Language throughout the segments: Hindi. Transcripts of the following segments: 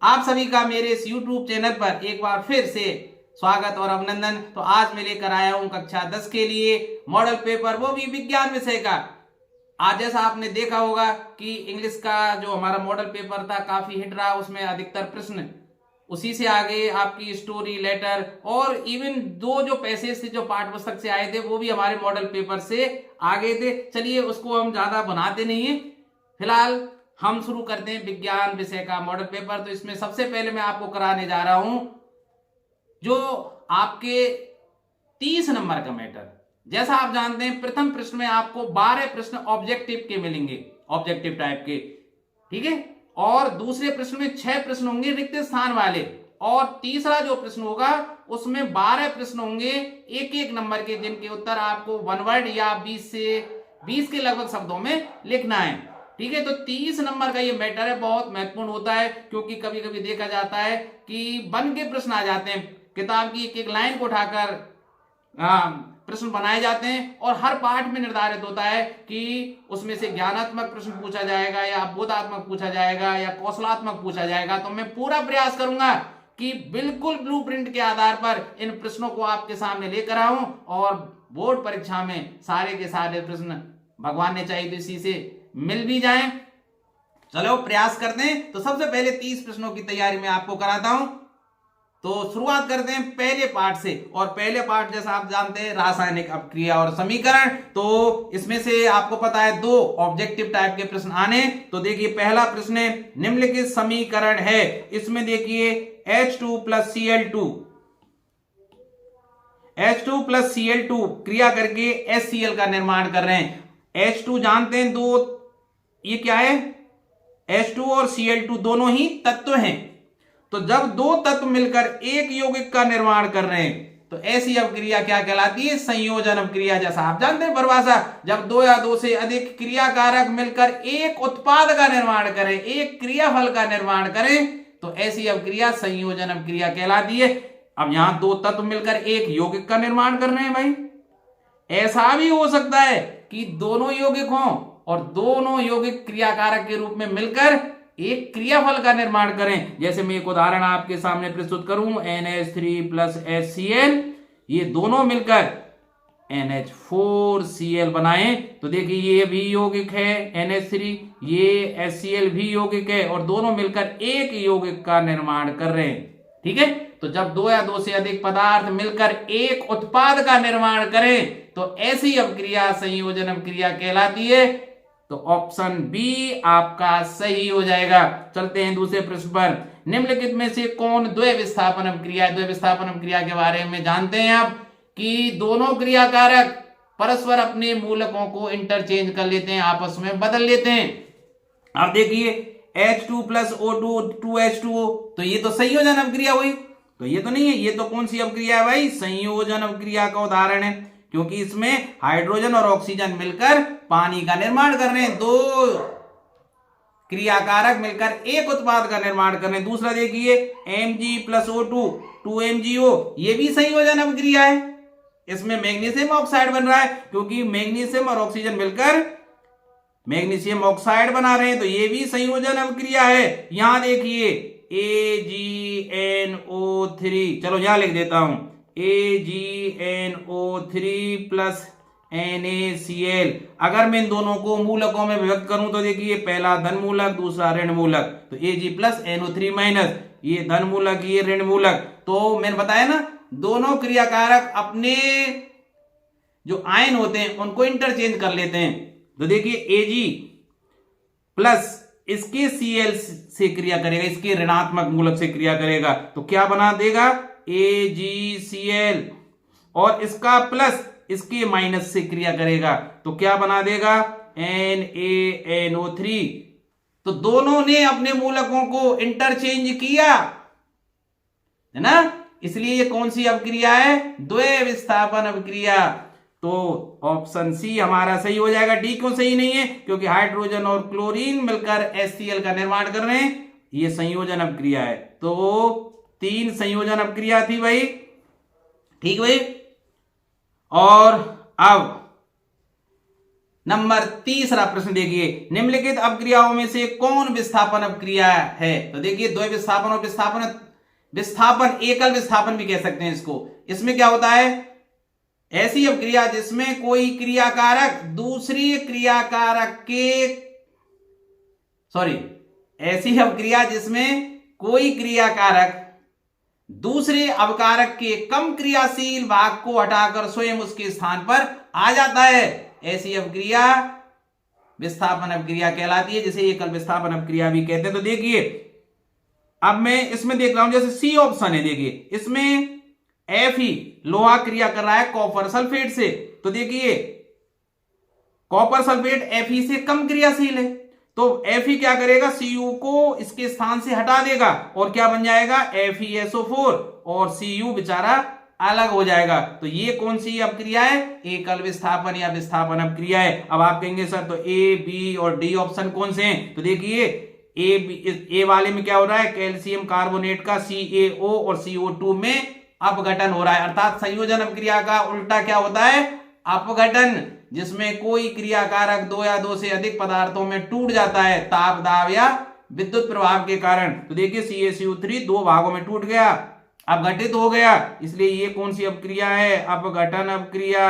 आप सभी का मेरे इस YouTube चैनल पर एक बार फिर से स्वागत और अभिनंदन। तो आज मैं लेकर आया हूं कक्षा 10 के लिए मॉडल पेपर, वो भी विज्ञान विषय का। आज जैसा आपने देखा होगा कि इंग्लिश का जो हमारा मॉडल पेपर था काफी हिट रहा, उसमें अधिकतर प्रश्न उसी से आगे आपकी स्टोरी, लेटर और इवन दो जो पैसेज थे जो पाठ्य पुस्तक से आए थे वो भी हमारे मॉडल पेपर से आगे थे। चलिए उसको हम ज्यादा बनाते नहीं है, फिलहाल हम शुरू करते हैं विज्ञान विषय का मॉडल पेपर। तो इसमें सबसे पहले मैं आपको कराने जा रहा हूं जो आपके 30 नंबर का मैटर। जैसा आप जानते हैं प्रथम प्रश्न में आपको 12 प्रश्न ऑब्जेक्टिव के मिलेंगे, ऑब्जेक्टिव टाइप के, ठीक है। और दूसरे प्रश्न में 6 प्रश्न होंगे रिक्त स्थान वाले, और तीसरा जो प्रश्न होगा उसमें 12 प्रश्न होंगे एक एक नंबर के, जिनके उत्तर आपको 1 वर्ड या 20 से 20 के लगभग शब्दों में लिखना है, ठीक है। तो 30 नंबर का ये मैटर है, बहुत महत्वपूर्ण होता है, क्योंकि कभी कभी देखा जाता है कि बन के प्रश्न आ जाते हैं, किताब की एक एक लाइन को उठाकर प्रश्न बनाए जाते हैं, और हर पाठ में निर्धारित होता है कि उसमें से ज्ञानात्मक प्रश्न पूछा जाएगा या बोधात्मक पूछा जाएगा या कौशलात्मक पूछा जाएगा। तो मैं पूरा प्रयास करूंगा कि बिल्कुल ब्लूप्रिंट के आधार पर इन प्रश्नों को आपके सामने लेकर आऊं, और बोर्ड परीक्षा में सारे के सारे प्रश्न भगवान ने चाहिए तो इसी से मिल भी जाएं। चलो प्रयास करते हैं। तो सबसे पहले 30 प्रश्नों की तैयारी मैं आपको कराता हूं। तो शुरुआत करते हैं पहले पार्ट से, और पहले पार्ट जैसा आप जानते हैं रासायनिक अपक्रिया और समीकरण। तो इसमें से आपको पता है 2 ऑब्जेक्टिव टाइप के प्रश्न आने। तो देखिए पहला प्रश्न है, निम्नलिखित समीकरण है, इसमें देखिए H2 plus Cl2, H2 plus Cl2 क्रिया करके HCl का निर्माण कर रहे हैं। H2 जानते हैं दो, ये क्या है, H2 और Cl2 दोनों ही तत्व हैं। तो जब दो तत्व मिलकर एक यौगिक का निर्माण कर रहे हैं तो ऐसी अपक्रिया क्या कहलाती है, संयोजन अपक्रिया। जैसा आप जानते हैं परिभाषा, जब 2 या 2 से अधिक क्रियाकारक मिलकर एक उत्पाद का निर्माण करें, एक क्रियाफल का निर्माण करें, तो ऐसी अपक्रिया संयोजन अपक्रिया कहलाती है। अब यहां 2 तत्व मिलकर एक यौगिक का निर्माण कर रहे हैं भाई। ऐसा भी हो सकता है कि दोनों यौगिक हों और दोनों यौगिक क्रियाकारक के रूप में मिलकर एक क्रियाफल का निर्माण करें। जैसे मैं एक उदाहरण आपके सामने प्रस्तुत करूं, NH3 प्लस HCl, ये दोनों मिलकर NH4Cl बनाएं। तो देखिए ये भी यौगिक है NH3, ये HCl भी यौगिक है, और दोनों मिलकर एक यौगिक का निर्माण कर रहे हैं, ठीक है। तो जब 2 या 2 से अधिक पदार्थ मिलकर एक उत्पाद का निर्माण करें तो ऐसी अपक्रिया संयोजन अपक्रिया कहलाती है। तो ऑप्शन बी आपका सही हो जाएगा। चलते हैं दूसरे प्रश्न पर, निम्नलिखित में से कौन द्वय विस्थापन अपक्रिया है। द्वय विस्थापन अपक्रिया के बारे में जानते हैं आप कि दोनों क्रियाकारक परस्पर अपने मूलकों को इंटरचेंज कर लेते हैं, आपस में बदल लेते हैं। अब देखिए H2 प्लस O2 2H2O, तो ये तो संयोजन अपक्रिया हुई, तो ये तो नहीं है, ये तो कौन सी अपक्रिया है भाई, संयोजन अपक्रिया का उदाहरण है, क्योंकि इसमें हाइड्रोजन और ऑक्सीजन मिलकर पानी का निर्माण कर रहे हैं, 2 क्रियाकारक मिलकर एक उत्पाद का निर्माण कर रहे हैं। दूसरा देखिए Mg प्लस O2 2MgO, ये भी संयोजन अपक्रिया है, इसमें मैग्नीशियम ऑक्साइड बन रहा है, क्योंकि मैग्नीशियम और ऑक्सीजन मिलकर मैग्नीशियम ऑक्साइड बना रहे हैं, तो ये भी संयोजन अपक्रिया है। यहां देखिए AgNO3, चलो यहां लिख देता हूं AgNO3 प्लस NaCl। अगर मैं इन दोनों को मूलकों में विभक्त करूं तो देखिए पहला धन मूलक, दूसरा ऋण मूलक, तो Ag प्लस NO3 माइनस, ये धन मूलक ये ऋण मूलक। तो मैंने बताया ना, दोनों क्रियाकारक अपने जो आयन होते हैं उनको इंटरचेंज कर लेते हैं। तो देखिए Ag प्लस इसके Cl से क्रिया करेगा, इसके ऋणात्मक मूलक से क्रिया करेगा, तो क्या बना देगा AgCl, और इसका प्लस इसके माइनस से क्रिया करेगा, तो क्या बना देगा NaNO3। तो दोनों ने अपने मूलकों को इंटरचेंज किया है ना, इसलिए ये कौन सी अपक्रिया है, द्वय विस्थापन अपक्रिया। तो ऑप्शन सी हमारा सही हो जाएगा। डी क्यों सही नहीं है, क्योंकि हाइड्रोजन और क्लोरीन मिलकर HCl का निर्माण कर रहे हैं, ये संयोजन अपक्रिया है। तो 3 संयोजन अपक्रिया थी भाई, ठीक भाई। और अब नंबर तीसरा प्रश्न देखिए, निम्नलिखित अपक्रियाओं में से कौन विस्थापन अपक्रिया है? तो देखिए द्वय विस्थापन और विस्थापन एकल विस्थापन भी कह सकते हैं इसको। इसमें क्या होता है? ऐसी अपक्रिया जिसमें कोई क्रियाकारक दूसरी क्रियाकारक के ऐसी अपक्रिया जिसमें कोई क्रियाकारक दूसरे अवकारक के कम क्रियाशील भाग को हटाकर स्वयं उसके स्थान पर आ जाता है, ऐसी अपक्रिया विस्थापन अपक्रिया कहलाती है, जिसे एकल विस्थापन अपक्रिया भी कहते हैं। तो देखिए अब मैं इसमें देख रहा हूं, जैसे सी ऑप्शन है, देखिए इसमें Fe लोहा क्रिया कर रहा है कॉपर सल्फेट से। तो देखिए कॉपर सल्फेट Fe से कम क्रियाशील है, तो Fe क्या करेगा? Cu को इसके स्थान से हटा देगा और क्या बन जाएगा? FeSO4 और Cu बेचारा अलग हो जाएगा। तो ये कौन सी अपक्रिया है? एकल विस्थापन या विस्थापन अपक्रिया है। अब आप कहेंगे सर तो ए, बी और डी ऑप्शन कौन से हैं? तो देखिए ए वाले में क्या हो रहा है? कैल्शियम कार्बोनेट का CaO और CO2 में अपघटन हो रहा है, अर्थात संयोजन अपक्रिया का उल्टा क्या होता है? अपघटन, जिसमें कोई क्रियाकारक दो या दो से अधिक पदार्थों में टूट जाता है ताप, दाब या विद्युत प्रभाव के कारण। तो देखिए CaCO3 दो भागों में टूट गया, अपघटित हो गया, इसलिए ये कौन सी अपक्रिया है? अपघटन अपक्रिया।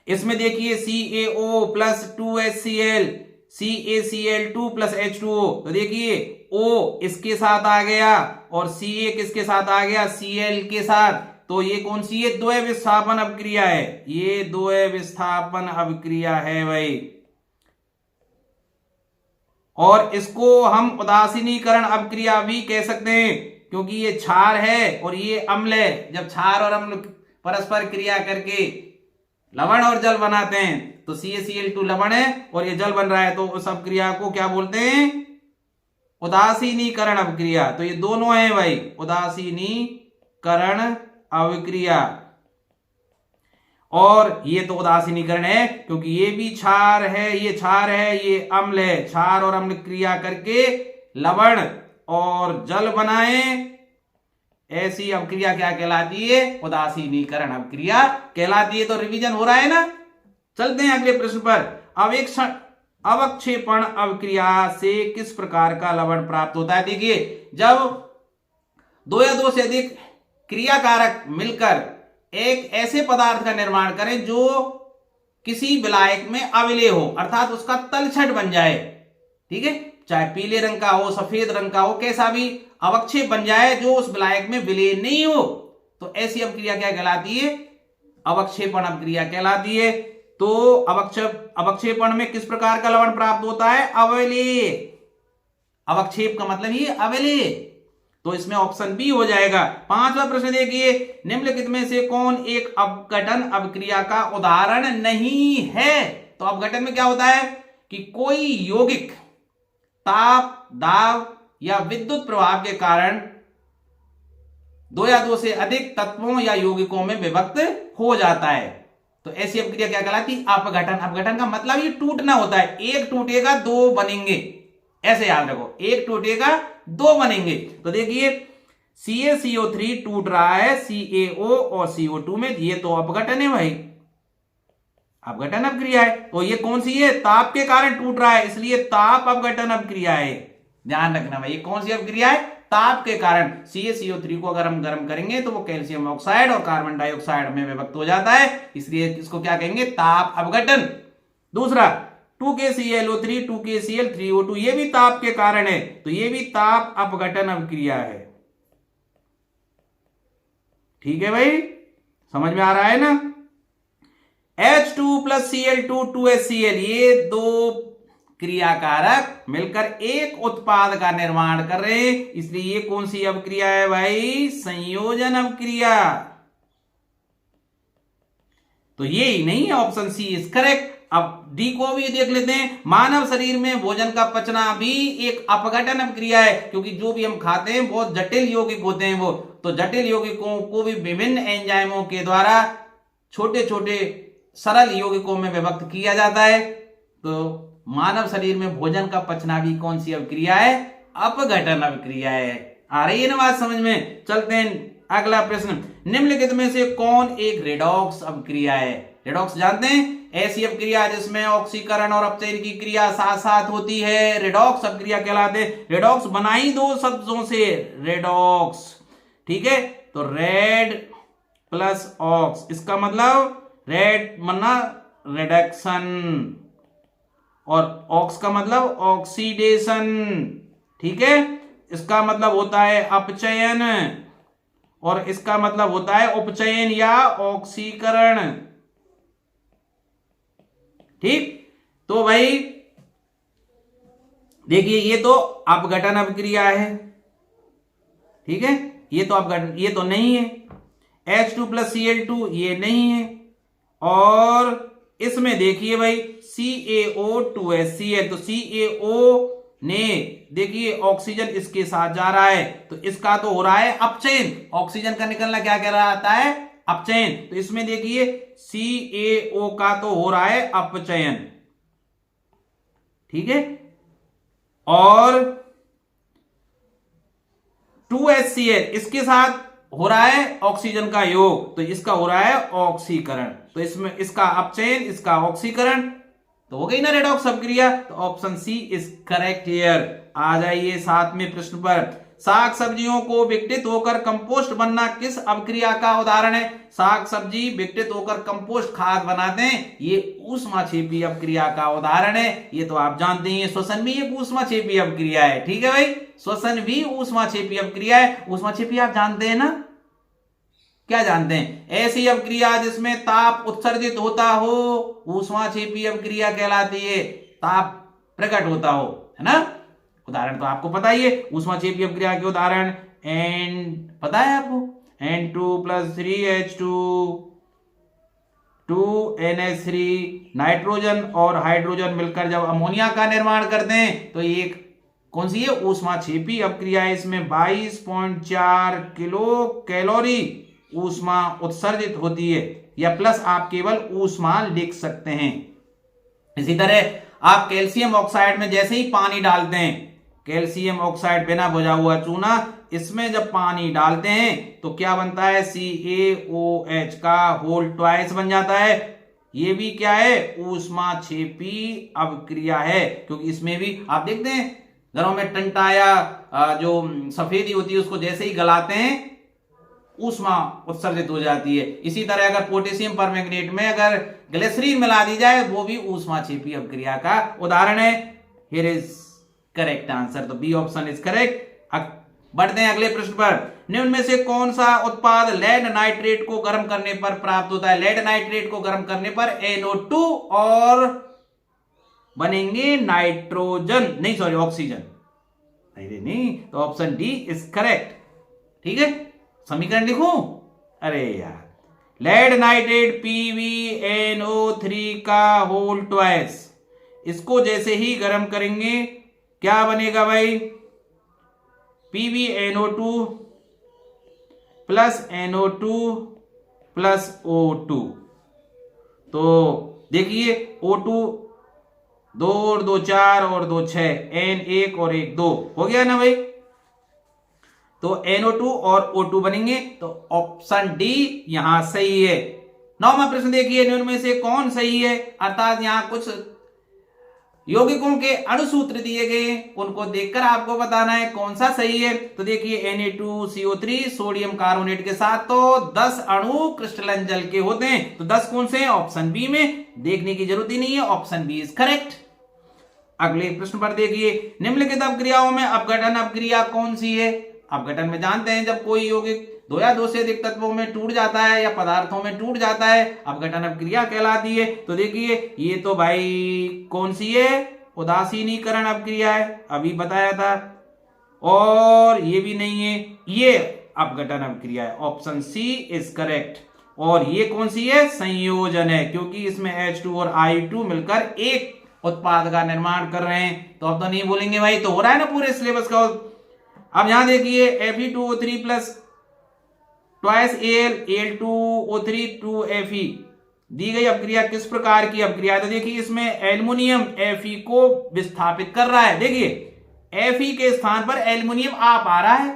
इसमें देखिए CaO plus 2HCl, CaCl2 plus H2O। तो देखिए O इसके साथ आ गया और Ca किसके साथ आ गया? Cl के साथ। तो ये कौन सी है? द्वय विस्थापन अपक्रिया है, ये द्वय विस्थापन अपक्रिया है भाई। और इसको हम उदासीनीकरण अपक्रिया भी कह सकते हैं, क्योंकि ये क्षार है और ये अम्ल है। जब क्षार और अम्ल परस्पर क्रिया करके लवण और जल बनाते हैं, तो CaCl2 लवण है और ये जल बन रहा है, तो उस अपक्रिया को क्या बोलते हैं? उदासीनीकरण अपक्रिया। तो ये दोनों है भाई, उदासीनीकरण अपक्रिया। और ये तो उदासीनीकरण है क्योंकि ये भी क्षार है, ये क्षार है, ये अम्ल है। क्षार और अम्ल क्रिया करके लवण और जल बनाए, ऐसी अपक्रिया क्या कहलाती है? उदासीनीकरण अपक्रिया कहलाती है। तो रिवीजन हो रहा है ना। चलते हैं अगले प्रश्न पर। अवक्षेपण अपक्रिया से किस प्रकार का लवण प्राप्त होता है? देखिए जब दो या दो से अधिक क्रियाकारक मिलकर एक ऐसे पदार्थ का निर्माण करें जो किसी विलायक में अविलेय हो, अर्थात उसका तलछट बन जाए, ठीक है, चाहे पीले रंग का हो, सफेद रंग का हो, कैसा भी अवक्षेप बन जाए जो उस विलायक में विलेय नहीं हो, तो ऐसी अपक्रिया क्या कहलाती है? अवक्षेपण अपक्रिया कहलाती है। तो अवक्षेपण में किस प्रकार का लवण प्राप्त होता है? अविलेय। अवक्षेप का मतलब ये अविलेय, तो इसमें ऑप्शन बी हो जाएगा। पांचवा प्रश्न देखिए, निम्नलिखित में से कौन एक अपघटन अपक्रिया का उदाहरण नहीं है? तो अपघटन में क्या होता है कि कोई यौगिक ताप, दाब या विद्युत प्रभाव के कारण दो या दो से अधिक तत्वों या यौगिकों में विभक्त हो जाता है, तो ऐसी अपक्रिया क्या कहलाती? अपघटन। अपघटन का मतलब ये टूटना होता है, एक टूटेगा दो बनेंगे, ऐसे याद रखो, एक टूटेगा दो बनेंगे। तो देखिए CaCO3 टूट रहा है CaO और CO2 में, ये तो अपघटन है भाई, अपघटन अपक्रिया है। तो ये कौन सी है? ताप के कारण टूट रहा है, इसलिए ताप अपघटन अपक्रिया है। ध्यान रखना भाई, ये कौन सी अपक्रिया है? ताप के कारण। CaCO3 को अगर हम गर्म करेंगे तो वो कैल्शियम ऑक्साइड और कार्बन डाइऑक्साइड में विभक्त हो जाता है, इसलिए इसको क्या कहेंगे? ताप अपघटन। दूसरा 2KClO3 2KCl3O2, ये भी ताप के कारण है, तो ये भी ताप अपघटन अपक्रिया है। ठीक है भाई, समझ में आ रहा है ना। H2 प्लस Cl2 2HCl, ये दो क्रियाकारक मिलकर एक उत्पाद का निर्माण कर रहे हैं, इसलिए ये कौन सी अपक्रिया है भाई? संयोजन अपक्रिया। तो ये ही नहीं है, ऑप्शन सी इज करेक्ट। अब डी को भी देख लेते हैं। मानव शरीर में भोजन का पचना भी एक अपघटन अपक्रिया है, क्योंकि जो भी हम खाते हैं बहुत जटिल यौगिक होते हैं वो, तो जटिल यौगिकों को भी विभिन्न एंजाइमों के द्वारा छोटे छोटे सरल यौगिकों में विभक्त किया जाता है। तो मानव शरीर में भोजन का पचना भी कौन सी अपक्रिया है? अपघटन अपक्रिया है। आ रही है ना बात समझ में। चलते हैं अगला प्रश्न, निम्नलिखित में से कौन एक रेडॉक्स अपक्रिया है? रेडॉक्स जानते हैं? ऐसी अपक्रिया जिसमें ऑक्सीकरण और अपचयन की क्रिया साथ साथ होती है रेडॉक्स अपक्रिया कहलाते हैं। रेडॉक्स बनाई दो शब्दों से, रेडॉक्स, ठीक है। तो रेड प्लस ऑक्स, इसका मतलब रेड मना रिडक्शन और ऑक्स का मतलब ऑक्सीडेशन, ठीक है। इसका मतलब होता है अपचयन और इसका मतलब होता है उपचयन या ऑक्सीकरण, ठीक। तो भाई देखिए ये तो अपघटन अपक्रिया है, ठीक है। ये तो अपघटन, ये तो नहीं है। H2 प्लस Cl2 ये नहीं है। और इसमें देखिए भाई CaO2HCl, तो CaO ने देखिए ऑक्सीजन इसके साथ जा रहा है तो इसका तो हो रहा है अपचयन, ऑक्सीजन का निकलना क्या कह रहा आता है, अपचयन। तो इसमें देखिए CaO का तो हो रहा है अपचयन, ठीक है। और 2HCl इसके साथ हो रहा है ऑक्सीजन का योग, तो इसका हो रहा है ऑक्सीकरण। तो इसमें इसका अपचयन, इसका ऑक्सीकरण, तो हो गई ना रेडॉक्स अपक्रिया। तो option C is correct here. आ जाइए 7वें प्रश्न पर। साग सब्जियों को विघटित होकर कंपोस्ट बनना किस अपक्रिया का उदाहरण है? साग सब्जी विघटित होकर कंपोस्ट खाद बनाते हैं, ये ऊष्माक्षेपी अपक्रिया का उदाहरण है। ये तो आप जानते हैं, श्वसन भी एक ऊष्माक्षेपी अपक्रिया है, ठीक है भाई। श्वसन भी ऊष्माक्षेपी अपक्रिया है। ऊष्माक्षेपी आप जानते हैं ना, क्या जानते हैं? ऐसी अपक्रिया जिसमें ताप उत्सर्जित होता हो ऊष्माक्षेपी अपक्रिया कहलाती है, ताप प्रकट होता हो, है ना। उदाहरण तो आपको पता ही है ऊष्माक्षेपी अपक्रिया के उदाहरण। पता है आपको N2 plus 3H2 2NH3, nitrogen और हाइड्रोजन मिलकर जब अमोनिया का निर्माण करते हैं तो ये कौन सी है, ऊष्माक्षेपी अपक्रिया है। इसमें 22.4 किलो कैलोरी ऊष्मा उत्सर्जित होती है, या प्लस आप केवल ऊष्मा लिख सकते हैं। इसी तरह आप कैल्शियम ऑक्साइड में जैसे ही पानी डालते हैं, कैल्शियम ऑक्साइड बिना बुझा हुआ चूना, इसमें जब पानी डालते हैं तो क्या बनता है, CaOH का होल ट्वाइस बन जाता है। ये भी क्या है, ऊष्माक्षेपी अपक्रिया है, क्योंकि इसमें भी आप देखते हैं घरों में टंटा या जो सफेदी होती है उसको जैसे ही गलाते हैं ऊष्मा उत्सर्जित हो जाती है। इसी तरह अगर पोटेशियम परमैंगनेट में अगर ग्लिसरीन मिला दी जाए वो भी ऊष्माक्षेपी अपक्रिया का उदाहरण है। हियर इज करेक्ट आंसर, तो बी ऑप्शन इज करेक्ट। बढ़ते हैं अगले प्रश्न पर। निम्न में से कौन सा उत्पाद लेड नाइट्रेट को गर्म करने पर प्राप्त होता है? लेड नाइट्रेट को गर्म करने पर NO2 और बनेंगे नाइट्रोजन, नहीं सॉरी ऑक्सीजन, नहीं, तो ऑप्शन डी इज करेक्ट, ठीक है। समीकरण लिखूं, अरे यार, लेड नाइट्रेट PbNO3 का होल ट्वाइस, इसको जैसे ही गर्म करेंगे क्या बनेगा भाई, PbNO2 plus NO2 plus O2। तो देखिए O2 2 और 2 4 और 2 6, N 1 और 1 2 हो गया ना भाई। तो NO2 और O2 बनेंगे, तो ऑप्शन डी यहां सही है। 9वां प्रश्न देखिए, निम्न में से कौन सही है? अर्थात यहां कुछ यौगिकों के अणुसूत्र दिए गए, उनको देखकर आपको बताना है कौन सा सही है। तो देखिए Na2CO3 सोडियम कार्बोनेट के साथ तो 10 अणु क्रिस्टलन जल के होते हैं, तो 10 कौन से हैं? ऑप्शन बी में, देखने की जरूरत ही नहीं है, ऑप्शन बी इज करेक्ट। अगले प्रश्न पर देखिए, निम्नलिखित अपक्रियाओं में अपघटन अपक्रिया कौन सी है? अपघटन में जानते हैं जब कोई यौगिक 2 या 2 से अधिक तत्वों में टूट जाता है या पदार्थों में टूट जाता है, अपघटन अपक्रिया कहलाती है। तो देखिए ये तो भाई कौन सी है, उदासीनीकरण अपक्रिया है, अभी बताया था। और ये भी नहीं है, ये अपघटन अपक्रिया है, ऑप्शन सी इज करेक्ट। और ये कौन सी है, संयोजन है, क्योंकि इसमें H2 और I2 मिलकर एक उत्पाद का निर्माण कर रहे हैं। तो अब तो नहीं बोलेंगे भाई, तो हो रहा है ना पूरे सिलेबस का। अब यहां देखिए Fe2O3 plus twice Al2O3 2Fe दी गई अपक्रिया किस प्रकार की अपक्रिया है? तो देखिए इसमें एल्युमिनियम Fe को विस्थापित कर रहा है। देखिए Fe के स्थान पर एल्युमिनियम आप आ रहा है,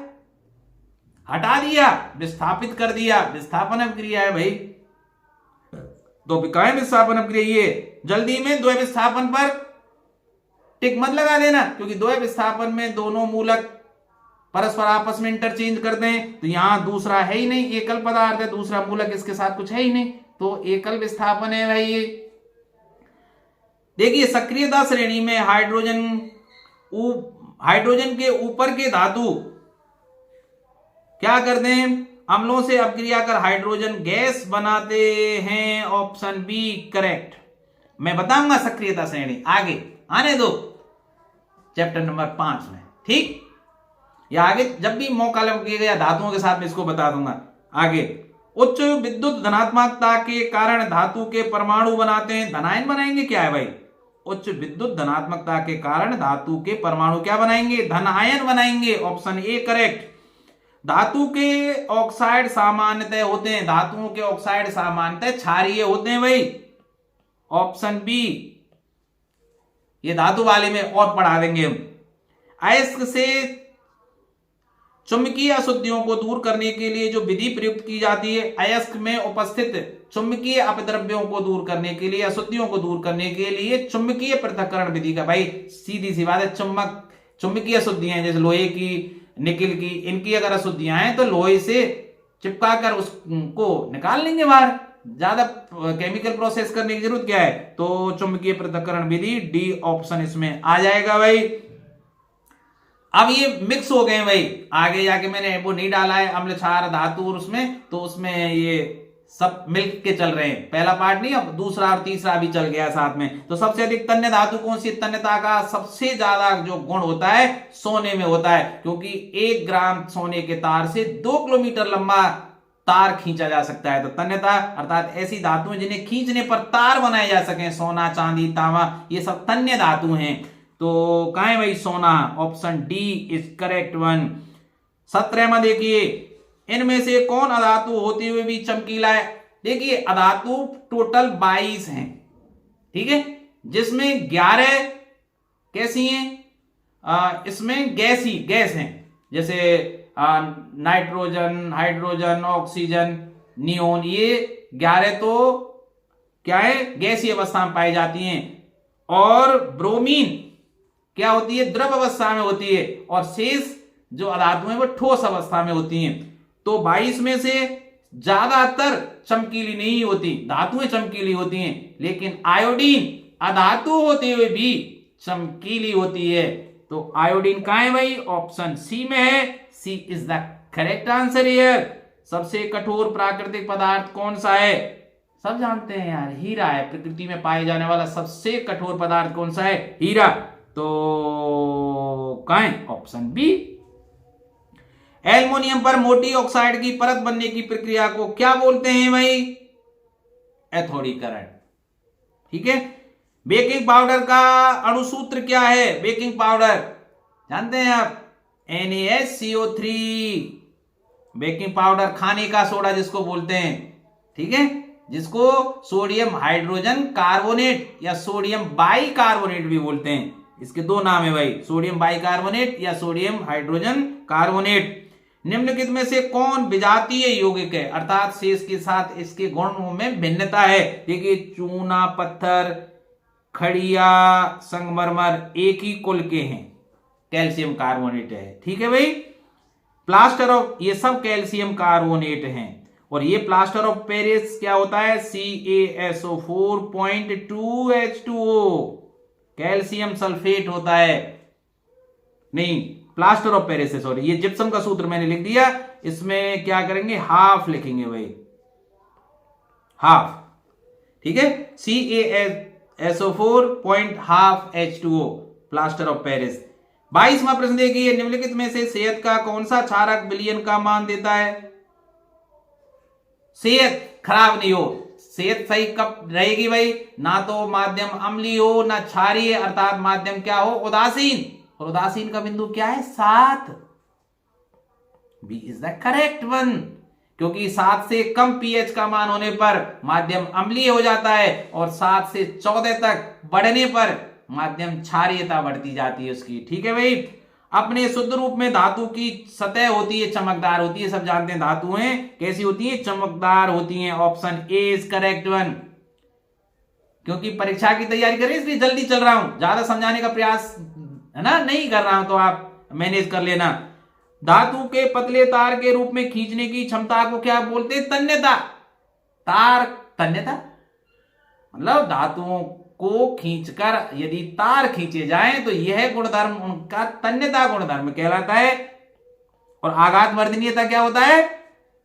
हटा दिया, विस्थापित कर दिया, विस्थापन अपक्रिया है भाई। तो काय विस्थापन अपक्रिया ये जल्दी में द्वय विस्थापन पर टिक मत लगा देना, क्योंकि द्वय विस्थापन में दोनों मूलक परस्पर आपस में इंटरचेंज करते हैं, तो यहां दूसरा है ही नहीं, एकल पदार्थ है, दूसरा मूलक इसके साथ कुछ है ही नहीं, तो एकल विस्थापन है भाई ये। देखिए सक्रियता श्रेणी में हाइड्रोजन के ऊपर के धातु क्या करते हैं, अम्लों से अपक्रिया कर हाइड्रोजन गैस बनाते हैं। Option B correct. मैं बताऊंगा सक्रियता श्रेणी आगे, आने दो चैप्टर नंबर 5 में, ठीक, या आगे जब भी मौका लगेगा धातुओं के साथ में इसको बता दूंगा आगे। उच्च विद्युत धनात्मकता के कारण धातु के परमाणु बनाते हैं, धनायन बनाएंगे, क्या है भाई, उच्च विद्युत धनात्मकता के कारण धातु के परमाणु क्या बनाएंगे, धन आयन बनाएंगे। Option A correct. धातु के ऑक्साइड सामान्यतः होते हैं, धातुओं के ऑक्साइड सामान्यतः क्षारीय होते हैं भाई। ऑप्शन बी, ये धातु वाले में और पढ़ा देंगे हम। अयस्क से चुंबकीय अशुद्धियों को दूर करने के लिए जो विधि प्रयुक्त की जाती है, अयस्क में उपस्थित चुंबकीय अपद्रव्यों को दूर करने के लिए, अशुद्धियों को दूर करने के लिए चुंबकीय पृथक्करण विधि का, भाई सीधी सी बात है, चुंबकीय अशुद्धियां जैसे लोहे की, निकिल की, इनकी अगर अशुद्धियां हैं तो लोहे से चिपका कर उसको निकाल लेंगे बाहर, ज्यादा केमिकल प्रोसेस करने की जरूरत क्या है, तो चुंबकीय पृथक्करण विधि, डी ऑप्शन इसमें आ जाएगा भाई। अब ये मिक्स हो गए भाई, आगे जाके मैंने वो नहीं डाला है अम्ल क्षार धातु उसमें, तो उसमें ये सब मिल के चल रहे हैं, पहला पार्ट नहीं, अब दूसरा और तीसरा भी चल गया साथ में। तो सबसे अधिक तन्य धातु कौन सी, तन्यता का सबसे ज्यादा जो गुण होता है सोने में होता है, क्योंकि 1 ग्राम सोने के तार से 2 किलोमीटर लंबा तार खींचा जा सकता है। तो तन्यता अर्थात ऐसी धातुएं जिन्हें खींचने पर तार बनाए जा सके, सोना चांदी तांबा, ये सब तन्य धातु हैं। तो कहां है भाई सोना, option D is correct one. 17 में देखिए, इनमें से कौन अधातु होते हुए भी चमकीला है। देखिए अधातु टोटल 22 हैं, ठीक है, जिसमें 11 कैसी हैं, इसमें गैस हैं, जैसे नाइट्रोजन, हाइड्रोजन, ऑक्सीजन, नियोन, ये 11 तो क्या है, गैसीय अवस्था में पाई जाती हैं, और ब्रोमीन क्या होती है, द्रव अवस्था में होती है, और शेष जो अधातु हैं वो ठोस अवस्था में होती हैं। तो 22 में से ज्यादातर चमकीली नहीं होती, धातुएं चमकीली होती हैं, लेकिन आयोडीन अधातु होते हुए भी चमकीली होती है। तो आयोडीन कहां है भाई, ऑप्शन सी में है, C is the correct answer here. सबसे कठोर प्राकृतिक पदार्थ कौन सा है, सब जानते हैं यार, हीरा है, प्रकृति में पाए जाने वाला सबसे कठोर पदार्थ कौन सा है, हीरा। तो कहां है, ऑप्शन बी। एल्युमिनियम पर मोटी ऑक्साइड की परत बनने की प्रक्रिया को क्या बोलते हैं भाई, एथोडीकरण, ठीक है। बेकिंग पाउडर का अणुसूत्र क्या है, बेकिंग पाउडर जानते हैं आप, NaSCO3। बेकिंग पाउडर खाने का सोडा जिसको बोलते हैं, ठीक है, जिसको सोडियम हाइड्रोजन कार्बोनेट या सोडियम बाइकार्बोनेट भी बोलते हैं, इसके 2 नाम है भाई, सोडियम बाइकार्बोनेट या सोडियम हाइड्रोजन कार्बोनेट। निम्नलिखित में से कौन विजातीय यौगिक है, अर्थात शेष के साथ इसके गुणों में भिन्नता है। देखिए चूना, पत्थर, खड़िया, संगमरमर एक ही कुल के हैं, कैल्शियम कार्बोनेट है, ठीक है भाई। प्लास्टर ऑफ, ये सब कैल्शियम कार्बोनेट हैं, और ये प्लास्टर ऑफ पेरिस क्या होता है, CaSO4.2H2O, कैल्शियम सल्फेट होता है, नहीं प्लास्टर ऑफ पेरिस है, सॉरी, ये जिप्सम का सूत्र मैंने लिख दिया, इसमें क्या करेंगे, हाफ लिखेंगे भाई, हाफ, ठीक है, CaSO4.2H2O, प्लास्टर ऑफ पेरिस। 22वां प्रश्न देखिए, निम्नलिखित में से सेहत का कौन सा क्षारक विलयन का मान देता है, सेहत खराब नहीं हो, सेहत सही कब रहेगी भाई, ना तो माध्यम अम्लीय हो ना क्षारीय, अर्थात माध्यम क्या हो, उदासीन, और उदासीन का बिंदु क्या है, 7, B is the correct one, क्योंकि 7 से कम पीएच का मान होने पर माध्यम अम्लीय हो जाता है, और 7 से 14 तक बढ़ने पर माध्यम क्षारीयता बढ़ती जाती है उसकी, ठीक है भाई। अपने शुद्ध रूप में धातु की सतह होती है, चमकदार होती है, सब जानते हैं धातुएं कैसी होती है, चमकदार होती हैं, option A is correct one. क्योंकि परीक्षा की तैयारी कर रहे हैं इसलिए जल्दी चल रहा हूं, ज्यादा समझाने का प्रयास है ना नहीं कर रहा हूं, तो आप मैनेज कर लेना। धातु के पतले तार के रूप में खींचने की क्षमता को क्या बोलते हैं? तन्यता। तार तन्यता मतलब धातुओं को खींचकर यदि तार खींचे जाएं तो यह गुणधर्म उनका तन्यता गुणधर्म कहलाता है। और आघात वर्धनीयता क्या होता है?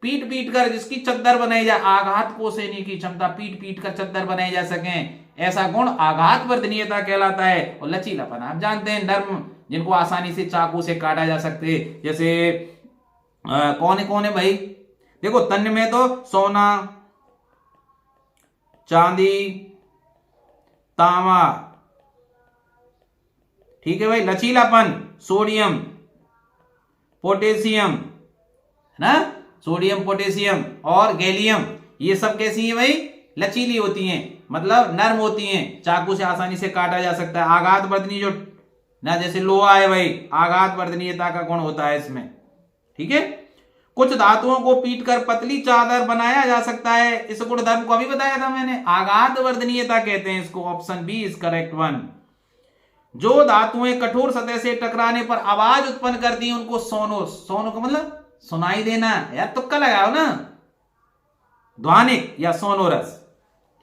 पीट पीट कर जिसकी चद्दर बनाई जाए, आघात को सहने की क्षमता, पीट पीट कर चद्दर बनाई जा सके, ऐसा गुण आघात वर्धनीयता कहलाता है। और लचीलापन आप जानते हैं, नर्म जिनको आसानी से चाकू से काटा जा सकते, जैसे कौन है भाई? देखो तन्य में तो सोना, चांदी, तांबा, ठीक है भाई। लचीलापन सोडियम, पोटेशियम, है ना, सोडियम, पोटेशियम और गैलियम, ये सब कैसी है भाई? लचीली होती हैं, मतलब नर्म होती हैं, चाकू से आसानी से काटा जा सकता है। आघात वर्धनीय जो ना, जैसे लोहा है भाई, आघात वर्धनीयता का गुण होता है इसमें, ठीक है। कुछ धातुओं को पीटकर पतली चादर बनाया जा सकता है, इस गुणधर्म को अभी बताया था मैंने, आघात वर्धनीयता कहते हैं इसको। Option B is correct one. जो धातुएं कठोर सतह से टकराने पर आवाज उत्पन्न करती हैं उनको सोनो, सोनो का मतलब सुनाई देना, यार तुक्का लगाओ ना, ध्वनिक या सोनोरस,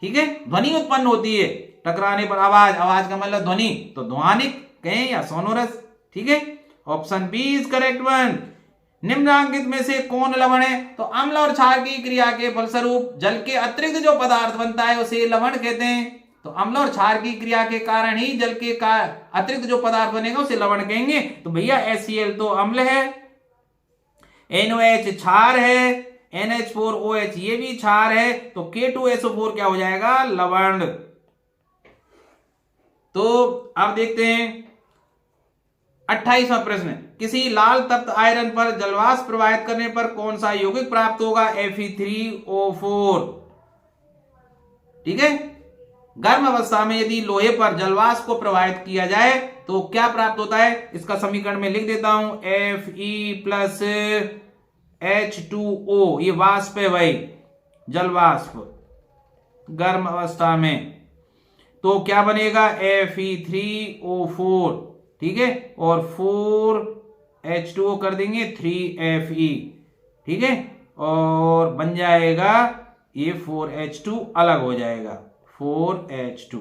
ठीक है। ध्वनि उत्पन्न होती है टकराने पर, आवाज, आवाज का मतलब ध्वनि, तो ध्वनिक कहें या सोनोरस, ठीक है। Option B is correct one. निम्नलिखित में से कौन लवण है? तो अम्ल और क्षार की क्रिया के फलस्वरूप जल के अतिरिक्त जो पदार्थ बनता है उसे लवण कहते हैं। तो अम्ल और क्षार की क्रिया के कारण ही जल के अतिरिक्त जो पदार्थ बनेगा उसे लवण कहेंगे। तो भैया HCl तो अम्ल है, NOH क्षार है, NH4OH ये भी क्षार है, तो K2SO4 क्या हो जाएगा? लवण। तो अब देखते हैं 28वां प्रश्न, किसी लाल तप्त आयरन पर जलवाष्प प्रवाहित करने पर कौन सा यौगिक प्राप्त होगा? Fe3O4, ठीक है। गर्म अवस्था में यदि लोहे पर जलवाष्प को प्रवाहित किया जाए तो क्या प्राप्त होता है? इसका समीकरण में लिख देता हूं, Fe+H2O, ये वाष्प है भाई, जलवाष्प गर्म अवस्था में, तो क्या बनेगा? Fe3O4, ठीक है, और 4H2O कर देंगे 3Fe, ठीक है, और बन जाएगा ये 4H2 अलग हो जाएगा 4H2,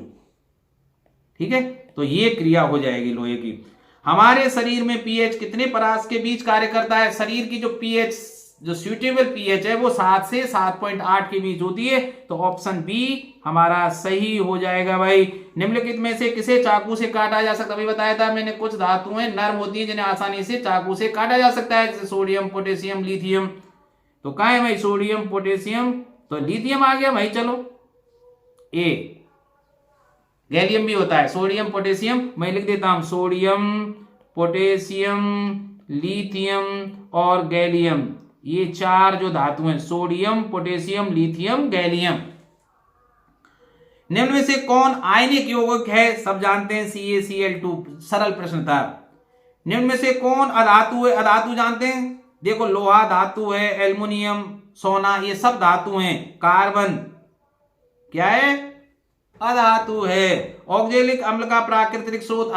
ठीक है। तो ये क्रिया हो जाएगी लोहे की। हमारे शरीर में पीएच कितने परास के बीच कार्य करता है? शरीर की जो पीएच, जो सुइटेबल पीएच है वो 7 से 7.8 के बीच होती है। तो ऑप्शन बी हमारा सही हो जाएगा भाई। निम्नलिखित में से किसे चाकू से काटा जा सकता है? अभी बताया था मैंने, कुछ धातुएं नर्म होती हैं जिन्हें आसानी से चाकू से काटा जा सकता है, जैसे सोडियम, पोटेशियम, लिथियम। तो कहां है भाई? सोडियम, पोटेशियम, तो लिथियम आ गया भाई, चलो ए। गैलियम भी होता है, सोडियम, पोटेशियम, मैं लिख देता हूं सोडियम, पोटेशियम, लिथियम और गैलियम, ये चार जो धातु हैं, सोडियम, पोटेशियम, लिथियम, गैलियम। निम्न में से कौन आयनिक यौगिक है? सब जानते हैं CaCl2, सरल प्रश्न था। निम्न में से कौन अधातु है? अधातु जानते हैं, देखो लोहा धातु है, एल्युमिनियम, सोना, ये सब धातु हैं। कार्बन क्या है? अधातु है। ऑक्जेलिक अम्ल का प्राकृतिक स्रोत,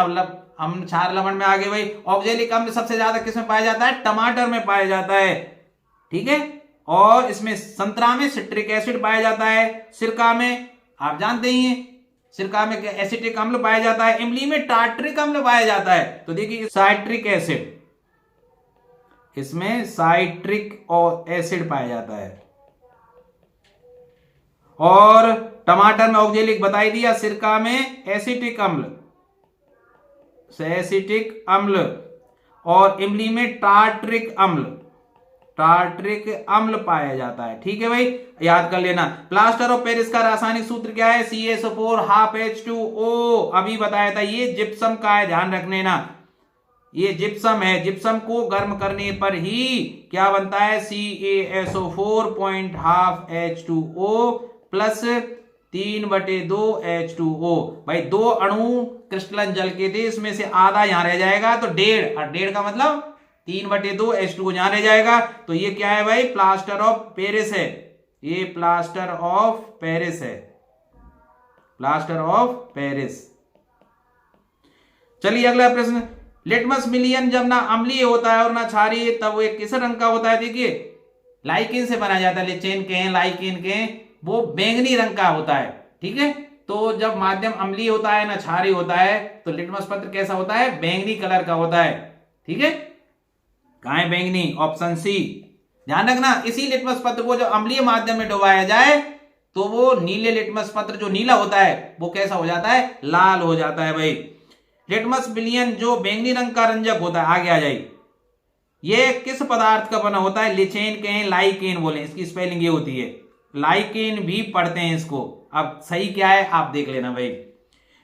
हम क्षार लवण में आ गए भाई। ऑक्जेलिक अम्ल सबसे ज्यादा किसमें पाया जाता है? टमाटर में पाया जाता है, ठीक है। और इसमें संतरा में सिट्रिक एसिड पाया जाता है, सिरका में आप जानते ही हैं, सिरका में एसिटिक अम्ल पाया जाता है, इमली में टार्ट्रिक अम्ल पाया जाता है। तो देखिए साइट्रिक एसिड, इसमें साइट्रिक और एसिड पाया जाता है। और टमाटर में ऑक्जेलिक बता ही दिया, सिरका में एसिटिक अम्ल, एसिटिक अम्ल, और इमली में टार्ट्रिक अम्ल, टार्ट्रिक अम्ल पाया जाता है, ठीक है भाई, याद कर लेना। प्लास्टर ऑफ पेरिस का रासायनिक सूत्र क्या है? CaSO4 अभी बताया था, ये जिप्सम का है, ध्यान रख लेना, ये जिप्सम है। जिप्सम को गर्म करने पर ही क्या बनता है? CaSO4.12H2O plus 3/2 H2O। भाई दो अणु क्रिस्टलन जल के थे, इसमें से आधा यहां रह जाएगा, तो 1.5, और 1.5 का मतलब 3/2 H2O यहां रह जाएगा। तो ये क्या है भाई? प्लास्टर ऑफ पेरिस है, ये प्लास्टर ऑफ पेरिस है, प्लास्टर ऑफ पेरिस। चलिए अगला प्रश्न, लिटमस मिलियन जब ना अम्लीय होता है और ना क्षारीय तब वो किस रंग का होता है? देखिए लाइकेन से बनाया जाता है, लिचेन के लाइकेन के, वो बैंगनी रंग का होता है। ठीक है, तो जब माध्यम अम्लीय होता है ना क्षारीय होता है तो लिटमस पत्र कैसा होता है? बैंगनी कलर का होता है। ठीक है, कहां है बैंगनी? Option C. ध्यान रखना, इसी लिटमस पत्र को जब अम्लीय माध्यम में डुबाया जाए तो वो नीले लिटमस पत्र जो नीला होता है वो कैसा हो जाता है? लाल हो जाता है भाई। लिटमस मिलियन जो बैंगनी रंग का रंजक होता है, आगे आ जाइए, ये किस पदार्थ का बना होता है? लिचेन के लाइकेन बोले, इसकी स्पेलिंग ये होती है, लाइकेन भी पढ़ते हैं इसको। अब सही क्या है आप देख लेना भाई।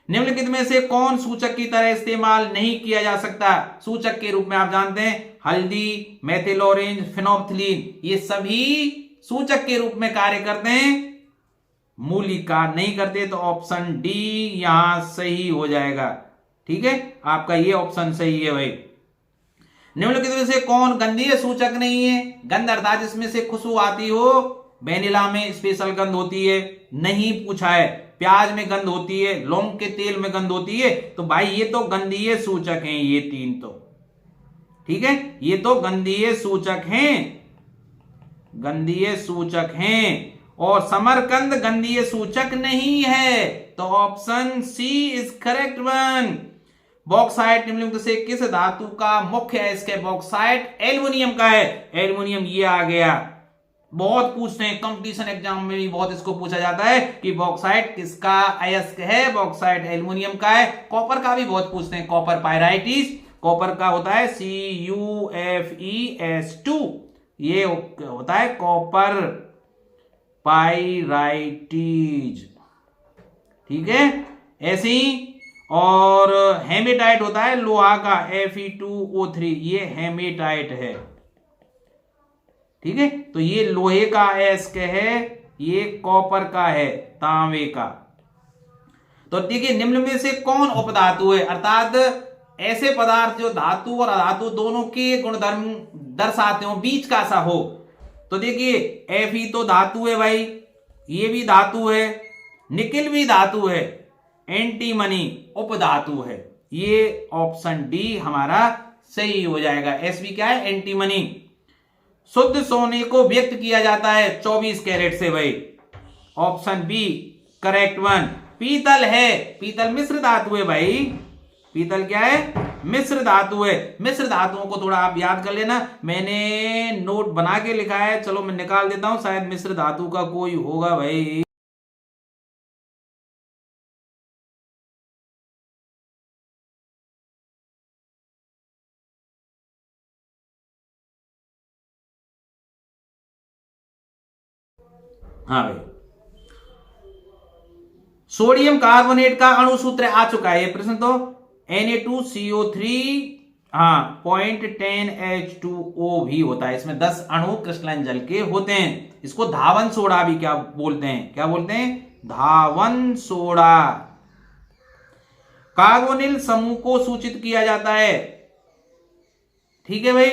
निम्नलिखित में से कौन सूचक की तरह इस्तेमाल नहीं किया जा सकता? सूचक के रूप में आप जानते हैं हल्दी, मेथिल ऑरेंज, फिनोप्थिलीन, ये सभी सूचक के रूप में कार्य करते हैं, मूलिका नहीं करते। तो ऑप्शन डी यहां सही हो जाएगा। ठीक है, आपका ये ऑप्शन सही है भाई। निम्नलिखित में से कौन गंधीय सूचक नहीं है? गंध अर्थात जिसमें से खुशबू आती हो, वेनिला में स्पेशल गंध होती है, नहीं पूछा है। प्याज में गंध होती है, लौंग के तेल में गंध होती है। तो भाई ये तो गंधीय सूचक हैं, ये तीन तो। ठीक है, ये तो गंधीय सूचक हैं, गंधीय सूचक हैं। और समरकंद गंधीय सूचक नहीं है। तो option C is correct one. Bauxite निम्नलिखित से किस धातु का मुख्य है? इसके बॉक्साइट एल्युमिनियम का है। एल्युमिनियम ये आ गया, बहुत पूछते हैं कंपटीशन एग्जाम में भी, बहुत इसको पूछा जाता है कि बॉक्साइट किसका अयस्क है? बॉक्साइट एल्युमिनियम का है। कॉपर का भी बहुत पूछते हैं, कॉपर पायराइटिस, कॉपर का होता है CuFeS2, ये होता है कॉपर पायराइटिस। ठीक है, ऐसे ही। और हेमेटाइट होता है लोहा का, Fe2O3, ये हेमेटाइट है। ठीक है, तो ये लोहे का अयस्क है, ये कॉपर का है, तांबे का। तो देखिए निम्न में से कौन उपधातु है? अर्थात ऐसे पदार्थ जो धातु और अधातु दोनों के गुणधर्म दर्शाते हो, बीच का सा हो। तो देखिए Fe तो धातु है भाई, ये भी धातु है, निकिल भी धातु है, एंटीमनी उपधातु है। ये ऑप्शन डी हमारा सही हो जाएगा। Sb क्या है? एंटीमनी। शुद्ध सोने को व्यक्त किया जाता है 24 कैरेट से भाई, ऑप्शन बी करेक्ट वन। पीतल है, पीतल मिश्र धातु है भाई, पीतल क्या है? मिश्र धातु है। मिश्र धातुओं को थोड़ा आप याद कर लेना, मैंने नोट बना के लिखा है, चलो मैं निकाल देता हूं, शायद मिश्र धातु का कोई होगा भाई। हाँ भाई, सोडियम कार्बोनेट का अणु सूत्र आ चुका है ये प्रश्न तो, Na2CO3 हाँ 0.10H2O भी होता है। इसमें 10 अणु क्रिस्टलाइन जल के होते हैं। इसको धावन सोडा भी क्या बोलते हैं? क्या बोलते हैं? धावन सोडा। कार्बोनिल समूह को सूचित किया जाता है। ठीक है भाई,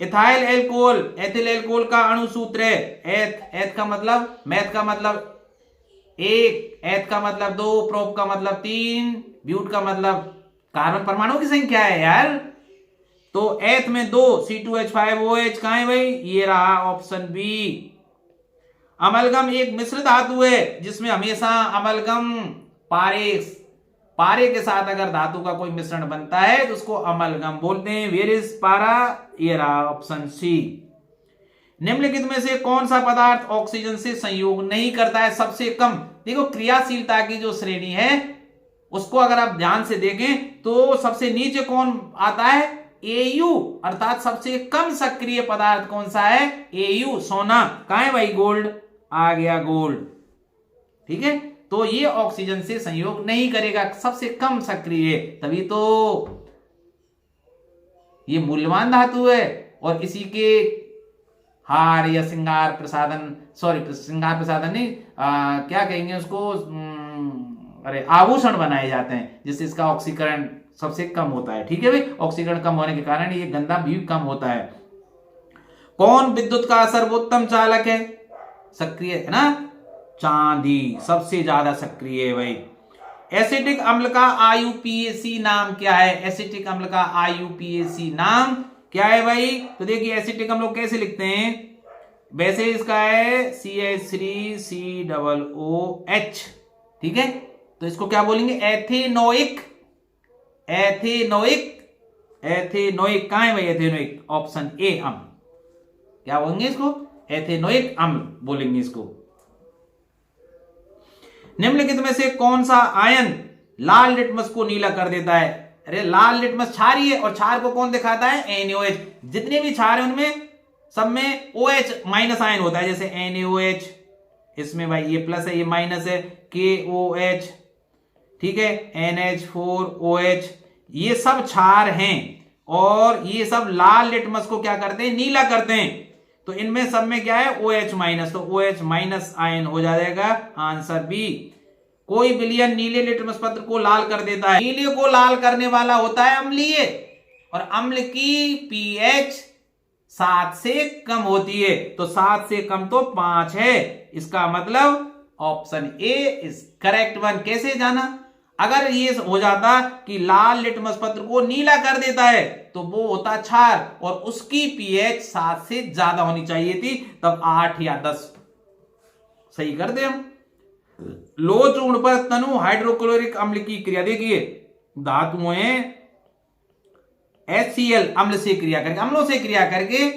इथाइल एल्कोहल, एथिल एल्कोहल का अणु सूत्र है एथ। एथ का मतलब, मैथ का मतलब एक, एथ का मतलब 2, प्रोप का मतलब 3, ब्यूट का मतलब कार्बन परमाणु की संख्या है यार। तो एथ में 2, C2H5OH कहां है भाई? ये रहा ऑप्शन बी। अमलगम एक मिश्र धातु है जिसमें हमेशा अमलगम पारे के साथ अगर धातु का कोई मिश्रण बनता है तो उसको अमलगम बोलते हैं। वेयर इज पारा? ये रहा ऑप्शन सी। निम्नलिखित में से कौन सा पदार्थ ऑक्सीजन से संयोग नहीं करता है सबसे कम? देखो क्रियाशीलता की जो श्रेणी है उसको अगर आप ध्यान से देखें तो सबसे नीचे कौन आता है? Au, अर्थात सबसे कम सक्रिय पदार्थ कौन सा है? Au, सोना। कहां है भाई? गोल्ड आ गया, गोल्ड। ठीक है, तो ये ऑक्सीजन से संयोग नहीं करेगा, सबसे कम सक्रिय, तभी तो ये मूल्यवान धातु है। और इसी के हार या श्रृंगार प्रसाधन, सॉरी श्रृंगार प्रसाधन नहीं, क्या कहेंगे उसको, अरे आभूषण बनाए जाते हैं जिससे इसका ऑक्सीकरण सबसे कम होता है। ठीक है भाई, ऑक्सीकरण कम होने के कारण ये गंदा भी कम होता है। कौन विद्युत का सर्वोत्तम चालक है? सक्रिय है ना, चांदी सबसे ज्यादा सक्रिय है भाई। एसिटिक अम्ल का आईयूपीएसी नाम क्या है? एसिटिक अम्ल का आईयूपीएसी नाम क्या है भाई? तो देखिए एसिटिक अम्ल कैसे लिखते हैं, वैसे इसका है CH3COOH, ठीक है। तो इसको क्या बोलेंगे? एथेनोइक। एथेनोइक, एथेनोइक कहां है भाई? एथेनोइक ऑप्शन ए अम्ल। क्या बोलेंगे इसको? एथेनोइक अम्ल बोलेंगे इसको। निम्नलिखित में से कौन सा आयन लाल लिटमस को नीला कर देता है? अरे लाल लिटमस क्षारीय है और क्षार को कौन दिखाता है? NaOH। जितने भी क्षार है उनमें सब में OH माइनस आयन होता है, जैसे NaOH, इसमें भाई ये प्लस है ये माइनस है, KOH, ठीक है, NH4OH, ये सब क्षार हैं और ये सब लाल लिटमस को क्या करते हैं? नीला करते हैं। तो इनमें सब में क्या है? OH माइनस, तो OH माइनस आयन हो जाएगा आंसर बी। कोई विलयन नीले लिटमस पत्र को लाल कर देता है। नीले को लाल करने वाला होता है अम्लीय, और अम्ल की pH 7 से कम होती है, तो 7 से कम तो 5 है। इसका मतलब option A is correct one. कैसे जाना? अगर ये हो जाता कि लाल लिटमस पत्र को नीला कर देता है तो वो होता क्षार और उसकी pH 7 से ज्यादा होनी चाहिए थी, तब 8 या 10 सही कर दे हम। लोह चूर्ण पर तनु हाइड्रोक्लोरिक अम्ल की क्रिया देखिए, धातुओं HCl अम्ल से क्रिया करके, अम्लों से क्रिया करके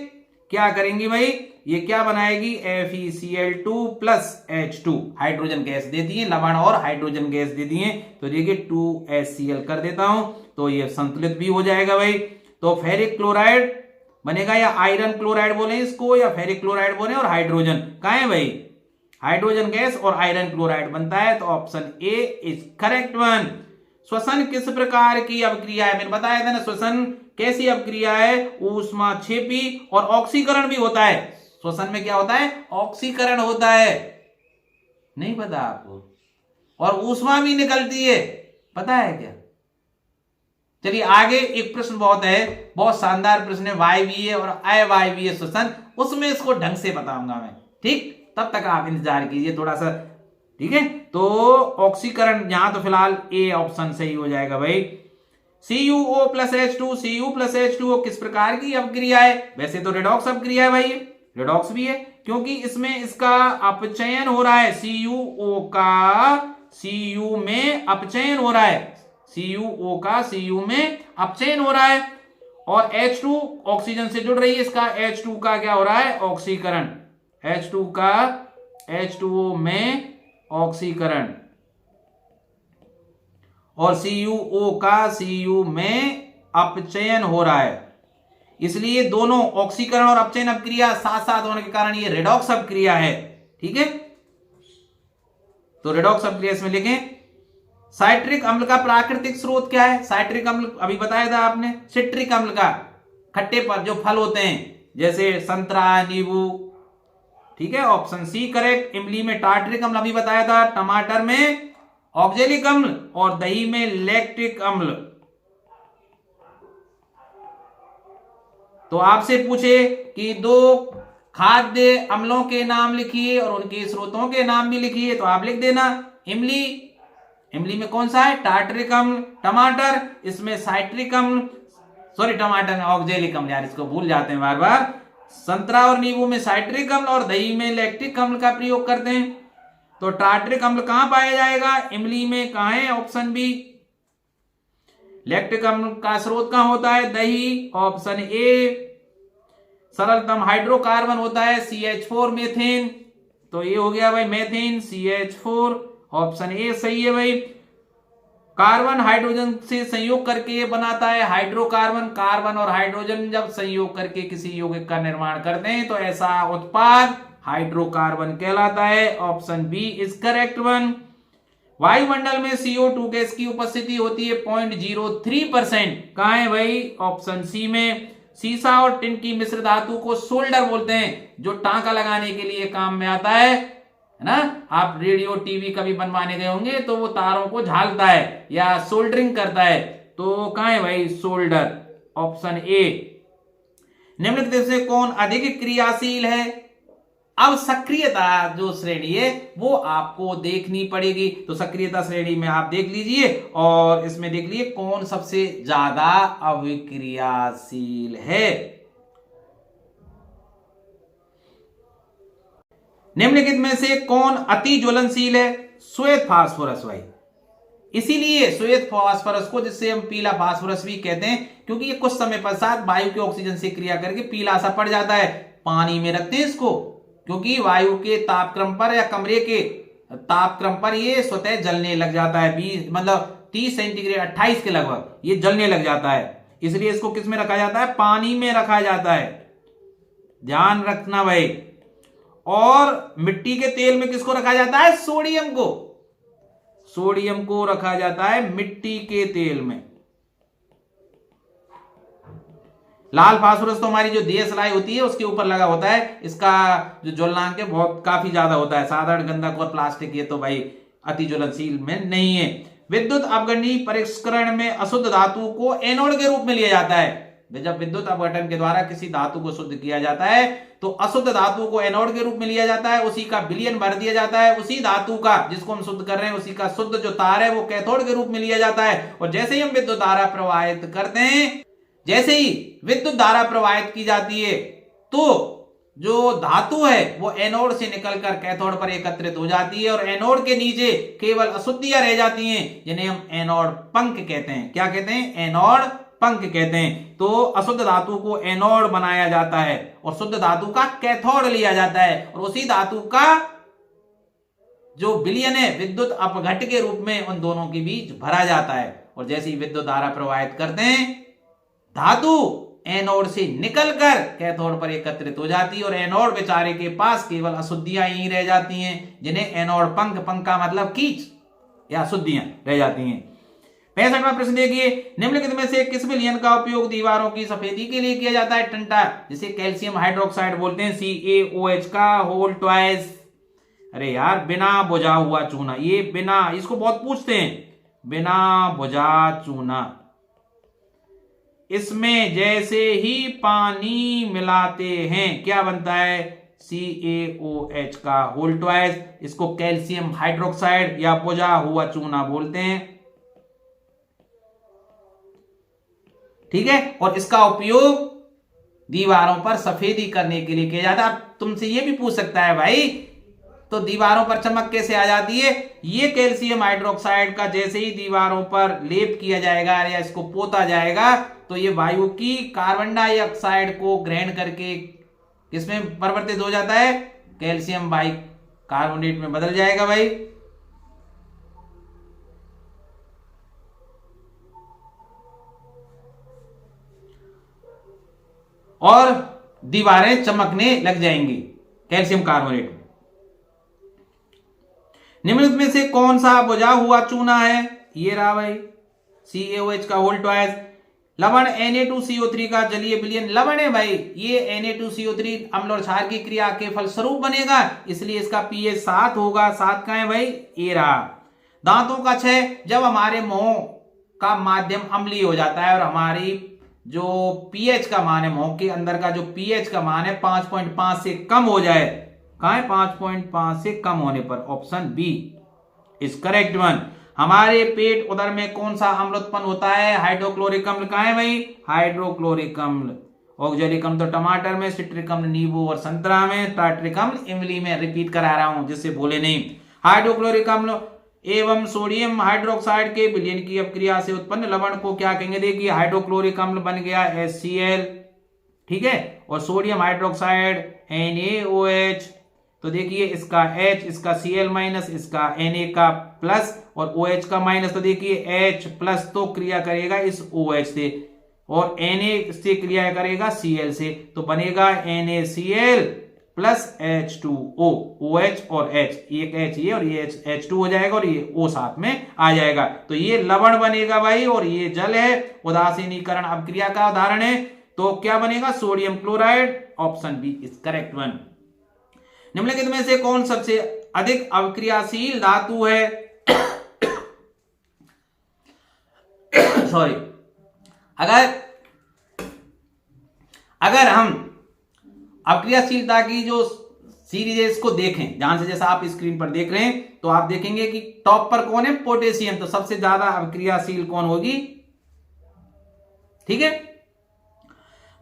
क्या करेंगी भाई? ये क्या बनाएगी? FeCl2 plus H2, hydrogen gas देती है, लवण और हाइड्रोजन गैस देती है। तो देखिए 2HCl कर देता हूं तो ये संतुलित भी हो जाएगा भाई। तो फेरिक क्लोराइड बनेगा, या आयरन क्लोराइड बोले इसको, या फेरिक क्लोराइड बोले, और हाइड्रोजन कहां है भाई? हाइड्रोजन गैस और आयरन क्लोराइड बनता है, तो option A is correct one. श्वसन किस प्रकार की अभिक्रिया है? मैंने बताया था ना, श्वसन कैसी अभिक्रिया है? ऊष्माक्षेपी और ऑक्सीकरण भी होता है। श्वसन में क्या होता है? ऑक्सीकरण होता है, नहीं पता आपको? और ऊष्मा भी निकलती है, पता है क्या? चलिए आगे एक प्रश्न बहुत है, बहुत शानदार प्रश्न है, वायवीय और अवायवीय श्वसन, उसमें इसको ढंग से बताऊंगा मैं, ठीक? तब तक आप इंतजार कीजिए थोड़ा सा, ठीक है। तो ऑक्सीकरण यहां तो फिलहाल ए ऑप्शन सही हो जाएगा भाई। CuO plus H2, Cu plus H2O किस प्रकार की अपक्रिया है? वैसे तो रेडॉक्स अपक्रिया है भाई, रेडॉक्स भी है क्योंकि इसमें इसका अपचयन हो रहा है, CuO का Cu में अपचयन हो रहा है, CuO का Cu में अपचयन हो रहा है, और H2 ऑक्सीजन से जुड़ रही है, इसका H2 का क्या हो रहा है? ऑक्सीकरण, H2 का H2O में ऑक्सीकरण, और CuO का Cu में अपचयन हो रहा है। इसलिए दोनों ऑक्सीकरण और अपचयन अपक्रिया साथ साथ होने के कारण ये रेडॉक्स अपक्रिया है, ठीक है। तो रेडॉक्स अपक्रिया इसमें लिखें। साइट्रिक अम्ल का प्राकृतिक स्रोत क्या है? साइट्रिक अम्ल अभी बताया था आपने, सिट्रिक अम्ल का, खट्टे पर जो फल होते हैं जैसे संतरा, नींबू, ठीक है, ऑप्शन सी करेक्ट। इमली में टार्टरिक अम्ल अभी बताया था, टमाटर में ऑक्जेलिक अम्ल, और दही में लैक्टिक अम्ल। तो आपसे पूछे कि दो खाद्य अम्लों के नाम लिखिए और उनके स्रोतों के नाम भी लिखिए, तो आप लिख देना इमली, इमली में कौन सा है? टार्टरिक अम्ल। टमाटर, इसमें साइट्रिक अम्ल, सॉरी टमाटर में ऑक्जेलिक अम्ल, यार इसको भूल जाते हैं बार बार। संतरा और नींबू में साइट्रिक अम्ल और दही में लैक्टिक अम्ल का प्रयोग करते हैं। तो टार्टरिक अम्ल कहां पाया जाएगा? इमली में। कहां है? Option B. लैक्टिक अम्ल का स्रोत कहां होता है? दही, ऑप्शन ए। सरलतम हाइड्रोकार्बन होता है CH4 मेथेन, तो ये हो गया भाई मेथेन, CH4, ऑप्शन ए सही है भाई। कार्बन हाइड्रोजन से संयोग करके बनाता है हाइड्रोकार्बन। कार्बन और हाइड्रोजन जब संयोग करके किसी यौगिक का निर्माण करते हैं तो ऐसा उत्पाद हाइड्रोकार्बन कहलाता है, option B is correct one. वायुमंडल में CO2 गैस की उपस्थिति होती है 0.03%, कहां है भाई? ऑप्शन सी में। सीसा और टिन की मिश्र धातु को सोल्डर बोलते हैं, जो टांका लगाने के लिए काम में आता है ना। आप रेडियो टीवी कभी बनवाने गए होंगे तो वो तारों को झालता है या सोल्डरिंग करता है, तो कहां है भाई? Solder, option A. निम्नलिखित में से कौन अधिक क्रियाशील है? अब सक्रियता जो श्रेणी है वो आपको देखनी पड़ेगी। तो सक्रियता श्रेणी में आप देख लीजिए और इसमें देख लीजिए कौन सबसे ज्यादा अविक्रियाशील है। निम्नलिखित में से कौन अति ज्वलनशील है? श्वेत फास्फोरस भाई। इसीलिए श्वेत फास्फोरस को, जिससे हम पीला फास्फोरस भी कहते हैं, क्योंकि ये कुछ समय पश्चात वायु के ऑक्सीजन से क्रिया करके पीला सा पड़ जाता है। पानी में रखते हैं इसको, क्योंकि वायु के तापक्रम पर या कमरे के तापक्रम पर ये स्वतः जलने लग जाता है। 30 सेंटीग्रेड 28 के लगभग ये जलने लग जाता है। इसलिए इसको किस में रखा जाता है? पानी में रखा जाता है, ध्यान रखना भाई। और मिट्टी के तेल में किसको रखा जाता है? सोडियम को। सोडियम को रखा जाता है मिट्टी के तेल में। लाल फास्फोरस तो हमारी जो दियसलाई होती है उसके ऊपर लगा होता है। इसका जो ज्वलनांक है बहुत काफी ज्यादा होता है। साधारण गंधक और प्लास्टिक ये तो भाई अति ज्वलनशील में नहीं है। विद्युत अपघटनी परिष्करण में अशुद्ध धातु को एनोड के रूप में लिया जाता है। जब विद्युत अपघटन के द्वारा किसी धातु को शुद्ध किया जाता है तो अशुद्ध धातु को एनोड के रूप में लिया जाता है, उसी का विलयन भर दिया जाता है, उसी धातु का जिसको हम शुद्ध कर रहे हैं उसी का शुद्ध जो तार है वो कैथोड के रूप में लिया जाता है। और जैसे ही हम विद्युत धारा प्रवाहित करते हैं, जैसे ही विद्युत धारा प्रवाहित की जाती है तो जो धातु है वो एनोड से निकलकर कैथोड पर एकत्रित हो जाती है और एनोड के नीचे केवल अशुद्धियां रह जाती हैं, जिन्हें हम एनोड पंख कहते हैं। क्या कहते हैं? एनोड पंख कहते हैं। तो अशुद्ध धातु को एनोड बनाया जाता है और शुद्ध धातु का कैथोड लिया जाता है और उसी धातु का जो विलयन है विद्युत अपघट्ट के रूप में उन दोनों के बीच भरा जाता है। और जैसे ही विद्युत धारा प्रवाहित करते हैं, धातु एनोड से निकलकर कैथोड पर एकत्रित हो जाती है और एनोड बेचारे के पास केवल अशुद्धियां ही रह जाती हैं, जिन्हें एनोड पंख, पंख का मतलब कीच या अशुद्धियां रह जाती हैं। 65वां प्रश्न देखिए, निम्नलिखित में से किस विलयन का उपयोग दीवारों की सफेदी के लिए किया जाता है? टंटा, जिसे कैल्शियम हाइड्रोक्साइड बोलते हैं, CaOH का होल ट्वाइस। अरे यार, बिना बुझा हुआ चूना, ये बिना, इसको बहुत पूछते हैं, बिना बुझा चूना। इसमें जैसे ही पानी मिलाते हैं क्या बनता है? CaOH का होल ट्वाइस। इसको कैल्शियम हाइड्रोक्साइड या बुझा हुआ चूना बोलते हैं। ठीक है, और इसका उपयोग दीवारों पर सफेदी करने के लिए किया जाता है। तुमसे ये भी पूछ सकता है भाई, तो दीवारों पर चमक कैसे आ जाती है? ये कैल्शियम हाइड्रोक्साइड का जैसे ही दीवारों पर लेप किया जाएगा या इसको पोता जाएगा तो ये वायु की कार्बन डाइऑक्साइड को ग्रहण करके किसमें परिवर्तित हो जाता है? कैल्शियम बाइकार्बोनेट में बदल जाएगा भाई। और दीवारें चमकने लग जाएंगी कैल्शियम कार्बोनेट में। निम्नलिखित में से कौन सा बुझा हुआ चूना है? ये रहा भाई, CaOH का होल ट्वाइस। लवण Na2CO3 का जलीय विलयन लवण है भाई। ये Na2CO3 अम्ल और क्षार की क्रिया के फलस्वरूप बनेगा, इसलिए इसका pH 7 होगा। 7 का है भाई, ये रहा। दांतों का क्षय, जब हमारे मुंह का माध्यम अम्लीय हो जाता है और हमारी जो pH का मान है, मुंह के अंदर का जो pH का मान है 5.5 से कम हो जाए। कहां है? 5.5 से कम होने पर option B is correct one. हमारे पेट उदर में कौन सा अम्ल उत्पन्न होता है? हाइड्रोक्लोरिक अम्ल। कहां है भाई? हाइड्रोक्लोरिक अम्ल। ऑक्जेलिक अम्ल तो टमाटर में, सिट्रिक अम्ल नींबू और संतरा में, टार्ट्रिक अम्ल इमली में। रिपीट करा रहा हूं जिससे भूले नहीं। हाइड्रोक्लोरिक अम्ल एवं सोडियम हाइड्रोक्साइड के विलयन की अपक्रिया से उत्पन्न लवण को क्या कहेंगे? देखिए, हाइड्रोक्लोरिक अम्ल बन गया HCl, ठीक है, और सोडियम हाइड्रोक्साइड NaOH। तो देखिए, इसका H, इसका Cl माइनस, इसका Na का प्लस और OH का माइनस। तो देखिए H प्लस तो क्रिया करेगा इस OH से और Na से क्रिया करेगा Cl से, तो बनेगा NaCl प्लस H2O। OH और H, एक H ये और ये H2 हो जाएगा और ये O साथ में आ जाएगा, तो ये लवण बनेगा भाई। और ये जल है, उदासीनीकरण अपक्रिया का उदाहरण है। तो क्या बनेगा? Sodium chloride. Option B is correct one. निम्नलिखित में से कौन सबसे अधिक अवक्रियाशील धातु है? सॉरी, अगर हम अवक्रियाशीलता की जो सीरीज है, इसको देखें ध्यान से। जैसा आप स्क्रीन पर देख रहे हैं तो आप देखेंगे कि टॉप पर कौन है, पोटेशियम, तो सबसे ज्यादा अभिक्रियाशील कौन होगी, ठीक है।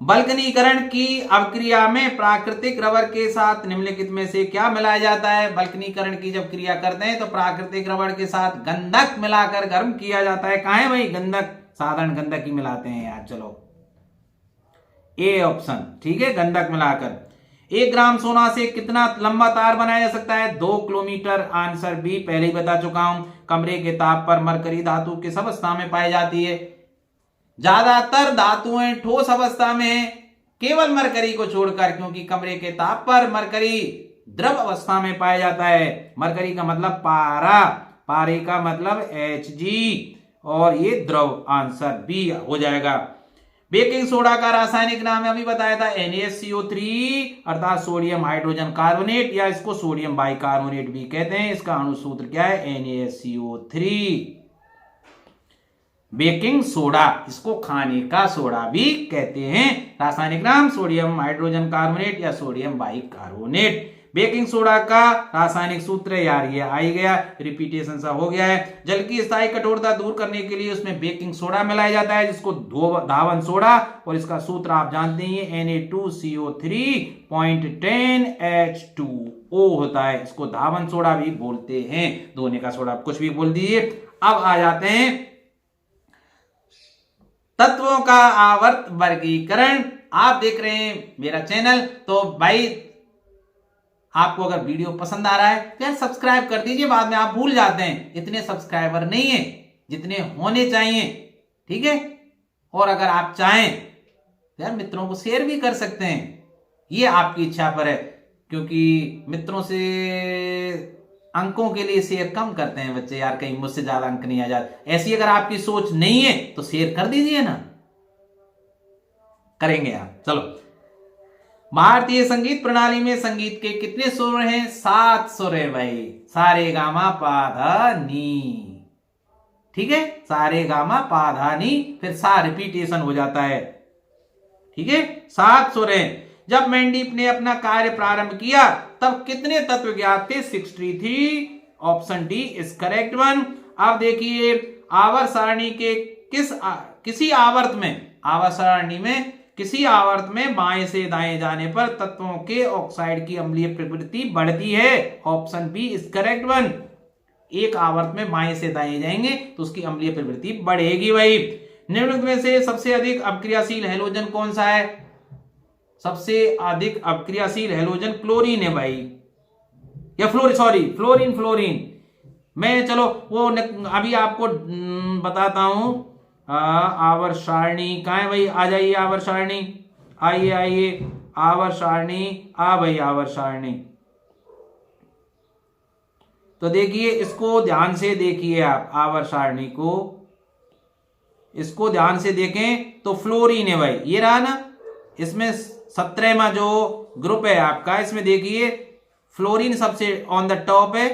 बल्कनीकरण की अभिक्रिया में प्राकृतिक रबर के साथ निम्नलिखित में से क्या मिलाया जाता है। बल्कनीकरण की जब क्रिया करते हैं तो प्राकृतिक रबर के साथ गंधक मिलाकर गर्म किया जाता है। कहां है भाई, गंधक, साधारण गंधक ही मिलाते हैं यार, चलो ए ऑप्शन, ठीक है, गंधक मिलाकर। 1 ग्राम सोना से कितना लंबा तार बनाया जा सकता है, 2 किलोमीटर। आंसर बी, पहले ही बता चुका हूं। कमरे के ताप पर मरकरी धातु किस अवस्था में पाई जाती है, ज्यादातर धातुएं ठोस अवस्था में है, केवल मरकरी को छोड़कर, क्योंकि कमरे के ताप पर मरकरी द्रव अवस्था में पाया जाता है। मरकरी का मतलब पारा, पारे का मतलब Hg, और ये द्रव, आंसर बी हो जाएगा। बेकिंग सोडा का रासायनिक नाम है, अभी बताया था, NaCO3 अर्थात सोडियम हाइड्रोजन कार्बोनेट, या इसको सोडियम बाइकार्बोनेट भी कहते हैं। इसका अणुसूत्र क्या है, NaCO3। बेकिंग सोडा, इसको खाने का सोडा भी कहते हैं। रासायनिक नाम सोडियम हाइड्रोजन कार्बोनेट या सोडियम बाइकार्बोनेट। बेकिंग सोडा का रासायनिक सूत्र यार ये आ ही गया, रिपीटेशन सा हो गया है। जल की स्थायी कठोरता दूर करने के लिए उसमें बेकिंग सोडा मिलाया जाता है, जिसको धावन सोडा, और इसका सूत्र आप जानते हैं Na2CO3.10H2O होता है। इसको धावन सोडा भी बोलते हैं, धोने का सोडा, कुछ भी बोल दीजिए। अब आ जाते हैं तत्वों का आवर्त वर्गीकरण। आप देख रहे हैं मेरा चैनल, तो भाई आपको अगर वीडियो पसंद आ रहा है तो यार सब्सक्राइब कर दीजिए, बाद में आप भूल जाते हैं। इतने सब्सक्राइबर नहीं है जितने होने चाहिए, ठीक है। और अगर आप चाहें तो यार मित्रों को शेयर भी कर सकते हैं, ये आपकी इच्छा पर है, क्योंकि मित्रों से अंकों के लिए शेयर कम करते हैं बच्चे यार, कहीं मुझसे ज्यादा अंक नहीं आ जाते। ऐसी अगर आपकी सोच नहीं है तो शेयर कर दीजिए ना, करेंगे आप। चलो, भारतीय संगीत प्रणाली में संगीत के कितने सुर हैं, 7 सुर है भाई। सारे गामा पाधा नी, ठीक है, सारे गामा पाधा नी, फिर सा रिपीटेशन हो जाता है, ठीक है, 7 सुर हैं। जब मेंडीप ने अपना कार्य प्रारंभ किया तब कितने तत्व ज्ञात थे, 63। Option D is correct one. अब देखिए, आवर्त सारणी के किसी आवर्त में बाएं से दाएं जाने पर तत्वों के ऑक्साइड की अम्लीय प्रवृत्ति बढ़ती है। Option B is correct one. एक आवर्त में बाएं से दाएं जाएंगे तो उसकी अम्लीय प्रवृत्ति बढ़ेगी भाई। निम्नलिखित में से सबसे अधिक अपक्रियाशील हैलोजन कौन सा है, सबसे अधिक अपक्रियाशील हैलोजन क्लोरीन है भाई, या फ्लोरीन। मैं चलो वो अभी आपको बताता हूं। आवर्त सारणी कहां है भाई, आ जाइए आवर्त सारणी, आइए आवर्त सारणी, भाई आवर्त सारणी। तो देखिए, इसको ध्यान से देखिए आप, आवर्त सारणी को, इसको ध्यान से देखें तो फ्लोरीन है भाई, ये रहा ना। इसमें 17वां जो ग्रुप है आपका, इसमें देखिए फ्लोरीन सबसे ऑन द टॉप है,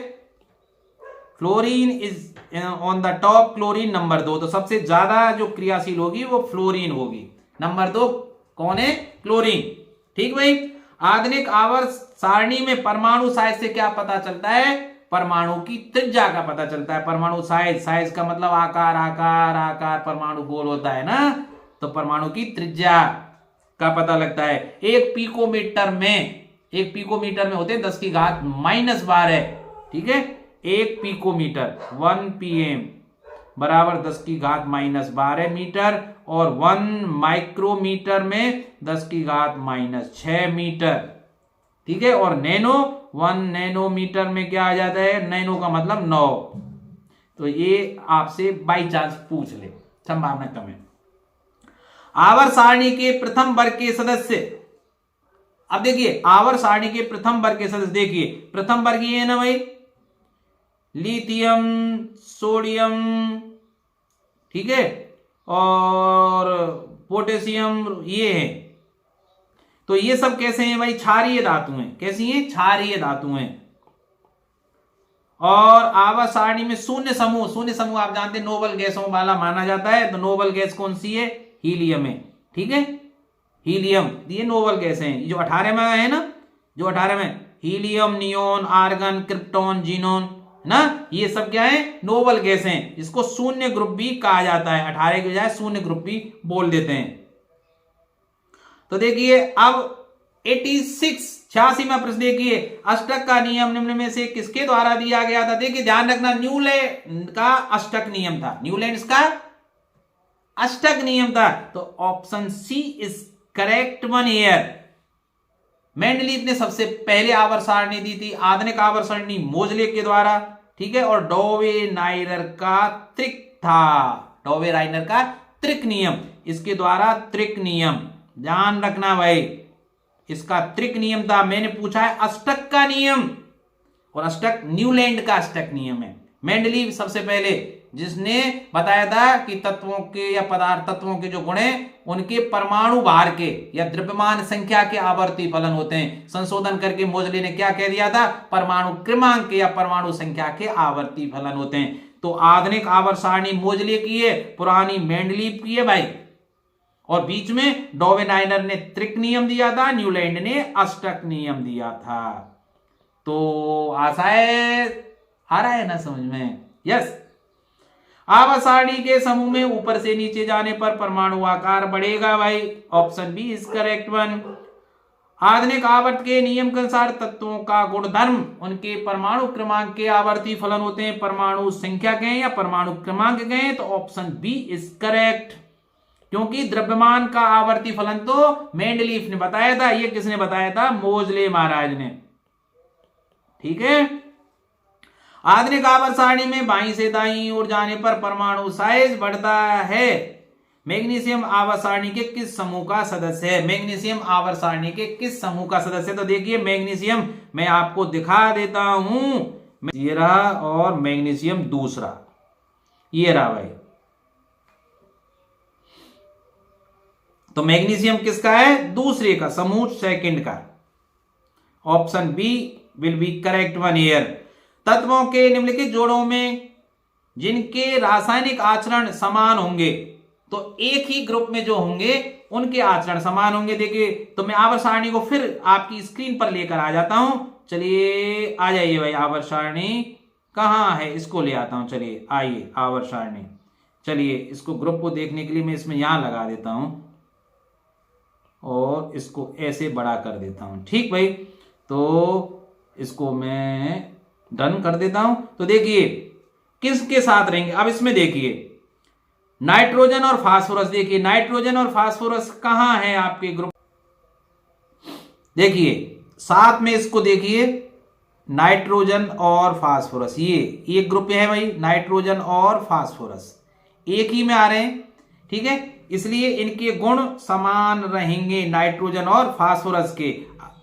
fluorine is on the top, chlorine number 2। तो सबसे ज्यादा जो क्रियाशील होगी वो फ्लोरीन होगी। नंबर 2 कौन है, क्लोरीन, ठीक भाई। आधुनिक आवर्त सारणी में परमाणु साइज से क्या पता चलता है, परमाणु की त्रिज्या का पता चलता है। परमाणु साइज का मतलब आकार, परमाणु गोल होता है ना, तो परमाणु की त्रिज्या का पता लगता है। एक पिकोमीटर में होते हैं 10 की घात -12, ठीक है। एक पिकोमीटर 1 pm बराबर 10 की घात -12 मीटर, और 1 माइक्रोमीटर में 10 की घात -6 मीटर, ठीक है। और 1 नैनोमीटर में क्या आ जाता है, नैनो का मतलब 9। तो ये आपसे बाई चांस पूछ ले, संभावना कम है। आवर्त सारणी के प्रथम वर्ग के सदस्य, अब देखिए आवर्त सारणी के प्रथम वर्ग के सदस्य, देखिए प्रथम वर्ग ये है ना भाई, लिथियम, सोडियम, ठीक है, और पोटेशियम, ये है। तो ये सब कैसे हैं भाई, क्षारीय धातु हैं। कैसी हैं, क्षारीय धातु हैं। और आवर्त सारणी में शून्य समूह आप जानते हैं नोबल गैसों वाला माना जाता है। तो नोबल गैस कौन सी है, हीलियम है, ठीक है, हीलियम, ये नोबल गैस है। जो 18 में है ना, जो 18 में helium, neon, argon, krypton, xenon ना, ये सब क्या है, नोबल गैस हैं। इसको शून्य ग्रुप भी कहा जाता है, 18 के बजाय शून्य ग्रुप भी बोल देते हैं। तो देखिए अब 86वां प्रश्न देखिए, अष्टक का नियम निम्न में से किसके द्वारा दिया गया था। देखिए ध्यान रखना, न्यूलैंड का अष्टक नियम था, न्यूलैंड का अष्टक नियम था। तो option C is correct one here. Mendeleev ने सबसे पहले आवर्त सारणी दी थी, आधुनिक आवर्त सारणी मोजले के द्वारा, ठीक है। और डोवेनाइरर का त्रिक था, डोवेनाइरर का त्रिक नियम, इसके द्वारा त्रिक नियम, ध्यान रखना भाई, इसका त्रिक नियम था। मैंने पूछा है अष्टक का नियम, और अष्टक न्यूलैंड का अष्टक नियम है। मेंडलीफ सबसे पहले जिसने बताया था कि तत्वों के या पदार्थ तत्वों के जो गुण हैं उनके परमाणु भार के या द्रव्यमान संख्या के आवर्ती फलन होते हैं। संशोधन करके मोजले ने क्या कह दिया था, परमाणु क्रमांक या परमाणु संख्या के आवर्ती फलन होते हैं। तो आधुनिक आवर्त सारणी मोजले की है, पुरानी मेंडलीफ की है भाई। और बीच में डोवेनाइरर ने त्रिक नियम दिया था, न्यूलैंड ने अष्टक नियम दिया था। तो आशा है आ रहा है ना समझ में, यस। आवर्त सारणी के समूह में ऊपर से नीचे जाने पर परमाणु आकार बढ़ेगा भाई, option B is correct one. आधुनिक आवर्त के नियम के अनुसार तत्वों का गुणधर्म उनके परमाणु क्रमांक के आवर्ती फलन होते हैं, परमाणु संख्या के या परमाणु क्रमांक के, तो ऑप्शन बी इज करेक्ट। क्योंकि द्रव्यमान का आवर्ती फलन तो मेंडलीफ ने बताया था, ये किसने बताया था, मोजले महाराज ने, ठीक है। आधुनिक आवर्त सारणी में बाईं से दाईं ओर जाने पर परमाणु साइज बढ़ता है। मैग्नीशियम आवर्त सारणी के किस समूह का सदस्य है, मैग्नीशियम आवर्त सारणी के किस समूह का सदस्य है। तो देखिए मैग्नीशियम मैं आपको दिखा देता हूं, ये रहा, और मैग्नीशियम दूसरा ये रहा भाई। तो मैग्नीशियम किसका है, दूसरे का, समूह सेकंड का, option B will be correct one here. तत्वों के निम्नलिखित जोड़ों में जिनके रासायनिक आचरण समान होंगे, तो एक ही ग्रुप में जो होंगे उनके आचरण समान होंगे। देखिए तो मैं आवर्त सारणी को फिर आपकी स्क्रीन पर लेकर आ जाता हूं, चलिए आ जाइए भाई। आवर्त सारणी कहां है, इसको ले आता हूं, चलिए आइए आवर्त सारणी। चलिए इसको ग्रुप को देखने के लिए मैं इसमें यहां लगा देता हूं और इसको ऐसे बड़ा कर देता हूं, ठीक भाई। तो इसको मैं डन कर देता हूं। तो देखिए किसके साथ रहेंगे, अब इसमें देखिए नाइट्रोजन और फास्फोरस, देखिए नाइट्रोजन और फास्फोरस कहां है आपके ग्रुप, देखिए साथ में इसको देखिए, नाइट्रोजन और फास्फोरस ये एक ग्रुप है भाई, नाइट्रोजन और फास्फोरस एक ही में आ रहे हैं, ठीक है। इसलिए इनके गुण समान रहेंगे नाइट्रोजन और फास्फोरस के,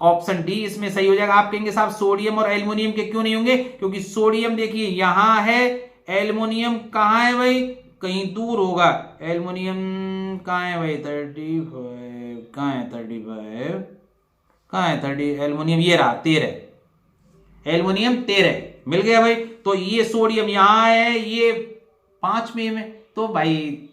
ऑप्शन डी इसमें सही हो जाएगा। आप कहेंगे साहब सोडियम और एल्युमिनियम के क्यों नहीं होंगे, क्योंकि सोडियम देखिए यहां है, एल्युमिनियम कहां है भाई, कहीं दूर होगा। एल्युमिनियम कहां है भाई, 35 कहां है, 35 कहां है, 30 एल्युमिनियम ये रहा 13, एल्युमिनियम 13 मिल गया भाई। तो ये सोडियम यहां है, ये 5वें में, तो भाई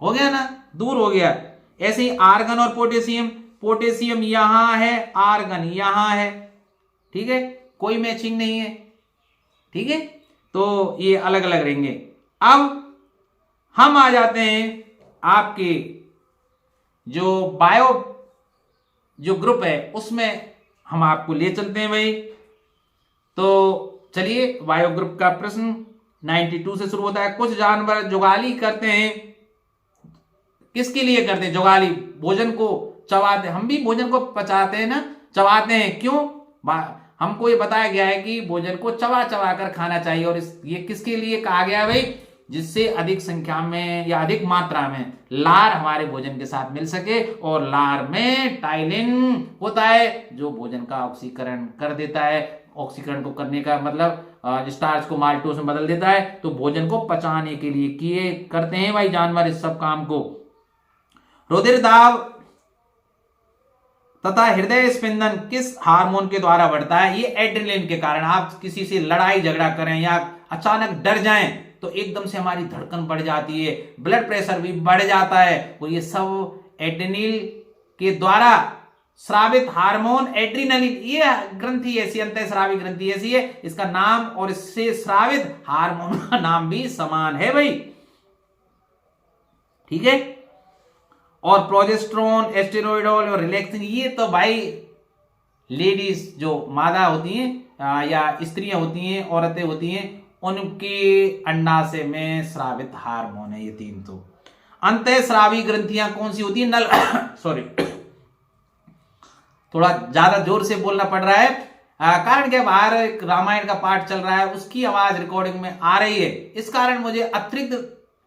हो गया ना, दूर हो गया। ऐसे ही आर्गन और पोटेशियम, पोटेशियम यहां है, आर्गन यहां है, ठीक है, कोई मैचिंग नहीं है, ठीक है। तो ये अलग अलग रहेंगे। अब हम आ जाते हैं आपके जो बायो जो ग्रुप है उसमें हम आपको ले चलते हैं भाई। तो चलिए बायो ग्रुप का प्रश्न 92 से शुरू होता है। कुछ जानवर जुगाली करते हैं, किसके लिए करते हैं जुगाली, भोजन को चबाते, हम भी भोजन को पचाते हैं ना, चबाते हैं, क्यों, हमको ये बताया गया है कि भोजन को चबा चबा कर खाना चाहिए। और ये किसके लिए कहा गया भाई, जिससे अधिक संख्या में या अधिक मात्रा में लार हमारे भोजन के साथ मिल सके, और लार में टाइलिन होता है जो भोजन का ऑक्सीकरण कर देता है। ऑक्सीकरण को करने का मतलब स्टार्च को माल्टोज में बदल देता है। तो भोजन को पचाने के लिए किए करते हैं भाई जानवर इस सब काम को। रुधिर दाब तथा हृदय स्पंदन किस हार्मोन के द्वारा बढ़ता है, ये एड्रेनलिन के कारण। आप किसी से लड़ाई झगड़ा करें या अचानक डर जाएं तो एकदम से हमारी धड़कन बढ़ जाती है, ब्लड प्रेशर भी बढ़ जाता है, और ये सब एड्रेनलिन के द्वारा स्रावित हार्मोन एड्रीनलिन, ये ग्रंथि ऐसी, अंतःस्रावी ग्रंथि ऐसी है, इसका नाम और इससे स्रावित हार्मोन का नाम भी समान है भाई, ठीक है। और प्रोजेस्टेरोन, एस्टेरॉइडोल और रिलैक्सिन, ये तो भाई लेडीज जो मादा होती हैं या स्त्रियां होती हैं, औरतें होती हैं, उनके अंडाशय में स्रावित हार्मोन है ये तीन। तो अंतःस्रावी ग्रंथियां कौन सी होती है? नल सॉरी थोड़ा ज्यादा जोर से बोलना पड़ रहा है, कारण क्या, बाहर एक रामायण का पाठ चल रहा है, उसकी आवाज रिकॉर्डिंग में आ रही है, इस कारण मुझे अतिरिक्त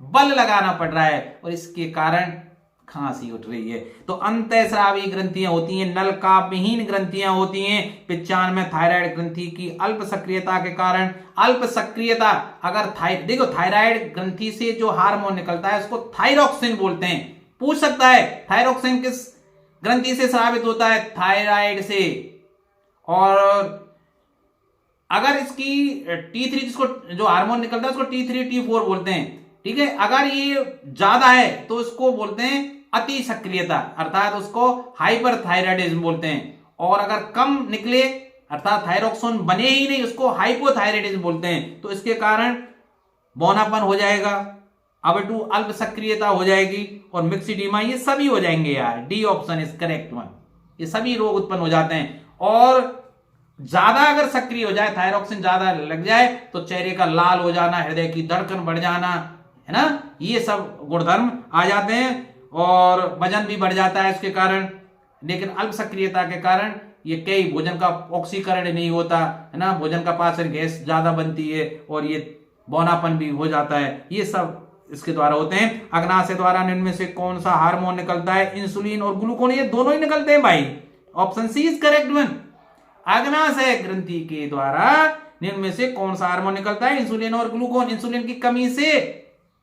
बल लगाना पड़ रहा है और इसके कारण खांसी उठ रही है। तो अंतःस्रावी ग्रंथियां होती हैं, नलकाविहीन ग्रंथियां होती हैं। 95 में थायराइड ग्रंथि की अल्प सक्रियता के कारण, अल्प सक्रियता, अगर देखो थायराइड ग्रंथि से जो हार्मोन निकलता है उसको थायरॉक्सिन बोलते हैं। पूछ सकता है थायरॉक्सिन किस ग्रंथि से स्रावित होता है? थायराइड से। और अगर इसकी T3 जिसको जो हार्मोन निकलता है उसको T3 T4 बोलते हैं, ठीक है। अगर ये ज्यादा है तो इसको बोलते हैं अति सक्रियता, अर्थात उसको हाइपरथायराइडिज्म बोलते हैं। और अगर कम निकले अर्थात थायरॉक्सिन बने ही नहीं, उसको हाइपोथायराइडिज्म बोलते हैं। तो इसके कारण बौनापन हो जाएगा, अब अल्प सक्रियता हो जाएगी और मिक्सिडीमा, ये सभी हो जाएंगे यार। D option is correct one, ये सभी रोग उत्पन्न हो जाते हैं। और ज्यादा अगर सक्रिय हो जाए, थायरॉक्सिन ज्यादा लग जाए तो चेहरे का लाल हो जाना, हृदय की धड़कन बढ़ जाना, है ना, ये सब गुणधर्म आ जाते हैं और वजन भी बढ़ जाता है इसके कारण। लेकिन अल्प सक्रियता के कारण ये कई भोजन का ऑक्सीकरण नहीं होता, है ना, भोजन का पाचन गैस ज्यादा बनती है और ये बौनापन भी हो जाता है, ये सब इसके द्वारा होते हैं। अग्नाशय द्वारा निम्न में से कौन सा हार्मोन निकलता है? इंसुलिन और ग्लूकोन, ये दोनों ही निकलते हैं भाई, option C is correct one. अग्नाशय ग्रंथि के द्वारा निम्न में से कौन सा हार्मोन निकलता है? इंसुलिन और ग्लूकोन। इंसुलिन की कमी से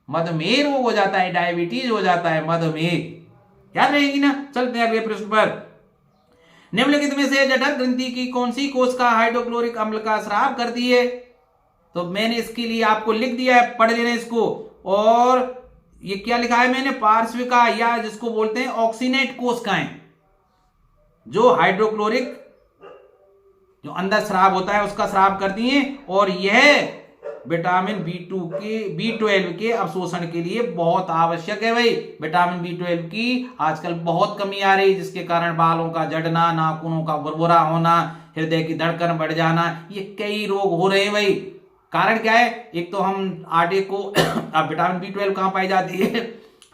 मधुमेह रोग हो जाता है, डायबिटीज हो जाता है, मधुमेह, याद रहेगी ना। चलते हैं अगले प्रश्न पर। निम्नलिखित में से जठर ग्रंथि की कौन सी कोशिका हाइड्रोक्लोरिक अम्ल का स्राव करती है? तो मैंने इसके लिए आपको लिख दिया है, पढ़ लेना इसको। और ये क्या लिखा है मैंने? पार्श्विका, या जिसको बोलते हैं ऑक्सीनेट कोशिकाएं, जो हाइड्रोक्लोरिक जो अंदर स्राव होता है उसका स्राव करती हैं। और यह विटामिन B12 के अवशोषण के लिए बहुत आवश्यक है भाई। विटामिन B12 की आजकल बहुत कमी आ रही है, जिसके कारण बालों का झड़ना, नाखूनों का भुरभुरा होना, हृदय की धड़कन बढ़ जाना, ये कई रोग हो रहे हैं भाई। कारण क्या है? एक तो हम आटे को अब विटामिन B12 कहां पाई जाती है?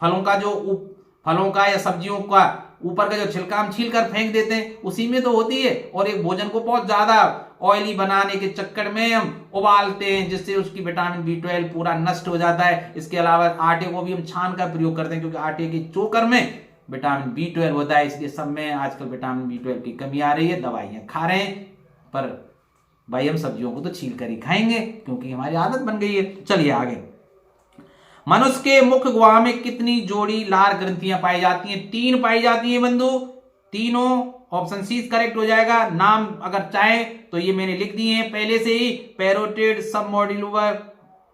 फलों का या सब्जियों का ऊपर का जो छिलका हम छील कर फेंक देते हैं, उसी में तो होती है। और एक भोजन को बहुत ज्यादा ऑयली बनाने के चक्कर में हम उबालते हैं, जिससे उसकी विटामिन B12 पूरा नष्ट हो जाता है। इसके अलावा आटे को भी हम छान कर प्रयोग करते हैं, क्योंकि आटे की चोकर में विटामिन B12 होता है। इसलिए सब में आजकल विटामिन B12 की कमी आ रही है। दवाइयां खा रहे हैं, पर भाई हम सब्जियों को तो छील कर ही खाएंगे, क्योंकि हमारी आदत बन गई है। चलिए आगे। मनुष्य के मुख गुहा में कितनी जोड़ी लार ग्रंथियां पाई जाती हैं? 3 पाई जाती हैं बंधु, तीनों। ऑप्शन सी करेक्ट हो जाएगा। नाम अगर चाहे तो ये मैंने लिख दिए हैं पहले से ही, पैरोटिड, सब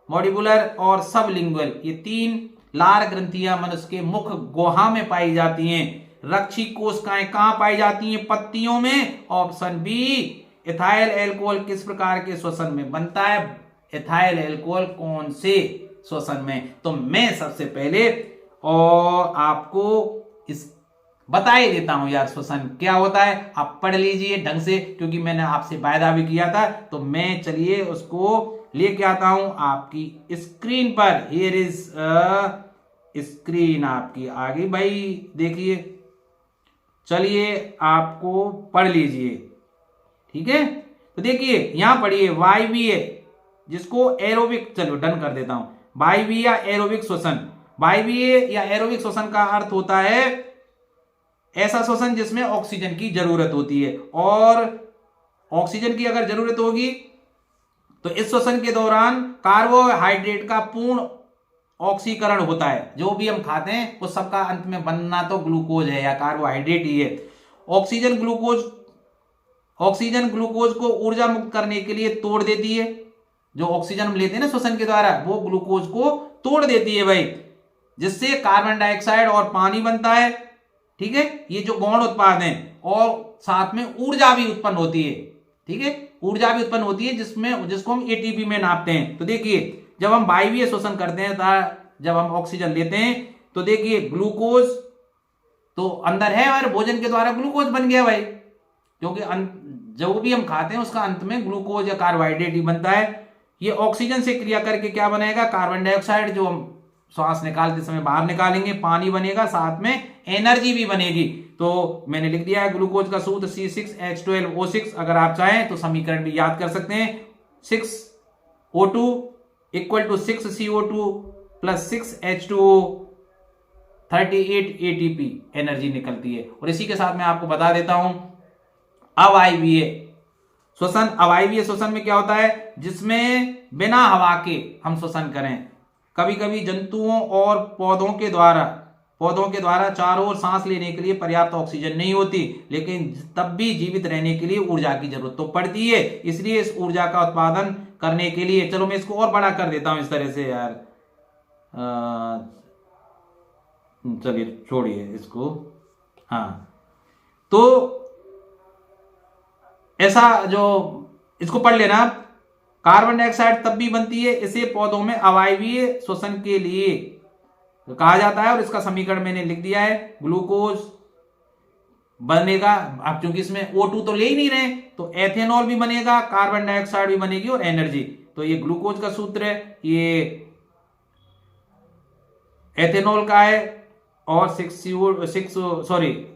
मॉडिबुलर और सबलिंगुअल, ये 3 लार ग्रंथियां मनुष्य के मुख गुहा में पाई जाती हैं। रक्षी कोशिकाएं कहां पाई जाती हैं? पत्तियों में। Option B. इथाइल एल्कोहल किस प्रकार के श्वसन में बनता है? इथाइल एल्कोहल कौन से श्वसन में? तो मैं सबसे पहले और आपको इस बता ही देता हूं यार, श्वसन क्या होता है। आप पढ़ लीजिए ढंग से, क्योंकि मैंने आपसे वायदा भी किया था। तो मैं चलिए उसको लेके आता हूं आपकी स्क्रीन पर। हियर इज स्क्रीन आपकी आ गई भाई, देखिए। चलिए आपको पढ़ लीजिए, ठीक है। तो देखिए यहां पढ़िए, वायवीय, जिसको एरोबिक, चलो डन कर देता हूं, वायवीय या एरोबिक श्वसन। वायवीय या एरोबिक श्वसन का अर्थ होता है ऐसा श्वसन जिसमें ऑक्सीजन की जरूरत होती है। और ऑक्सीजन की अगर जरूरत होगी तो इस श्वसन के दौरान कार्बोहाइड्रेट का पूर्ण ऑक्सीकरण होता है। जो भी हम खाते हैं उस सबका अंत में बनना तो ग्लूकोज है या कार्बोहाइड्रेट ही है। ऑक्सीजन ग्लूकोज को ऊर्जा मुक्त करने के लिए तोड़ देती है। जो ऑक्सीजन हम लेते हैं ना श्वसन के द्वारा, वो ग्लूकोज को तोड़ देती है भाई, जिससे कार्बन डाइऑक्साइड और पानी बनता है, ठीक है। ये जो गौण उत्पाद हैं, और साथ में ऊर्जा भी उत्पन्न होती है। ठीक है, ऊर्जा भी उत्पन्न होती है जिसको हम एटीपी में नापते हैं। तो देखिए, जब हम वायवीय श्वसन करते हैं, जब हम ऑक्सीजन लेते हैं, तो देखिए ग्लूकोज तो अंदर है और भोजन के द्वारा ग्लूकोज बन गया भाई, क्योंकि जो भी हम खाते हैं उसका अंत में ग्लूकोज या कार्बोहाइड्रेट ही बनता है। ये ऑक्सीजन से क्रिया करके क्या बनेगा, कार्बन डाइऑक्साइड जो हम श्वास निकालते समय बाहर निकालेंगे, पानी बनेगा, साथ में एनर्जी भी बनेगी। तो मैंने लिख दिया है ग्लूकोज का सूत्र C6H12O6। अगर आप चाहें तो समीकरण भी याद कर सकते हैं। 6O2 = 6CO2 + 6H2O, 38 ATP energy निकलती है। और इसी के साथ मैं आपको बता देता हूं अवायवीय श्वसन। अवायवीय श्वसन में क्या होता है, जिसमें बिना हवा के हम श्वसन करें। कभी कभी जंतुओं और पौधों के द्वारा चारों ओर सांस लेने के लिए पर्याप्त ऑक्सीजन नहीं होती, लेकिन तब भी जीवित रहने के लिए ऊर्जा की जरूरत तो पड़ती है। इसलिए इस ऊर्जा का उत्पादन करने के लिए, चलो मैं इसको और बड़ा कर देता हूं इस तरह से यार, चलिए छोड़िए इसको। हाँ, तो ऐसा जो इसको पढ़ लेना, कार्बन डाइऑक्साइड तब भी बनती है, इसे पौधों में अवायवीय श्वसन के लिए कहा जाता है। और इसका समीकरण मैंने लिख दिया है, ग्लूकोज बनेगा, अब क्योंकि इसमें O2 तो ले ही नहीं रहे, तो एथेनॉल भी बनेगा, कार्बन डाइऑक्साइड भी बनेगी और एनर्जी। तो ये ग्लूकोज का सूत्र है, ये एथेनॉल का है, और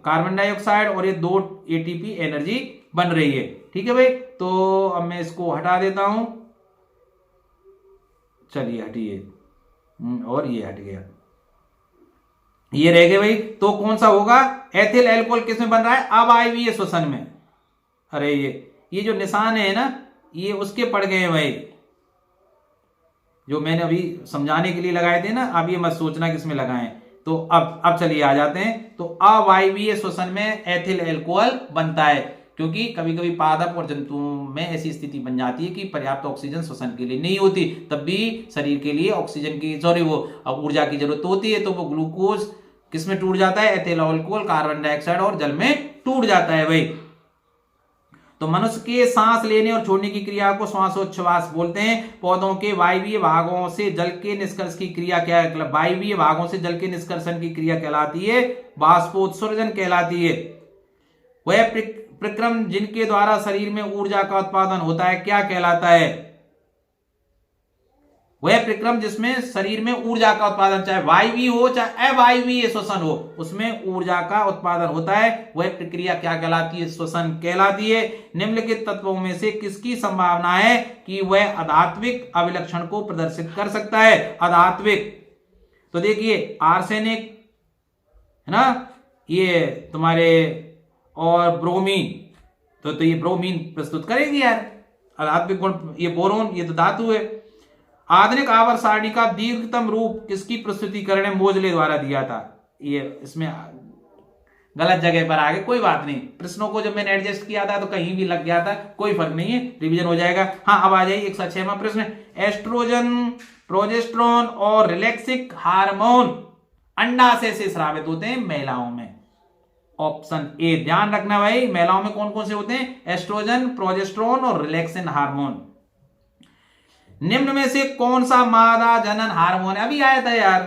कार्बन डाइऑक्साइड, और ये 2 ATP एनर्जी बन रही है। ठीक है भाई, तो अब मैं इसको हटा देता हूं, चलिए हटिए, और ये हट गया, ये रह गए भाई। तो कौन सा होगा, एथिल अल्कोहल किसमें बन रहा है, अवायवीय श्वसन में। अरे ये जो निशान है ना, ये उसके पड़ गए हैं भाई, जो मैंने अभी समझाने के लिए लगाए थे ना। अब ये मत सोचना किसमें लगाएं। तो अब चलिए आ जाते हैं। तो अवायवीय श्वसन में एथिल अल्कोहल बनता है, क्योंकि कभी कभी पादप और जंतुओं में ऐसी स्थिति बन जाती है कि पर्याप्त ऑक्सीजन श्वसन के लिए नहीं होती, तब भी शरीर के लिए ऑक्सीजन की ऊर्जा की जरूरत होती है। तो वो ग्लूकोज किसमें टूट जाता है, एथिल अल्कोहल, कार्बन डाइऑक्साइड और जल में टूट जाता है भाई। तो मनुष्य के सांस लेने और छोड़ने की क्रिया को श्वासोच्छ्वास बोलते हैं। पौधों के वायवीय भागों से जल के निष्कर्ष की क्रिया क्या है, वायवीय भागों से जल के निष्कर्षण की क्रिया कहलाती है बाष्पोत्सर्जन कहलाती है। वह प्रक्रम जिनके द्वारा शरीर में ऊर्जा का उत्पादन होता है क्या कहलाता है, वह प्रक्रम जिसमें शरीर में ऊर्जा का उत्पादन, चाहे वायवीय हो चाहे अवायवीय श्वसन हो, उसमें ऊर्जा का उत्पादन होता है, वह प्रक्रिया क्या कहलाती है, श्वसन कहलाती है। निम्नलिखित तत्वों में से किसकी संभावना है कि वह अधात्विक अभिलक्षण को प्रदर्शित कर सकता है। अधात्विक, तो देखिए आर्सेनिक है ना, ये तुम्हारे, और ब्रोमीन, तो ये ब्रोमीन प्रस्तुत करेगी यार अधात्विक गुण। ये बोरोन, ये तो धातु है। आधुनिक आवर्त सारणी का दीर्घतम रूप किसकी प्रस्तुतिकरण है, मोजले द्वारा दिया था। ये इसमें गलत जगह पर आ गए, कोई बात नहीं, प्रश्नों को जब मैंने एडजस्ट किया था तो कहीं भी लग गया था, कोई फर्क नहीं है, रिवीजन हो जाएगा। हाँ, अब आ जाइए 106वां प्रश्न। एस्ट्रोजन, प्रोजेस्टेरोन और रिलैक्सिक हार्मोन अंडाशय से स्रावित होते हैं महिलाओं में। ऑप्शन ए ध्यान रखना भाई, महिलाओं में कौन कौन से होते हैं, एस्ट्रोजन, प्रोजेस्टेरोन और रिलैक्सिन हार्मोन। निम्न में से कौन सा मादा जनन हार्मोन है, अभी आया था यार,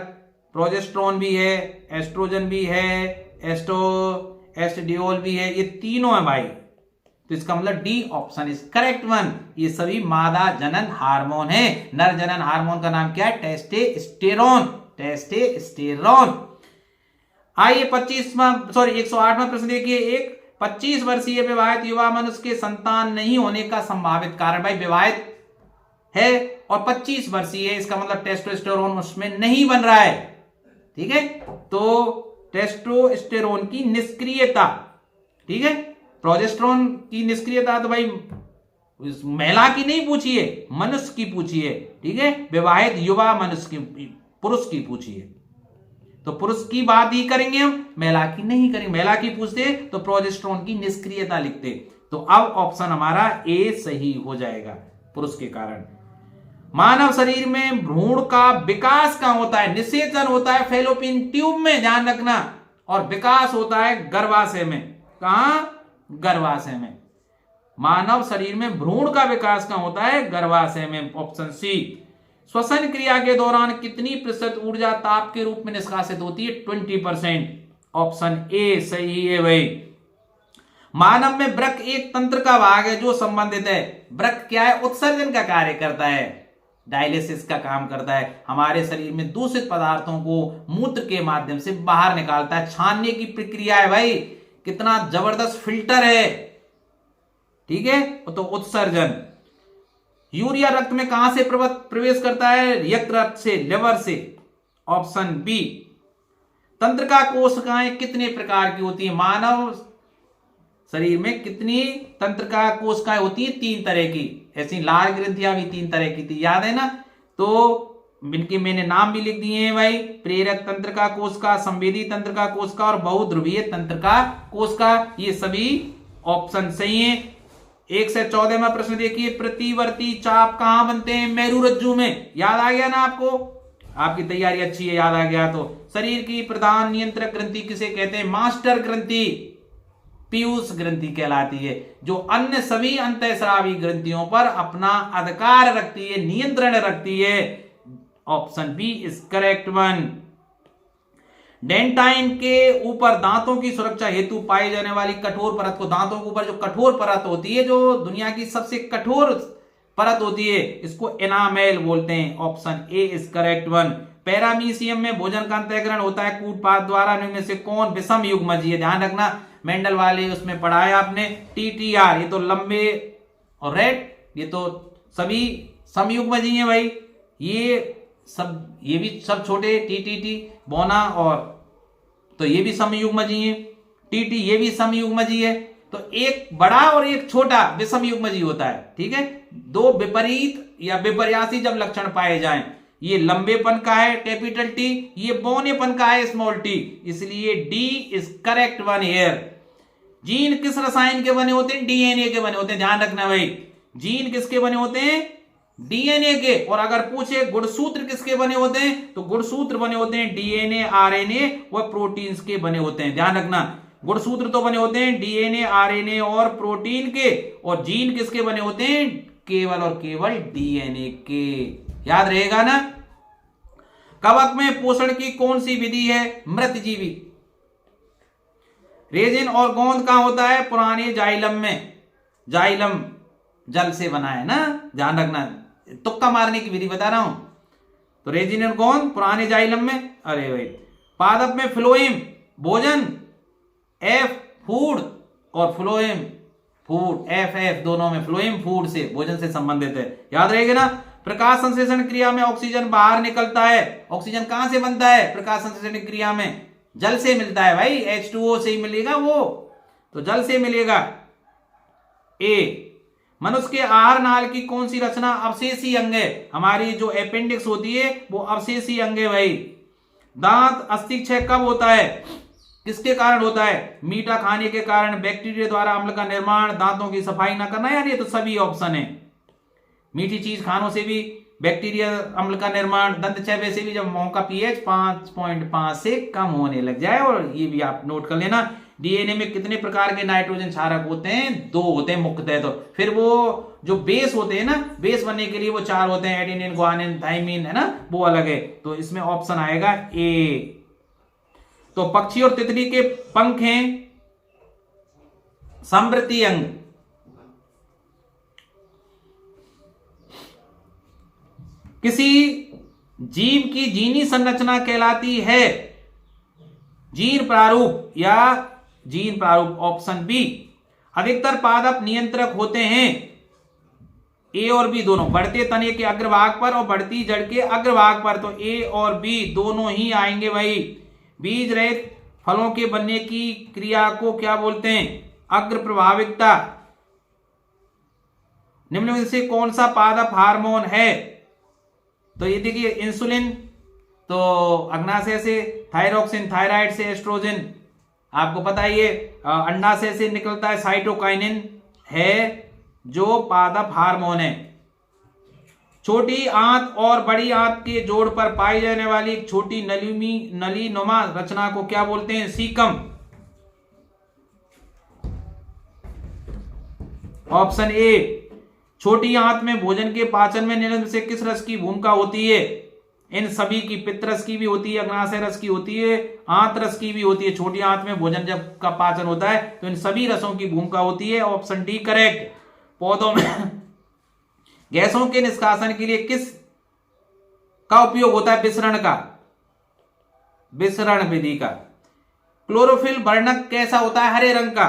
प्रोजेस्टेरोन भी है, एस्ट्रोजन भी है, एस्ट्रोडियोल भी है, ये तीनों है भाई। तो इसका मतलब D option is correct one, ये सभी मादा जनन हार्मोन है। नर जनन हार्मोन का नाम क्या है, टेस्टोस्टेरोन, टेस्टोस्टेरोन। आइए 108वां प्रश्न देखिए। एक 25 वर्षीय विवाहित युवा मनुष्य के संतान नहीं होने का संभावित कारण, भाई विवाहित है और 25 वर्षीय है, इसका मतलब टेस्टोस्टेरोन उसमें नहीं बन रहा है। ठीक है, तो टेस्टोस्टेरोन की निष्क्रियता, ठीक है, प्रोजेस्टेरोन की निष्क्रियता तो भाई महिला की नहीं पूछी है, मनुष्य की पूछी है। ठीक है, विवाहित युवा मनुष्य की, पुरुष की पूछी है, तो पुरुष की बात ही करेंगे हम, महिला की नहीं करेंगे। महिला की पूछते तो प्रोजेस्टेरोन की निष्क्रियता लिखते। तो अब ऑप्शन हमारा ए सही हो जाएगा, पुरुष के कारण। मानव शरीर में भ्रूण का विकास कहां होता है, निषेचन होता है फैलोपियन ट्यूब में, ध्यान रखना, और विकास होता है गर्भाशय में। कहां? गर्भाशय में। मानव शरीर में भ्रूण का विकास कहां होता है? गर्भाशय में। Option C. श्वसन क्रिया के दौरान कितनी प्रतिशत ऊर्जा ताप के रूप में निष्कासित होती है? 20%। ऑप्शन ए सही है भाई। मानव में वृक्क एक तंत्र का भाग है जो संबंधित है। वृक्क क्या है? उत्सर्जन का कार्य करता है, डायलिसिस का काम करता है, हमारे शरीर में दूषित पदार्थों को मूत्र के माध्यम से बाहर निकालता है। छानने की प्रक्रिया है भाई, कितना जबरदस्त फिल्टर है, ठीक है। तो उत्सर्जन। यूरिया रक्त में कहां से प्रवेश करता है? यकृत से, लिवर से। Option B. तंत्रिका कोशिकाएं कितने प्रकार की होती है? मानव शरीर में कितनी तंत्रिका कोशिकाएं होती है? 3 तरह की। ऐसी लाल ग्रंथियां भी 3 तरह की थी, याद है ना? तो इनके मैंने नाम भी लिख दिए हैं भाई। प्रेरक तंत्रिका कोशिका, संवेदी तंत्रिका कोशिका और बहुध्रुवीय तंत्रिका कोशिका। ये सभी ऑप्शन सही है। 1 से 14वां प्रश्न देखिए। प्रतिवर्ती चाप कहां बनते हैं? मेरुरज्जु में। याद आ गया ना आपको? आपकी तैयारी अच्छी है, याद आ गया तो। शरीर की प्रधान नियंत्रक ग्रंथि किसे कहते हैं? मास्टर ग्रंथि पीयूष ग्रंथि कहलाती है, जो अन्य सभी अंतःस्रावी ग्रंथियों पर अपना अधिकार रखती है, नियंत्रण रखती है। Option B is correct one. Dentine के ऊपर दांतों की सुरक्षा हेतु पाई जाने वाली कठोर परत को, दांतों के ऊपर जो कठोर परत होती है, जो दुनिया की सबसे कठोर परत होती है, इसको एनामेल बोलते हैं। Option A is correct one. Paramecium में भोजन का अंतःकरण होता है कूटपाद द्वारा। इनमें से कौन विषम युग्मजीय? ध्यान रखना, मेंडल वाले उसमें पढ़ाया आपने। टीटीआर, ये तो लंबे और रेड, ये तो सभी समयुग्मजीय है भाई। ये भी सब छोटे, टीटीटी, बोना, और तो ये भी समयुग्मजीय है। टीटी ये भी समयुग्मजीय है। तो एक बड़ा और एक छोटा विषमयुग्मजीय होता है, ठीक है। 2 विपरीत या विपर्यासी जब लक्षण पाए जाएं, ये लंबेपन का है कैपिटल टी, ये बौनेपन का है स्मॉल टी, इसलिए D is correct one here. Gene किस रसायन के बने होते हैं? डीएनए के बने होते हैं। ध्यान रखना भाई, जीन किसके बने होते हैं? डीएनए के। और अगर पूछे गुणसूत्र किसके बने होते हैं, तो गुणसूत्र बने होते हैं डीएनए, आरएनए व प्रोटीन्स के बने होते हैं। ध्यान रखना, गुणसूत्र तो बने होते हैं डीएनए, आरएनए और प्रोटीन के, और जीन किसके बने होते हैं? केवल और केवल डीएनए के। याद रहेगा ना? कवक में पोषण की कौन सी विधि है? मृतजीवी। रेजिन और गोंद कहां होता है? पुराने जाइलम में। जाइलम जल से बना है ना, ध्यान रखना, तुक्का मारने की विधि बता रहा हूं। तो रेजिन और गोंद पुराने जाइलम में। अरे भाई, पादप में फ्लोएम भोजन, एफ फूड, और फ्लोएम फूड, एफ एफ दोनों में फ्लोएम फूड से, भोजन से संबंधित है। याद रहेगा ना? प्रकाश संश्लेषण क्रिया में ऑक्सीजन बाहर निकलता है। ऑक्सीजन कहां से बनता है? प्रकाश संश्लेषण क्रिया में जल से मिलता है भाई, H2O से ही मिलेगा वो, तो जल से मिलेगा। ए। मनुष्य के आहार नाल की कौन सी रचना अवशेषी अंग है? हमारी जो अपेंडिक्स होती है वो अवशेषी अंग है भाई। दांत अस्थिक्षय कब होता है? किसके कारण होता है? मीठा खाने के कारण, बैक्टीरिया द्वारा अम्ल का निर्माण, दांतों की सफाई न करना। यार ये तो सभी ऑप्शन है। मीठी चीज खानों से भी बैक्टीरिया अम्ल का निर्माण, दंत क्षय वैसे भी जब मुंह का पीएच 5.5 से कम होने लग जाए। और ये भी आप नोट कर लेना, डीएनए में कितने प्रकार के नाइट्रोजन क्षारक होते हैं? 2 होते हैं मुख्यतः। तो फिर वो जो बेस होते हैं ना, बेस बनने के लिए वो 4 होते हैं, एडेनिन, ग्वानिन, थाइमिन, है ना, वो अलग है। तो इसमें ऑप्शन आएगा ए। तो पक्षी और तितली के पंख हैं समृद्धि अंग। किसी जीव की जीनी संरचना कहलाती है जीन प्रारूप या जीन प्रारूप। Option B. अधिकतर पादप नियंत्रक होते हैं, ए और बी दोनों, बढ़ते तने के अग्रभाग पर और बढ़ती जड़ के अग्रभाग पर। तो ए और बी दोनों ही आएंगे भाई। बीज रहित फलों के बनने की क्रिया को क्या बोलते हैं? अग्र प्रभाविकता। निम्न में से कौन सा पादप हार्मोन है? तो ये देखिए, इंसुलिन तो अग्नाशय से, थायरोक्सिन थायराइड से, एस्ट्रोजन आपको पता ही है, अंडाशय से निकलता है साइटोकाइनिन है जो पादप हार्मोन है। छोटी आंत और बड़ी आंत के जोड़ पर पाई जाने वाली एक छोटी नलीनुमा रचना को क्या बोलते हैं? सीकम। ऑप्शन ए छोटी आंत में भोजन के पाचन में निम्न में से किस रस की भूमिका होती है? इन सभी की पित्त रस की भी होती है, अग्नाशय रस की होती है, आंत रस की भी होती है। छोटी आंत में भोजन जब का पाचन होता है तो इन सभी रसों की भूमिका होती है। Option D correct. पौधों में गैसों के निष्कासन के लिए किस का उपयोग होता है? विसरण का, विसरण विधि का। क्लोरोफिल वर्णक कैसा होता है? हरे रंग का।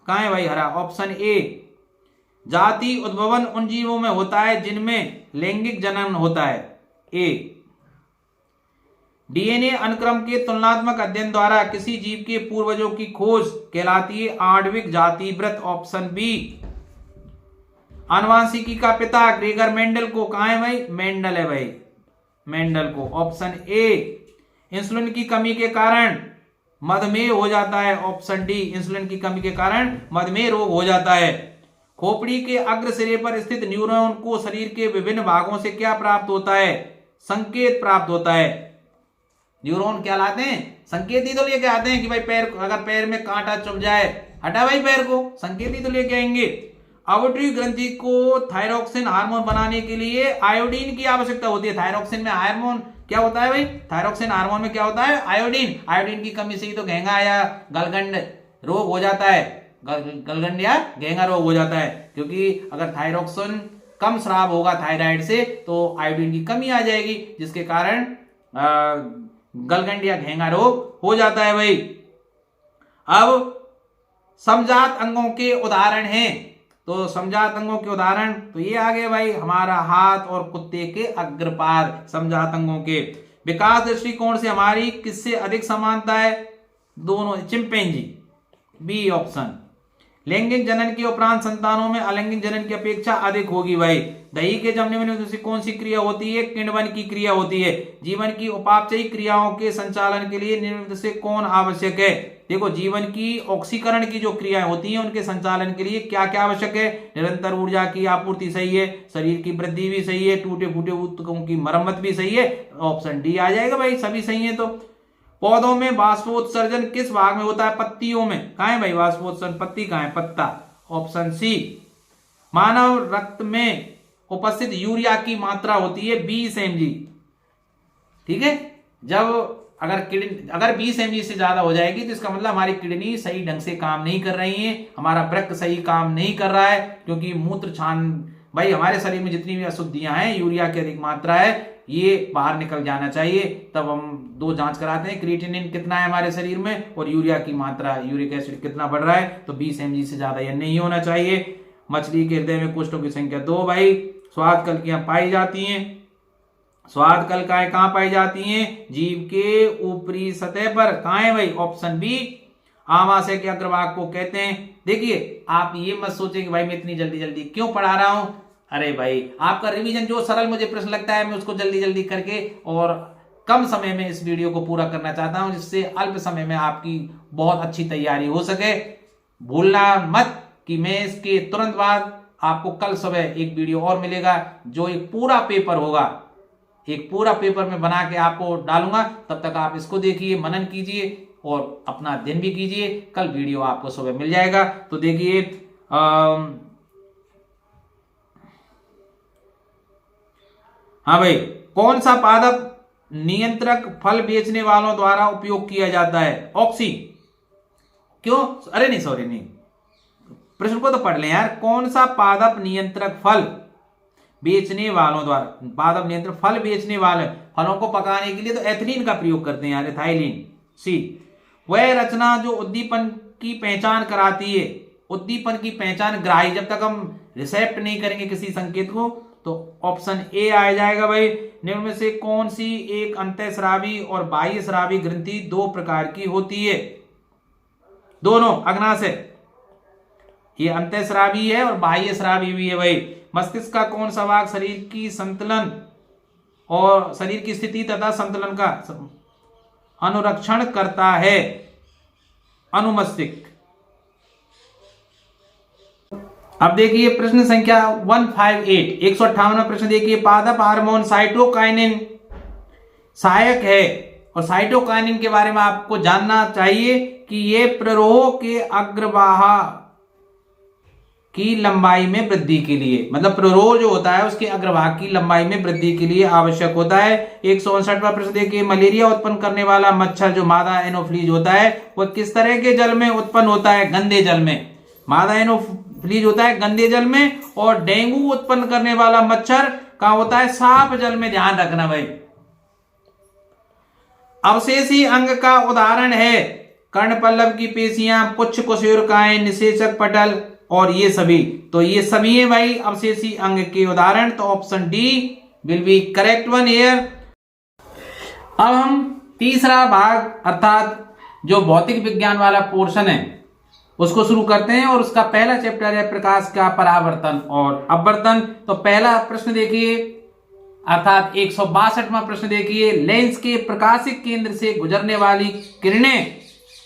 कहां है भाई हरा? Option A. जाति उद्भवन उन जीवों में होता है जिनमें लैंगिक जनन होता है। ए। डीएनए अनुक्रम के तुलनात्मक अध्ययन द्वारा किसी जीव के पूर्वजों की खोज कहलाती है आणविक जाति वृत्त। Option B. आनुवांशिकी का पिता ग्रेगर मेंडल को, कहां है भाई? मेंडल है भाई, मेंडल को। Option A. इंसुलिन की कमी के कारण मधुमेह हो जाता है। Option D. इंसुलिन की कमी के कारण मधुमेह रोग हो जाता है। खोपड़ी के अग्र सिरे पर स्थित न्यूरॉन को शरीर के विभिन्न भागों से क्या प्राप्त होता है? संकेत प्राप्त होता है। न्यूरॉन क्या लाते हैं? संकेत ही तो लेके आते हैं कि भाई पैर, अगर पैर में कांटा चुभ जाए, हटा भाई पैर को, संकेत ही तो लेके आएंगे। आवर्ती ग्रंथि को थायरोक्सिन हार्मोन बनाने के लिए आयोडीन की आवश्यकता होती है। थायरोक्सिन में हार्मोन क्या होता है भाई? थायरोक्सिन हार्मोन में क्या होता है? आयोडीन। आयोडीन की कमी से ही तो घेंगा या गलगंड रोग हो जाता है, गलगंड या घेंगा रोग हो जाता है। क्योंकि अगर थायरोक्सिन कम स्राव होगा थायराइड से तो आयोडीन की कमी आ जाएगी, जिसके कारण गलगंड या घेंगा रोग हो जाता है भाई। अब समजात अंगों के उदाहरण हैं, तो समजात अंगों के उदाहरण तो ये आ गए भाई, हमारा हाथ और कुत्ते के अग्रपाद समजात अंगों के। विकास दृष्टिकोण से हमारी किससे अधिक समानता है? दोनों, चिंपैंजी। B option. लैंगिक जनन के उपरांत संतानों में अलैंगिक जनन की अपेक्षा अधिक होगी भाई। दही के जमने में कौन सी क्रिया होती है? किण्वन की क्रिया होती है। जीवन की उपापचयी क्रियाओं के संचालन के लिए निम्न से कौन आवश्यक है? देखो, जीवन की ऑक्सीकरण की जो क्रियाएं होती हैं उनके संचालन के लिए क्या क्या आवश्यक है? निरंतर ऊर्जा की आपूर्ति सही है, शरीर की वृद्धि भी सही है, टूटे फूटे ऊतकों की मरम्मत भी सही है। ऑप्शन डी आ जाएगा भाई, सभी सही है। तो पौधों में वाष्पोत्सर्जन किस भाग में होता है? पत्तियों में। कहां है भाई वाष्पोत्सर्जन? पत्ती कहां है? पत्ता। Option C. मानव रक्त में उपस्थित यूरिया की मात्रा होती है 20 mg। ठीक है, जब अगर 20 mg से ज्यादा हो जाएगी तो इसका मतलब हमारी किडनी सही ढंग से काम नहीं कर रही है, हमारा वृक्क सही काम नहीं कर रहा है। क्योंकि मूत्र छान भाई, हमारे शरीर में जितनी भी अशुद्धियां हैं, यूरिया की अधिक मात्रा है, ये बाहर निकल जाना चाहिए। तब हम दो जांच कराते हैं, क्रिएटिनिन कितना है हमारे शरीर में और यूरिया की मात्रा, यूरिक एसिड कितना बढ़ रहा है। तो 20 mg से ज्यादा यह नहीं होना चाहिए। मछली के हृदय में कोष्ठों की संख्या 2 भाई। स्वाद कल्कियां पाई जाती हैं। स्वाद कल्काएं कहां पाई जाती हैं? जीव के ऊपरी सतह पर। कहां है भाई? Option B. आमाशय के अग्रभाग को कहते हैं। देखिए, आप ये मत सोचें कि भाई मैं इतनी जल्दी जल्दी क्यों पढ़ा रहा हूं। अरे भाई, आपका रिवीजन जो सरल मुझे प्रश्न लगता है मैं उसको जल्दी जल्दी करके और कम समय में इस वीडियो को पूरा करना चाहता हूं, जिससे अल्प समय में आपकी बहुत अच्छी तैयारी हो सके। भूलना मत कि मैं इसके तुरंत बाद आपको कल सुबह एक वीडियो और मिलेगा, जो एक पूरा पेपर होगा, एक पूरा पेपर में बना के आपको डालूंगा। तब तक आप इसको देखिए, मनन कीजिए और अपना अध्ययन भी कीजिए। कल वीडियो आपको सुबह मिल जाएगा। तो देखिए, हाँ भाई, कौन सा पादप नियंत्रक फल बेचने वालों द्वारा उपयोग किया जाता है? ऑक्सी। क्यों? अरे नहीं, सॉरी नहीं, प्रश्न को तो पढ़ लें यार। कौन सा पादप नियंत्रक फल बेचने वालों द्वारा, पादप नियंत्रक फल बेचने वाले फलों को पकाने के लिए तो एथिलीन का प्रयोग करते हैं यार, एथाइलिन। सी। वह रचना जो उद्दीपन की पहचान कराती है। उद्दीपन की पहचान ग्राही, जब तक हम रिसेप्ट नहीं करेंगे किसी संकेत को, तो ऑप्शन ए आ जाएगा भाई। निम्न में से कौन सी एक अंतःस्रावी और बाह्य स्रावी ग्रंथि 2 प्रकार की होती है? दोनों अग्नाशय, ये अंतःस्रावी है और बाह्य स्रावी भी है भाई। मस्तिष्क का कौन सा भाग शरीर की संतुलन और शरीर की स्थिति तथा संतुलन का अनुरक्षण करता है? अनुमस्तिष्क। अब देखिए प्रश्न संख्या 158, 158वां प्रश्न देखिए। पादप हार्मोन साइटोकाइनिन सहायक है, और साइटोकाइनिन के बारे में आपको जानना चाहिए कि ये प्ररोह के अग्रवाह की लंबाई में वृद्धि के लिए, मतलब रो जो होता है उसके अग्रभाग की लंबाई में वृद्धि के लिए आवश्यक होता है। 159वां प्रश्न देखिए, मलेरिया उत्पन्न करने वाला मच्छर जो मादा एनोफ्लीज होता है वह किस तरह के जल में उत्पन्न होता है? गंदे जल में। मादा एनोफ्लीज होता है गंदे जल में, और डेंगू उत्पन्न करने वाला मच्छर कहां होता है? साफ जल में। ध्यान रखना भाई। अवशेषी अंग का उदाहरण है कर्णपल्लव की पेशियां, पुच्छ कुशेरुकाएं, निषेचक पटल और ये सभी। तो ये सभी है भाई अवशेषी अंग के उदाहरण। तो option D will be correct one here. अब हम तीसरा भाग अर्थात जो भौतिक विज्ञान वाला पोर्शन है उसको शुरू करते हैं, और उसका पहला चैप्टर है प्रकाश का परावर्तन और अपवर्तन। तो पहला प्रश्न देखिए, अर्थात 162वां प्रश्न देखिए, लेंस के प्रकाशिक केंद्र से गुजरने वाली किरणें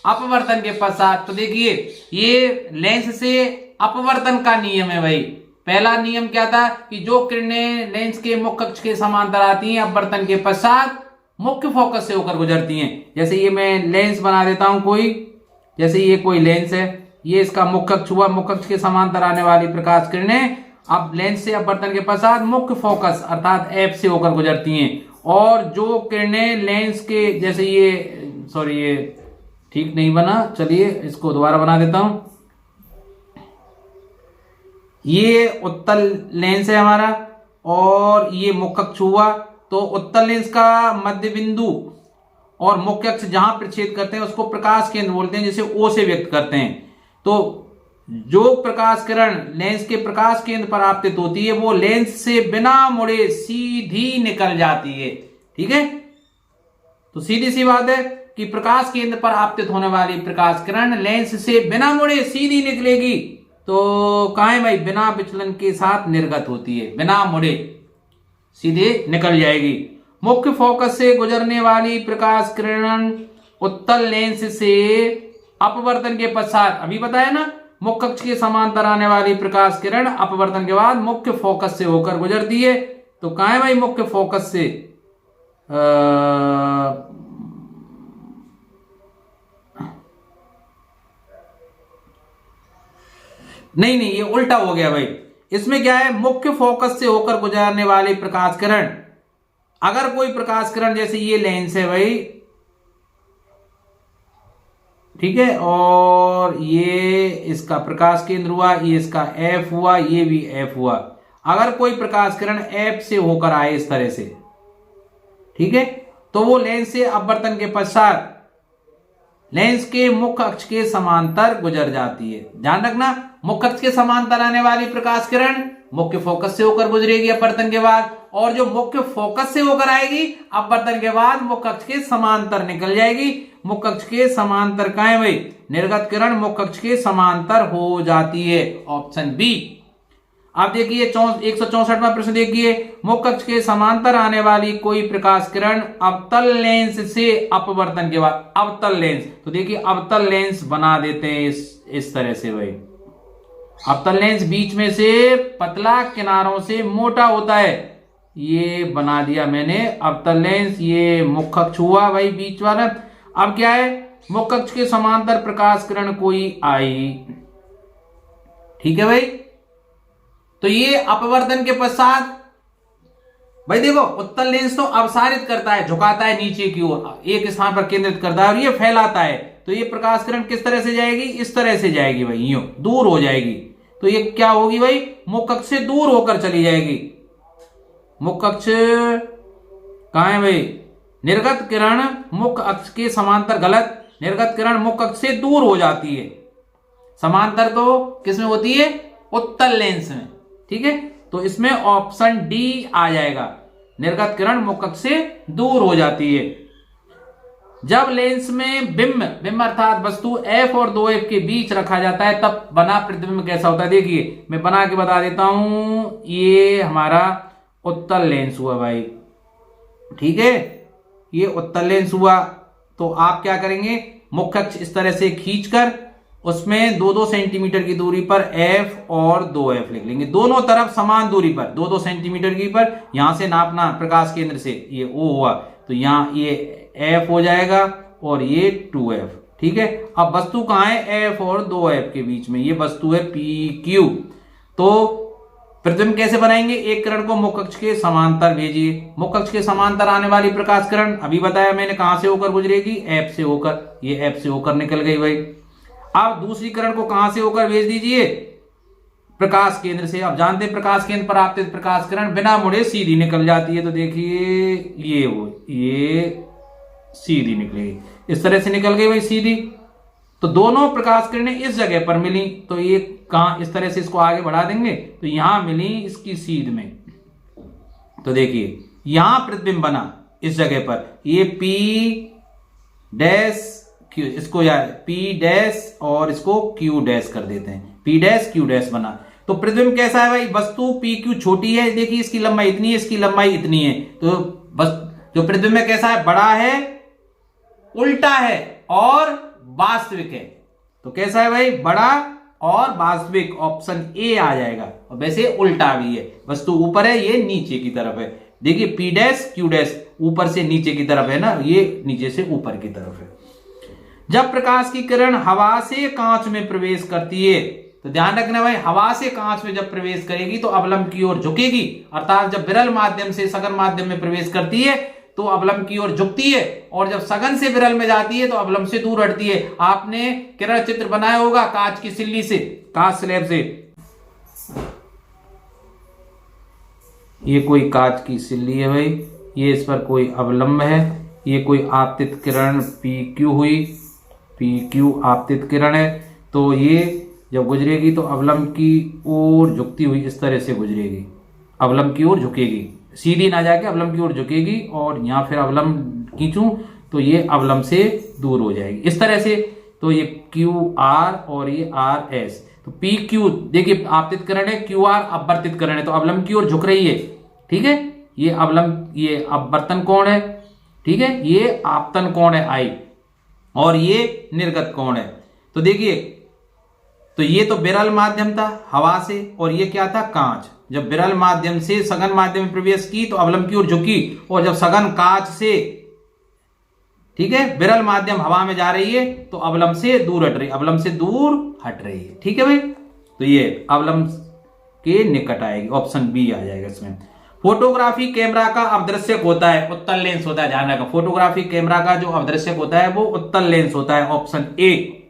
अपवर्तन के पश्चात। तो देखिए ये लेंस से अपवर्तन का नियम है भाई। पहला नियम क्या था कि जो किरणें लेंस के मुख्य अक्ष के समांतर आती हैं अपवर्तन के पश्चात मुख्य फोकस से होकर गुजरती हैं। जैसे ये मैं लेंस बना देता हूं कोई, जैसे ये कोई लेंस है, ये इसका मुख्य अक्ष हुआ, मुख्य अक्ष के समांतर आने वाली प्रकाश किरणें अब लेंस से अपवर्तन के पश्चात मुख्य फोकस अर्थात एफ से होकर गुजरती हैं। और जो किरणें लेंस के, जैसे ये सॉरी ये ठीक नहीं बना, चलिए इसको दोबारा बना देता हूं। ये उत्तल लेंस है हमारा और ये मुख्य अक्ष हुआ। तो उत्तल लेंस का मध्य बिंदु और मुख्य अक्ष जहां प्रच्छेद करते हैं उसको प्रकाश केंद्र बोलते हैं, जिसे ओ से व्यक्त करते हैं। तो जो प्रकाश किरण लेंस के प्रकाश केंद्र पर आपतित होती है वो लेंस से बिना मुड़े सीधी निकल जाती है। ठीक है, तो सीधी सी बात है कि प्रकाश केंद्र पर आपतित होने वाली प्रकाश किरण लेंस से बिना मुड़े सीधी निकलेगी। तो कहां है भाई? बिना विचलन के साथ निर्गत होती है, बिना मुड़े सीधे निकल जाएगी। मुख्य फोकस से गुजरने वाली प्रकाश किरण उत्तल लेंस से अपवर्तन के पश्चात, अभी बताया ना, मुख्य अक्ष के समांतर आने वाली प्रकाश किरण अपवर्तन के बाद मुख्य फोकस से होकर गुजरती है। तो कहां है भाई मुख्य फोकस से? नहीं, ये उल्टा हो गया भाई। इसमें क्या है? मुख्य फोकस से होकर गुजरने वाली प्रकाश किरण, अगर कोई प्रकाश किरण, जैसे ये लेंस है भाई, ठीक है, और ये इसका प्रकाश केंद्र हुआ, ये इसका एफ हुआ, ये भी एफ हुआ। अगर कोई प्रकाश किरण एफ से होकर आए इस तरह से, ठीक है, तो वो लेंस से अपवर्तन के पश्चात लेंस के मुख्य अक्ष के समांतर गुजर जाती है। ध्यान रखना, मुख्य अक्ष के समांतर आने वाली प्रकाश किरण मुख्य फोकस से होकर गुजरेगी अपवर्तन के बाद, और जो मुख्य फोकस से होकर आएगी अपवर्तन के बाद मुख्य अक्ष के समांतर निकल जाएगी। मुख्य अक्ष के समांतर कहां है भाई? निर्गत किरण मुख्य अक्ष के समांतर हो जाती है, ऑप्शन बी। अब देखिए 164वां प्रश्न देखिए, मुख्य अक्ष के समांतर आने वाली कोई प्रकाश किरण अवतल लेंस से अपवर्तन के बाद, अवतल लेंस, तो देखिए अवतल लेंस बना देते हैं इस तरह से भाई। अवतल लेंस बीच में से पतला, किनारों से मोटा होता है, ये बना दिया मैंने अवतल लेंस। ये मुख्य अक्ष हुआ भाई बीच वाला। अब क्या है? मुख्य अक्ष के समांतर प्रकाश किरण कोई आई, ठीक है भाई। तो ये अपवर्तन के पश्चात भाई देखो, उत्तल लेंस तो अपसारित करता है, झुकाता है नीचे की ओर, एक स्थान पर केंद्रित करता है और ये फैलाता है। तो ये प्रकाश किरण किस तरह से जाएगी? इस तरह से जाएगी भाई, यूं दूर हो जाएगी। तो ये क्या होगी भाई? मुख्य अक्ष से दूर होकर चली जाएगी। मुख्य अक्ष कहां है भाई? निर्गत किरण मुख्य अक्ष के समांतर, गलत, निर्गत किरण मुख्य अक्ष से दूर हो जाती है। समांतर तो किसमें होती है? उत्तल लेंस में, ठीक है। तो इसमें ऑप्शन डी आ जाएगा, निर्गत किरण मुख्य अक्ष से दूर हो जाती है। जब लेंस में बिंब अर्थात वस्तु F और 2F के बीच रखा जाता है तब बना प्रतिबिंब कैसा होता है? देखिए मैं बना के बता देता हूं। ये हमारा उत्तल लेंस हुआ भाई, ठीक है, ये उत्तल लेंस हुआ। तो आप क्या करेंगे? मुख्य अक्ष इस तरह से खींचकर उसमें 2-2 सेंटीमीटर की दूरी पर F और 2F लिख लेंगे, दोनों तरफ समान दूरी पर 2-2 सेंटीमीटर की पर। यहां से नापना प्रकाश केंद्र से, ये O हुआ, तो यहां ये F हो जाएगा और ये 2F, ठीक है। अब वस्तु कहां है? F और 2F के बीच में, ये वस्तु है PQ। तो प्रतिबिंब कैसे बनाएंगे, एक किरण को मुख्य अक्ष के समांतर भेजिए, मुख्य अक्ष के समांतर आने वाली प्रकाश किरण अभी बताया मैंने कहां से होकर गुजरेगी, एफ से होकर, ये एफ से होकर निकल गई भाई। अब दूसरी किरण को कहां से होकर भेज दीजिए, प्रकाश केंद्र से। अब जानते हैं प्रकाश केंद्र पर आपतित प्रकाश किरण बिना मुड़े सीधी निकल जाती है, तो देखिए ये सीधी निकलेगी, इस तरह से निकल गई भाई सीधी। तो दोनों प्रकाश किरणें इस जगह पर मिली, तो ये कहां, इस तरह से इसको आगे बढ़ा देंगे तो यहां मिली इसकी सीध में, तो देखिए यहां प्रतिबिंब बना इस जगह पर, ये P डैश Q, इसको यार P डैश और इसको Q डैश कर देते हैं, P डैश Q डैश बना। तो प्रतिबिंब कैसा है भाई, वस्तु PQ छोटी है, देखिए इसकी लंबाई इतनी है, इसकी लंबाई इतनी है, तो बस जो प्रतिबिंब है कैसा है, बड़ा है, उल्टा है और वास्तविक है। तो कैसा है भाई, बड़ा और वास्तविक, ऑप्शन ए आ जाएगा। और वैसे उल्टा भी है, वस्तु ऊपर है, ये नीचे की तरफ है। देखिए P डैश Q डैश ऊपर से नीचे की तरफ है ना, ये नीचे से ऊपर की तरफ है। जब प्रकाश की किरण हवा से कांच में प्रवेश करती है, तो ध्यान रखना भाई, हवा से कांच में जब प्रवेश करेगी तो अवलंब की ओर झुकेगी, अर्थात जब विरल माध्यम से सघन माध्यम में प्रवेश करती है तो अवलंब की ओर झुकती है, और जब सघन से विरल में जाती है तो अवलंब से दूर हटती है। आपने किरण चित्र बनाया होगा कांच की सिल्ली से, कांच स्लैब से, ये कोई कांच की सिल्ली है भाई, ये इस पर कोई अवलंब है, ये कोई आपतित किरण PQ हुई, PQ आपतित किरण है, तो ये जब गुजरेगी तो अवलंब की ओर झुकती हुई इस तरह से गुजरेगी, अवलंब की ओर झुकेगी, सीधी ना जाके अवलंब की ओर झुकेगी, और यहां फिर अवलंब खींचूं तो ये अवलंब से दूर हो जाएगी इस तरह से। तो ये QR और ये RS, तो PQ देखिए आपतित किरण है, QR अपवर्तित किरण है, तो अवलंब की ओर झुक रही है, ठीक है, ये अवलंब, ये अपवर्तन कोण है, ठीक है, ये आपतन कोण है I, और ये निर्गत कोण है। तो देखिए, तो ये तो विरल माध्यम था हवा से, और ये क्या था, कांच। जब विरल माध्यम से सघन माध्यम में प्रवेश की तो अवलंब की ओर झुकी, और जब सघन कांच से, ठीक है, विरल माध्यम हवा में जा रही है तो अवलंब से दूर हट रही, अवलंब से दूर हट रही है, ठीक है भाई। तो ये अवलंब के निकट आएगी, ऑप्शन बी आ जाएगा इसमें। फोटोग्राफी कैमरा का अवदृश्यक होता है, उत्तल लेंस होता है, ध्यान रखना, फोटोग्राफी कैमरा का जो अवदृश्यक होता है वो उत्तल लेंस होता है, ऑप्शन ए।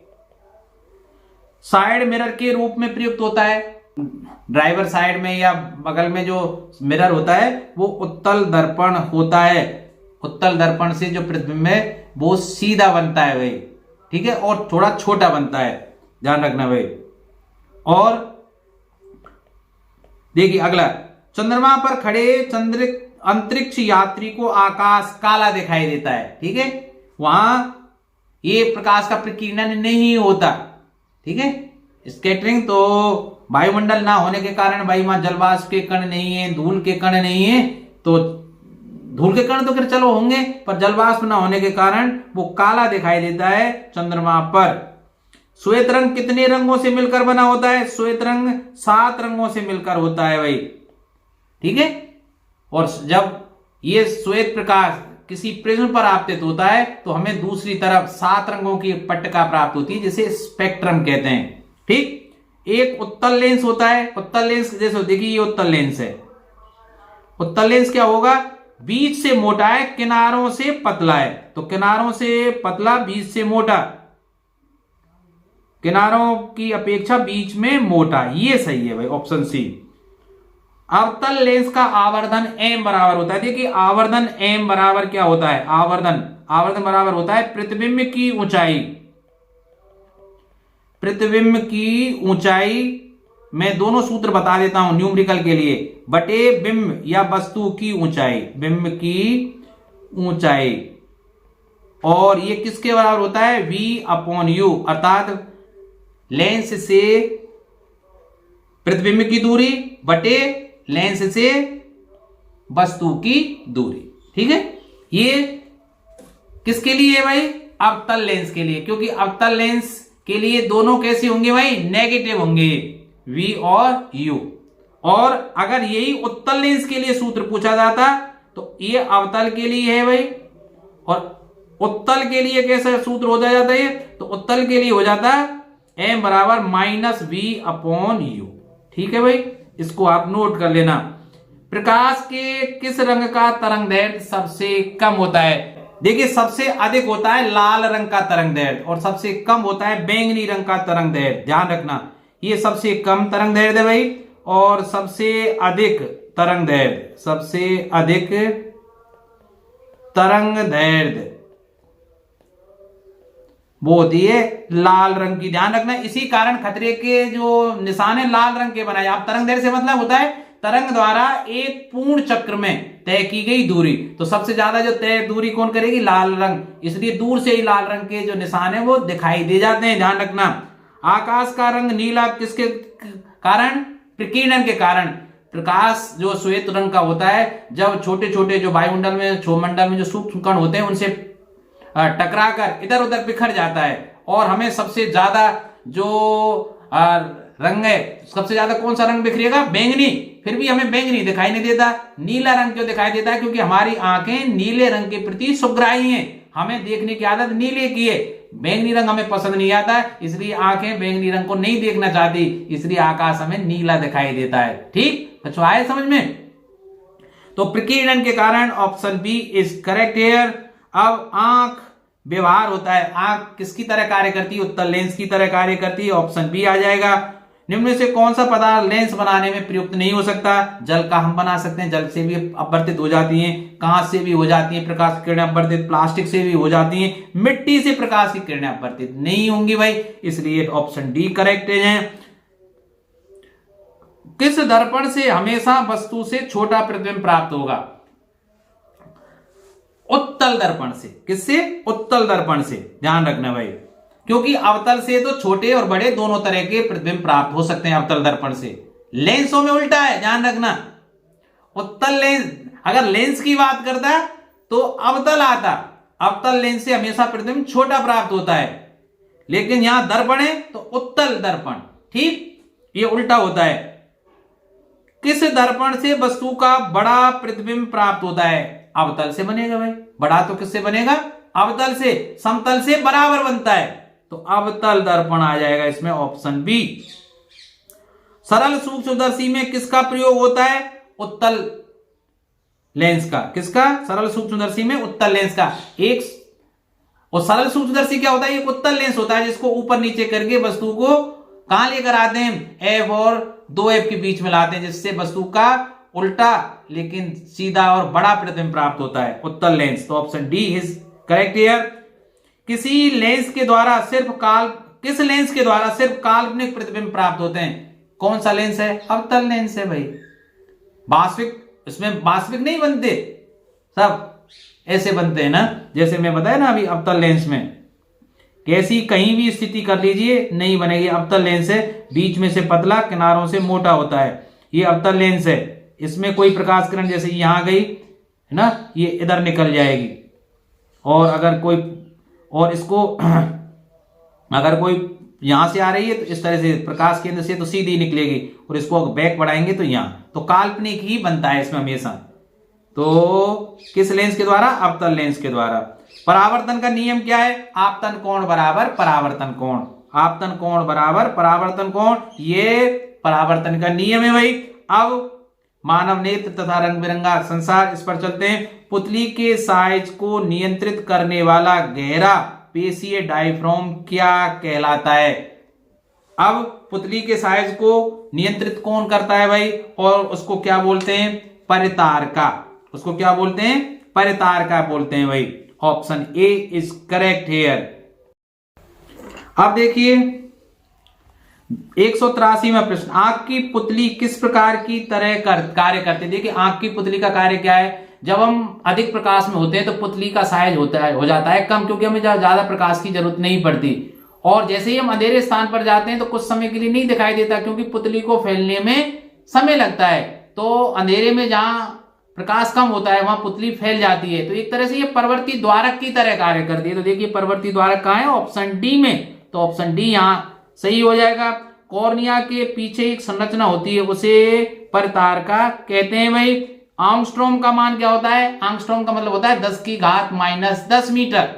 साइड मिरर के रूप में प्रयुक्त होता है, ड्राइवर साइड में या बगल में जो मिरर होता है वो उत्तल दर्पण होता है। उत्तल दर्पण से जो प्रतिबिंब है वो सीधा बनता है भाई, ठीक है, और थोड़ा छोटा बनता है, ध्यान रखना भाई। और देखिए अगला, चंद्रमा पर खड़े अंतरिक्ष यात्री को आकाश काला दिखाई देता है, ठीक है, वहां ये प्रकाश का प्रकीर्णन नहीं होता, ठीक है, स्कैटरिंग, तो वायुमंडल ना होने के कारण भाई वहां जलवाष्प के कण नहीं है, धूल के कण नहीं है, तो धूल के कण तो फिर चलो होंगे, पर जलवाष्प ना होने के कारण वो काला दिखाई देता है चंद्रमा पर। श्वेत रंग कितने रंगों से मिलकर बना होता है, श्वेत रंग 7 रंगों से मिलकर होता है भाई, ठीक है। और जब ये श्वेत प्रकाश किसी प्रिज्म पर आपतित होता है तो हमें दूसरी तरफ 7 रंगों की पट्टिका प्राप्त होती है, जिसे स्पेक्ट्रम कहते हैं, ठीक। एक उत्तल लेंस होता है, उत्तल लेंस जैसे देखिए ये उत्तल लेंस है, उत्तल लेंस क्या होगा, बीच से मोटा है, किनारों से पतला है, तो किनारों से पतला, बीच से मोटा, किनारों की अपेक्षा बीच में मोटा, ये सही है भाई, ऑप्शन सी। अवतल लेंस का आवर्धन m बराबर होता है, देखिए आवर्धन m बराबर क्या होता है, आवर्धन बराबर होता है प्रतिबिंब की ऊंचाई, प्रतिबिंब की ऊंचाई, मैं दोनों सूत्र बता देता हूं न्यूमेरिकल के लिए, बटे बिंब या वस्तु की ऊंचाई, बिंब की ऊंचाई, और ये किसके बराबर होता है, V/U, अर्थात लेंस से प्रतिबिंब की दूरी बटे लेंस से वस्तु की दूरी, ठीक है। ये किसके लिए है भाई, अवतल लेंस के लिए, क्योंकि अवतल लेंस के लिए दोनों कैसे होंगे भाई, नेगेटिव होंगे, V और U। और अगर यही उत्तल लेंस के लिए सूत्र पूछा जाता तो ये अवतल के लिए है भाई, और उत्तल के लिए कैसा सूत्र हो जाता है, तो उत्तल के लिए हो जाता m बराबर -V/U, ठीक है भाई, इसको आप नोट कर लेना। प्रकाश के किस रंग का तरंग दैर्ध्य सबसे कम होता है? देखिए, सबसे अधिक होता है लाल रंग का तरंग दैर्ध्य और सबसे कम होता है बैंगनी रंग का तरंग दैर्ध्य। ध्यान रखना, ये सबसे कम तरंग दैर्ध्य है भाई, और सबसे अधिक तरंग दैर्ध्य, सबसे अधिक तरंग दैर्ध्य वो होती है लाल रंग की। ध्यान रखना, इसी कारण खतरे के जो निशान है लाल रंग के बनाए। आप तरंग दैर्ध्य से मतलब होता है तरंग द्वारा एक पूर्ण चक्र में तय की गई दूरी। तो सबसे ज्यादा जो तय दूरी कौन करेगी? लाल रंग, इसलिए दूर से ही लाल रंग के जो निशान है वो दिखाई दे जाते हैं। ध्यान रखना, आकाश का रंग नीला किसके कारण? प्रकीर्णन के कारण। प्रकाश जो श्वेत रंग का होता है जब छोटे छोटे जो वायुमंडल में, क्षोमंडल में जो सूक्ष्म कण होते हैं उनसे टकराकर इधर उधर बिखर जाता है। और हमें सबसे ज्यादा जो रंग है, सबसे ज्यादा कौन सा रंग बिखरेगा? बैंगनी। फिर भी हमें बैंगनी दिखाई नहीं देता, नीला रंग क्यों दिखाई देता है? क्योंकि हमारी आंखें नीले रंग के प्रति सुग्राही हैं, हमें देखने की आदत नीले की है। बैंगनी रंग हमें पसंद नहीं आता, इसलिए आंखें बैंगनी रंग को नहीं देखना चाहती, इसलिए आकाश हमें नीला दिखाई देता है। ठीक बच्चों, आए समझ में? तो प्रकीर्णन के कारण option B is correct here. अब आंख व्यवहार होता है, आंख किसकी तरह कार्य करती है? उत्तल लेंस की तरह कार्य करती है, ऑप्शन बी आ जाएगा। निम्न में से कौन सा पदार्थ लेंस बनाने में प्रयुक्त नहीं हो सकता? जल का हम बना सकते हैं, जल से भी अपवर्तित हो जाती हैं, कांच से भी हो जाती हैं प्रकाश की किरणें अपवर्तित, प्लास्टिक से भी हो जाती हैं, मिट्टी से प्रकाश की किरणें अपवर्तित नहीं होंगी भाई, इसलिए ऑप्शन डी करेक्ट है। किस दर्पण से हमेशा वस्तु से छोटा प्रतिबिंब प्राप्त होगा? उत्तल दर्पण से। किससे? उत्तल दर्पण से। ध्यान रखना भाई, क्योंकि अवतल से तो छोटे और बड़े दोनों तरह के प्रतिबिंब प्राप्त हो सकते हैं अवतल दर्पण से। लेंसों में उल्टा है, ध्यान रखना। उत्तल लेंस अगर लेंस की बात करता तो अवतल आता, अवतल लेंस से हमेशा प्रतिबिंब छोटा प्राप्त होता है, लेकिन यहां दर्पण है तो उत्तल दर्पण, ठीक, ये उल्टा होता है। किस दर्पण से वस्तु का बड़ा प्रतिबिंब प्राप्त होता है? अवतल से बनेगा भाई, बड़ा तो किससे बनेगा? अवतल से। समतल से बराबर बनता है, तो अवतल दर्पण आ जाएगा इसमें, ऑप्शन बी। सरल सूक्ष्मदर्शी में किसका प्रयोग होता है? उत्तल लेंस का। किसका? सरल सूक्ष्मदर्शी में उत्तल लेंस का। एक और सरल सूक्ष्मदर्शी क्या होता है? एक उत्तल लेंस होता है जिसको ऊपर नीचे करके वस्तु को कहां लेकर आते हैं? एफ और 2F के बीच में लाते हैं, जिससे वस्तु का उल्टा लेकिन सीधा और बड़ा प्रतिबिंब प्राप्त होता है, उत्तल लेंस। तो option D is correct here. किस लेंस के द्वारा सिर्फ काल्पनिक प्रतिबिंब प्राप्त होते हैं? कौन सा लेंस है? अवतल लेंस है भाई। वास्तविक, इसमें वास्तविक नहीं बनते, सब ऐसे बनते हैं ना, जैसे मैं बताया ना अभी अवतल लेंस में कैसी कहीं भी स्थिति कर लीजिए नहीं बनेगी। अवतल लेंस है, बीच में से पतला, किनारों से मोटा होता है, ये अवतल लेंस है। इसमें कोई प्रकाश किरण जैसे यहां गई है ना, ये इधर निकल जाएगी, और अगर कोई और इसको अगर कोई यहां से आ रही है तो इस तरह से प्रकाश केंद्र से तो सीधी निकलेगी, और इसको बैक बढ़ाएंगे तो यहां, तो काल्पनिक ही बनता है इसमें हमेशा। तो किस लेंस के द्वारा? अवतल लेंस के द्वारा। परावर्तन का नियम क्या है? आपतन कोण बराबर परावर्तन कोण, आपतन कोण बराबर परावर्तन कोण, ये परावर्तन का नियम है भाई। अब मानव नेत्र तथा रंग बिरंगा संसार, इस पर चलते हैं। पुतली के साइज को नियंत्रित करने वाला गहरा पेशीय डायफ्राम क्या कहलाता है? अब पुतली के साइज को नियंत्रित कौन करता है भाई? और उसको क्या बोलते हैं? परितारका। उसको क्या बोलते हैं? परितारका बोलते हैं भाई। Option A is correct here. अब देखिए 183वां प्रश्न, आंख की पुतली किस प्रकार की तरह कार्य करती है? देखिए आंख की पुतली का कार्य क्या है? जब हम अधिक प्रकाश में होते हैं तो पुतली का साइज हो जाता है कम, क्योंकि हमें ज्यादा प्रकाश की जरूरत नहीं पड़ती, और जैसे ही हम अंधेरे स्थान पर जाते हैं तो कुछ समय के लिए नहीं दिखाई देता, क्योंकि पुतली को फैलने में समय लगता है। तो अंधेरे में जहां प्रकाश कम होता है वहां पुतली फैल जाती है। तो एक तरह से ये परवर्ती द्वारक की तरह कार्य करती है। तो देखिए परवर्ती द्वारक कहां है? ऑप्शन डी में। तो ऑप्शन डी यहां सही हो जाएगा। कॉर्निया के पीछे एक संरचना होती है, उसे परितारका कहते हैं भाई। आर्मस्ट्रॉन्ग का मान क्या होता है? आर्मस्ट्रॉन्ग का मतलब होता है 10 की घात -10 मीटर।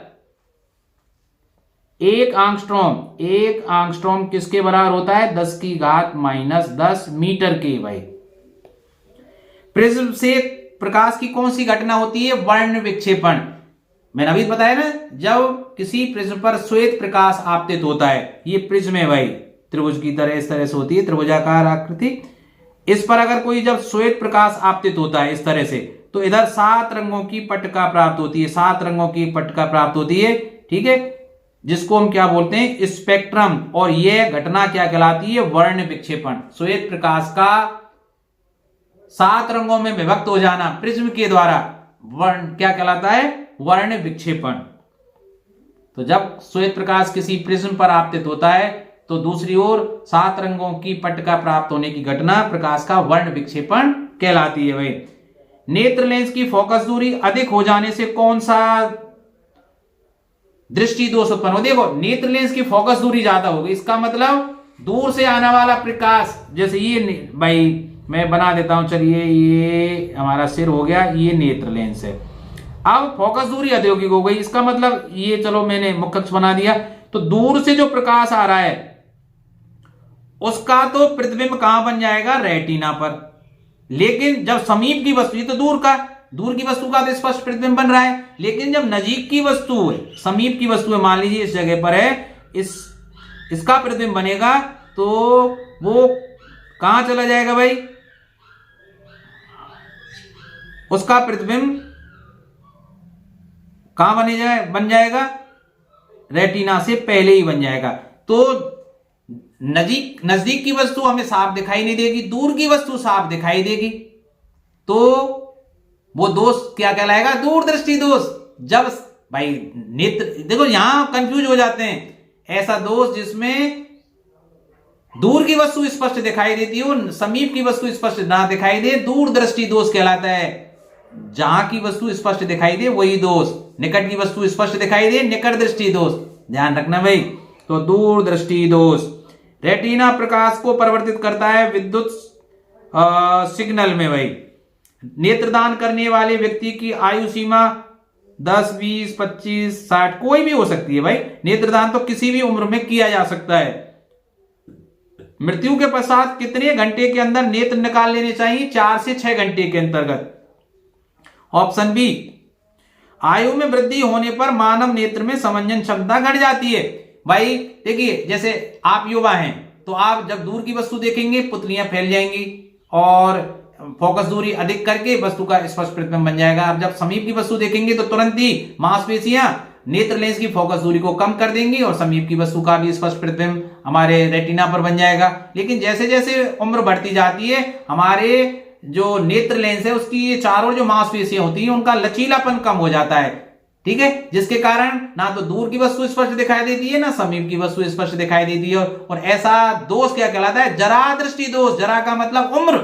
एक आंगस्ट्रॉम किसके बराबर होता है? 10 की घात -10 मीटर के भाई। प्रिज्म से प्रकाश की कौन सी घटना होती है? वर्ण विक्षेपण। मैंने अभी बताया ना, जब किसी प्रिज्म पर श्वेत प्रकाश आपतित होता है, ये प्रिज्म है भाई, त्रिभुज की तरह इस तरह से होती है, त्रिभुजाकार आकृति। इस पर अगर कोई जब श्वेत प्रकाश आपतित होता है इस तरह से, तो इधर 7 रंगों की पट्टिका प्राप्त होती है, 7 रंगों की पट्टिका प्राप्त होती है, ठीक है, जिसको हम क्या बोलते हैं? स्पेक्ट्रम। और यह घटना क्या कहलाती है? वर्ण विक्षेपण। श्वेत प्रकाश का 7 रंगों में विभक्त हो जाना प्रिज्म के द्वारा वर्ण क्या कहलाता है? वर्ण विक्षेपण। तो जब श्वेत प्रकाश किसी प्रिज्म पर आपतित होता है, तो दूसरी ओर 7 रंगों की पट्टिका प्राप्त होने की घटना प्रकाश का वर्ण विक्षेपण कहलाती है भाई। नेत्र लेंस की फोकस दूरी अधिक हो जाने से कौन सा दृष्टि दोष उत्पन्न हो? देखो, नेत्र लेंस की फोकस दूरी ज्यादा होगी, इसका मतलब दूर से आने वाला प्रकाश, जैसे ये भाई मैं बना देता हूं, चलिए ये हमारा सिर हो गया, ये नेत्र लेंस है। अब फोकस दूरी अधिक हो गई, इसका मतलब ये, चलो मैंने मुख्य अक्ष बना दिया, तो दूर से जो प्रकाश आ रहा है उसका तो प्रतिबिंब कहां बन जाएगा? रेटिना पर। लेकिन जब समीप की वस्तु, ये तो दूर की वस्तु का तो स्पष्ट प्रतिबिंब बन रहा है, लेकिन जब नजीक की वस्तु है, समीप की वस्तु है, मान लीजिए इस जगह पर है, इसका प्रतिबिंब बनेगा, तो वो कहां चला जाएगा भाई? उसका प्रतिबिंब कहां बन जाएगा? रेटिना से पहले ही बन जाएगा। तो नजदीक की वस्तु हमें साफ दिखाई नहीं देगी, दूर की वस्तु साफ दिखाई देगी, तो वो दोष क्या कहलाएगा? दूरदृष्टि दोष। जब भाई नेत्र, देखो यहां कंफ्यूज हो जाते हैं, ऐसा दोष जिसमें दूर की वस्तु स्पष्ट दिखाई देती हो, समीप की वस्तु स्पष्ट ना दिखाई दे, दूरदृष्टि दोष कहलाता है। जहां की वस्तु स्पष्ट दिखाई दे वही दोष, निकट की वस्तु स्पष्ट दिखाई दे, निकट दृष्टि दोष, ध्यान रखना भाई। तो दूरदृष्टि दोष। रेटिना प्रकाश को परिवर्तित करता है विद्युत सिग्नल में भाई। नेत्रदान करने वाले व्यक्ति की आयु सीमा 10, 20, 25, 60 कोई भी हो सकती है भाई। नेत्रदान तो किसी भी उम्र में किया जा सकता है। मृत्यु के पश्चात कितने घंटे के अंदर नेत्र निकाल लेने चाहिए? 4 से 6 घंटे के अंतर्गत। ऑप्शन बी, आयु में वृद्धि होने पर मानव नेत्र में समंजन क्षमता घट जाती है। भाई देखिए, जैसे आप युवा हैं, तो आप जब दूर की वस्तु देखेंगे पुतलियां फैल जाएंगी और फोकस दूरी अधिक करके वस्तु का स्पष्ट प्रतिबिंब बन जाएगा। आप जब समीप की वस्तु देखेंगे तो तुरंत ही मांसपेशियां नेत्र लेंस की फोकस दूरी को कम कर देंगी और समीप की वस्तु का भी स्पष्ट प्रतिबिंब हमारे रेटिना पर बन जाएगा। लेकिन जैसे जैसे उम्र बढ़ती जाती है, हमारे जो नेत्र लेंस है उसकी चारों जो मांसपेशियां होती है उनका लचीलापन कम हो जाता है, ठीक है, जिसके कारण ना तो दूर की वस्तु स्पष्ट दिखाई देती है ना समीप की वस्तु स्पष्ट दिखाई देती है। और ऐसा दोष क्या कहलाता है? जरा दृष्टि दोष। जरा का मतलब उम्र,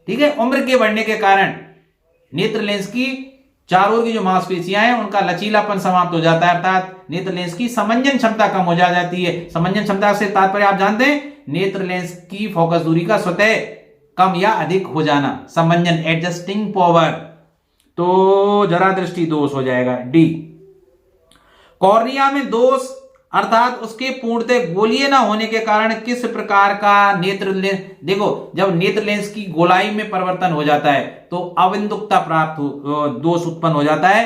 ठीक है, उम्र के बढ़ने के कारण नेत्र लेंस की चारों की जो मांसपेशियां हैं उनका लचीलापन समाप्त हो जाता है, अर्थात नेत्र लेंस की समंजन क्षमता कम हो जाती है। समंजन क्षमता से तात्पर्य आप जानते हैं, नेत्र लेंस की फोकस दूरी का स्वतः कम या अधिक हो जाना, समंजन, एडजस्टिंग पावर। तो जरा दृष्टि दोष हो जाएगा डी। कॉर्निया में दोष अर्थात उसके पूर्णतः गोलीय ना होने के कारण किस प्रकार का नेत्र लेंस, देखो जब नेत्र लेंस की गोलाई में परिवर्तन हो जाता है तो अविंदुकता प्राप्त दोष उत्पन्न हो जाता है,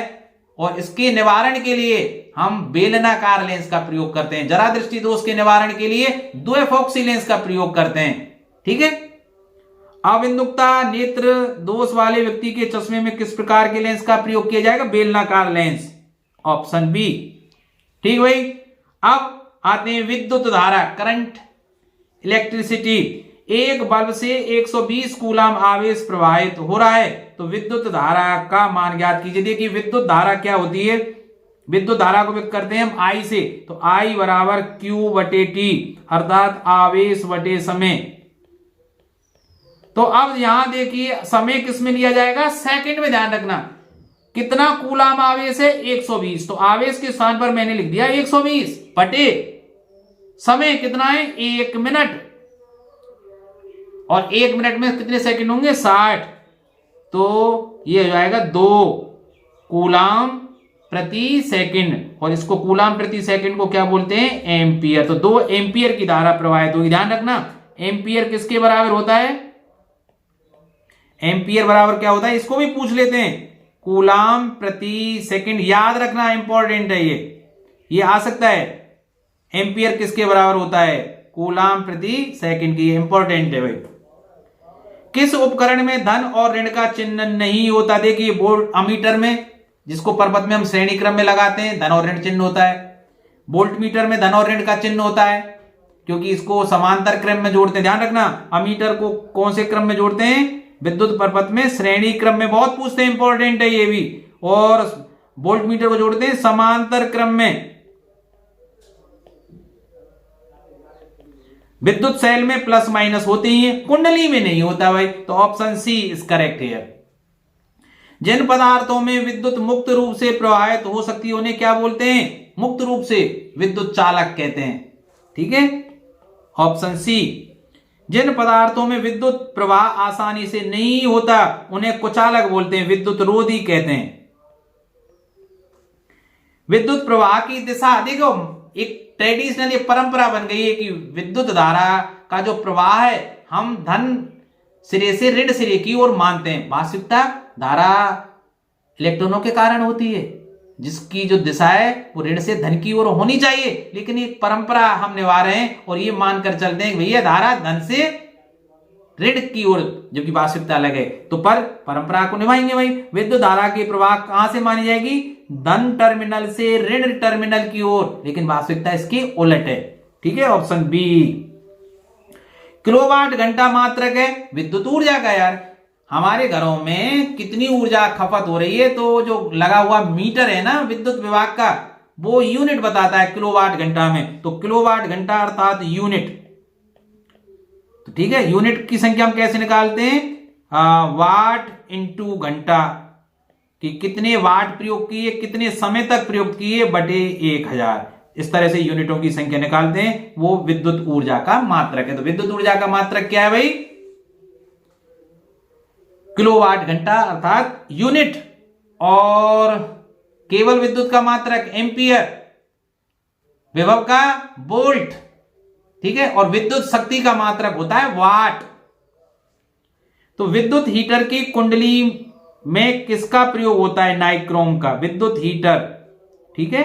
और इसके निवारण के लिए हम बेलनाकार लेंस का प्रयोग करते हैं। जरा दृष्टि दोष के निवारण के लिए द्विफॉक्सी लेंस का प्रयोग करते हैं, ठीक है। अविंदुकता नेत्र दोष वाले व्यक्ति के चश्मे में किस प्रकार के लेंस का प्रयोग किया जाएगा? बेलनाकार लेंस, ऑप्शन बी, ठीक भाई। अब आते हैं विद्युत धारा, करंट, इलेक्ट्रिसिटी। एक बल्ब से 120 कूलम आवेश प्रवाहित हो रहा है, तो विद्युत धारा का मान ज्ञात कीजिए। देखिए विद्युत धारा क्या होती है? विद्युत धारा को व्यक्त करते हैं हम आई से, तो आई बराबर क्यू बटे टी, अर्थात आवेश बटे समय। तो अब यहां देखिए समय किस में लिया जाएगा? सेकंड में, ध्यान रखना। कितना कूलम आवेश है? 120, तो आवेश के स्थान पर मैंने लिख दिया 120 बटे समय कितना है? 1 मिनट, और 1 मिनट में कितने सेकंड होंगे? 60, तो ये हो जाएगा 2 कूलम प्रति सेकंड, और इसको कूलाम प्रति सेकंड को क्या बोलते हैं? एम्पियर। तो 2 एम्पियर की धारा प्रवाहित होगी। ध्यान रखना, एम्पियर किसके बराबर होता है? एम्पियर बराबर क्या होता है? इसको भी पूछ लेते हैं, कूलाम प्रति सेकंड। याद रखना, इंपॉर्टेंट है ये आ सकता है। एम्पियर किसके बराबर होता है? कूलाम प्रति सेकंड की। इंपॉर्टेंट है भाई। किस उपकरण में धन और ऋण का चिन्ह नहीं होता? देखिए, वोल्ट अमीटर में, जिसको पर्वत में हम श्रेणी क्रम में लगाते हैं, धन और ऋण चिन्ह होता है। वोल्ट मीटर में धन और ऋण का चिन्ह होता है, क्योंकि इसको समांतर क्रम में जोड़ते हैं। ध्यान रखना, अमीटर को कौन से क्रम में जोड़ते हैं? विद्युत पर्वत में श्रेणी क्रम में। बहुत पूछते हैं, इंपॉर्टेंट है ये भी। और वोल्ट मीटर को जोड़ते हैं समांतर क्रम में। विद्युत सेल में प्लस माइनस होते ही है, कुंडली में नहीं होता भाई। तो ऑप्शन सी इज करेक्ट है। जिन पदार्थों में विद्युत मुक्त रूप से प्रवाहित हो सकती है उन्हें क्या बोलते हैं? मुक्त रूप से विद्युत चालक कहते हैं। ठीक है, ऑप्शन सी। जिन पदार्थों में विद्युत प्रवाह आसानी से नहीं होता उन्हें कुचालक बोलते हैं, विद्युत रोधी कहते हैं। विद्युत प्रवाह की दिशा, देखो एक ट्रेडिशनल परंपरा बन गई है कि विद्युत धारा का जो प्रवाह है हम धन सिरे से ऋण सिरे की ओर मानते हैं। वास्तविकता धारा इलेक्ट्रॉनों के कारण होती है, जिसकी जो दिशा है वो ऋण से धन की ओर होनी चाहिए, लेकिन एक परंपरा हम निभा रहे हैं और ये मानकर चलते हैं कि भैया धारा धन से ऋण की ओर, जबकि वास्तविकता अलग है। तो पर परंपरा को निभाएंगे भाई। विद्युत धारा की प्रवाह कहां से मानी जाएगी? धन टर्मिनल से ऋण टर्मिनल की ओर, लेकिन वास्तविकता इसकी उलट है। ठीक है, ऑप्शन बी। किलोवाट घंटा मात्रक है विद्युत ऊर्जा का। यार हमारे घरों में कितनी ऊर्जा खपत हो रही है, तो जो लगा हुआ मीटर है ना विद्युत विभाग का, वो यूनिट बताता है किलोवाट घंटा में। तो किलोवाट घंटा अर्थात यूनिट। तो ठीक है, यूनिट की संख्या हम कैसे निकालते हैं? वाट इंटू घंटा, कि कितने वाट प्रयोग किए, कितने समय तक प्रयोग किए, बटे 1000। इस तरह से यूनिटों की संख्या निकालते हैं। वो विद्युत ऊर्जा का मात्रक है। तो विद्युत ऊर्जा का मात्रक क्या है भाई? किलोवाट घंटा अर्थात यूनिट। और केवल विद्युत का मात्रक एम्पियर, विभव का वोल्ट। ठीक है, और विद्युत शक्ति का मात्रक होता है वाट। तो विद्युत हीटर की कुंडली में किसका प्रयोग होता है? नाइक्रोम का। विद्युत हीटर, ठीक है,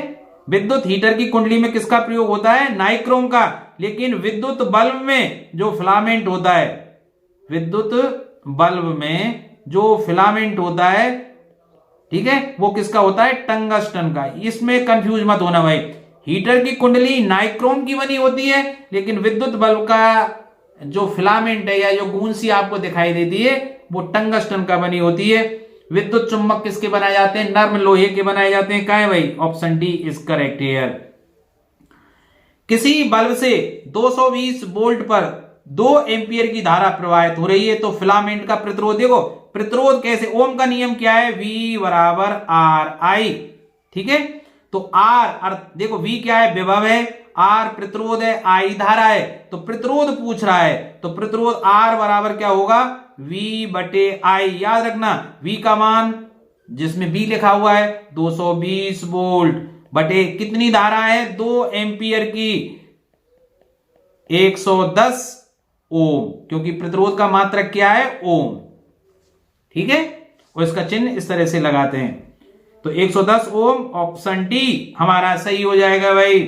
विद्युत हीटर की कुंडली में किसका प्रयोग होता है? नाइक्रोम का। लेकिन विद्युत बल्ब में जो फिलामेंट होता है, विद्युत बल्ब में जो फिलामेंट होता है, ठीक है, वो किसका होता है? टंगस्टन का। इसमें कंफ्यूज मत होना भाई। हीटर की कुंडली नाइक्रोम की बनी होती है, लेकिन विद्युत बल्ब का जो फिलामेंट है या जो गूंज सी आपको दिखाई देती है वो टंगस्टन का बनी होती है। विद्युत चुंबक किसके बनाए जाते हैं? नर्म लोहे के बनाए जाते हैं। क्या है भाई? Option D is correct here. किसी बल्ब से 220 वोल्ट पर 2 एम्पियर की धारा प्रवाहित हो रही है, तो फिलामेंट का प्रतिरोध, देखो प्रतिरोध कैसे, ओम का नियम क्या है? V बराबर आर आई। ठीक है, तो आर देखो V क्या है? विभव है, आर प्रतिरोध है, आई धारा है। तो प्रतिरोध पूछ रहा है, तो प्रतिरोध आर बराबर क्या होगा? V बटे आई। याद रखना, V का मान जिसमें B लिखा हुआ है 220 वोल्ट बटे कितनी धारा है? 2 एम्पियर की 110 ओम, क्योंकि प्रतिरोध का मात्रक क्या है? ओम। ठीक है, और इसका चिन्ह इस तरह से लगाते हैं। तो 110 ओम, ऑप्शन डी हमारा सही हो जाएगा भाई।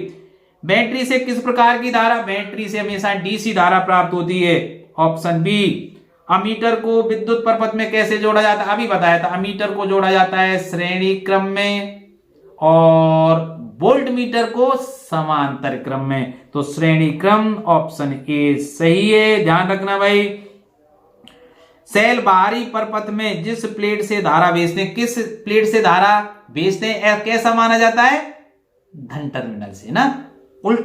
बैटरी से किस प्रकार की धारा? बैटरी से हमेशा डीसी धारा प्राप्त होती है। Option B. अमीटर को विद्युत परपथ में कैसे जोड़ा जाता है? अभी बताया था, अमीटर को जोड़ा जाता है श्रेणी क्रम में और वोल्ट मीटर को समांतर क्रम में। तो श्रेणी क्रम, ऑप्शन ए सही है। ध्यान रखना भाई। सेल बाहरी परपथ में जिस प्लेट से धारा भेजते हैं, किस प्लेट से धारा भेजते हैं, कैसा माना जाता है? धन टर्मिनल से ना। उल्ट,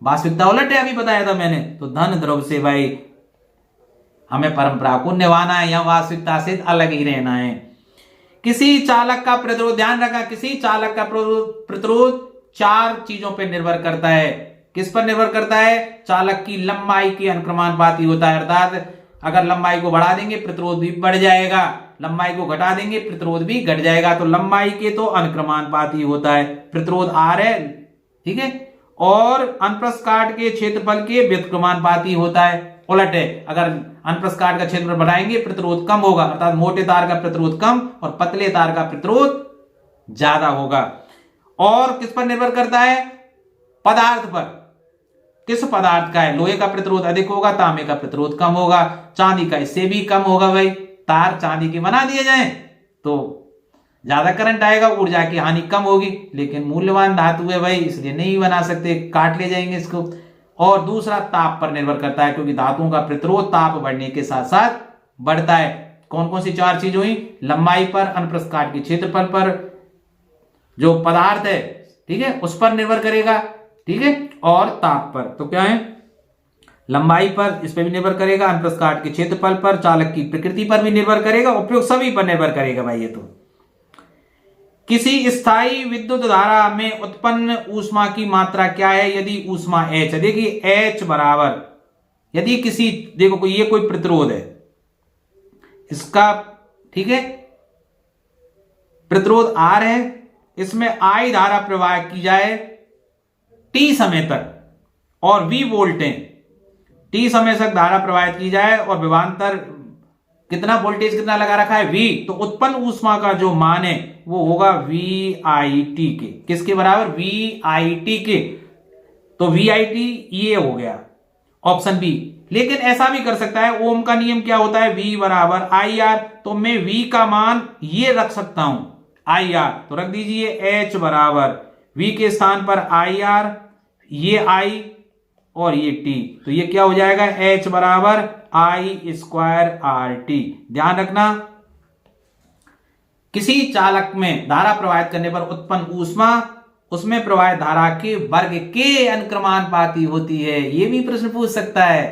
वास्तविकता उलट है, अभी बताया था मैंने। तो धन ध्रुव से भाई हमें परंपरा को निभाना है या वास्तविकता से अलग ही रहना है। किसी चालक का प्रतिरोध, ध्यान रखा, किसी चालक का प्रतिरोध 4 चीजों पर निर्भर करता है। किस पर निर्भर करता है? चालक की लंबाई के अनुक्रमानुपाती होता है, अर्थात अगर लंबाई को बढ़ा देंगे प्रतिरोध भी बढ़ जाएगा। लंबाई को घटा देंगे, प्रतिरोध भी घट जाएगा। तो लंबाई के तो अनुक्रमानुपाती होता है, प्रतिरोध R है, ठीक है, और अनुप्रस्थ काट के क्षेत्रफल के व्युत्क्रमानुपाती होता है। उलट है, अगर अनुप्रस्थ काट का क्षेत्रफल बढ़ाएंगे प्रतिरोध कम होगा, अर्थात मोटे तार का प्रतिरोध कम और पतले तार का प्रतिरोध ज्यादा होगा। और किस पर निर्भर करता है? पदार्थ पर। किस पदार्थ का है? लोहे का प्रतिरोध अधिक होगा, तांबे का प्रतिरोध कम होगा, चांदी का इससे भी कम होगा। भाई तार चांदी के बना दिए जाए तो ज्यादा करंट आएगा, ऊर्जा की हानि कम होगी, लेकिन मूल्यवान धातु है भाई, इसलिए नहीं बना सकते, काट ले जाएंगे इसको। और दूसरा ताप पर निर्भर करता है, क्योंकि धातुओं का प्रतिरोध ताप बढ़ने के साथ साथ बढ़ता है। कौन कौन सी चार चीज हुई? लंबाई पर, अनुप्रस्थ काट के क्षेत्रफल पर, जो पदार्थ है, ठीक है, उस पर निर्भर करेगा, ठीक है, और ताप पर। तो क्या है? लंबाई पर, इस पर भी निर्भर करेगा, अनुप्रस्थ काट के क्षेत्रफल पर, चालक की प्रकृति पर भी निर्भर करेगा, उपयोग सभी पर निर्भर करेगा भाई। ये तो किसी स्थायी विद्युत धारा में उत्पन्न ऊष्मा की मात्रा क्या है? यदि ऊष्मा H है, देखिए H बराबर, यदि किसी, देखो ये कोई प्रतिरोध है इसका, ठीक है, प्रतिरोध R है, इसमें I धारा प्रवाह की जाए T समय तक और V वोल्ट है, T समय तक धारा प्रवाहित की जाए और विभवांतर कितना, वोल्टेज कितना लगा रखा है? V। तो उत्पन्न ऊष्मा का जो मान है वो होगा VIT के, किसके बराबर? VIT के। तो VIT ये हो गया ऑप्शन बी। लेकिन ऐसा भी कर सकता है, ओम का नियम क्या होता है? V बराबर IR। तो मैं V का मान ये रख सकता हूं IR, तो रख दीजिए H बराबर V के स्थान पर IR, ये I और ये T, तो ये क्या हो जाएगा? H बराबर I स्क्वायर RT। ध्यान रखना, किसी चालक में धारा प्रवाहित करने पर उत्पन्न ऊष्मा उसमें प्रवाहित धारा के वर्ग के अनुक्रमानुपाती होती है। ये भी प्रश्न पूछ सकता है,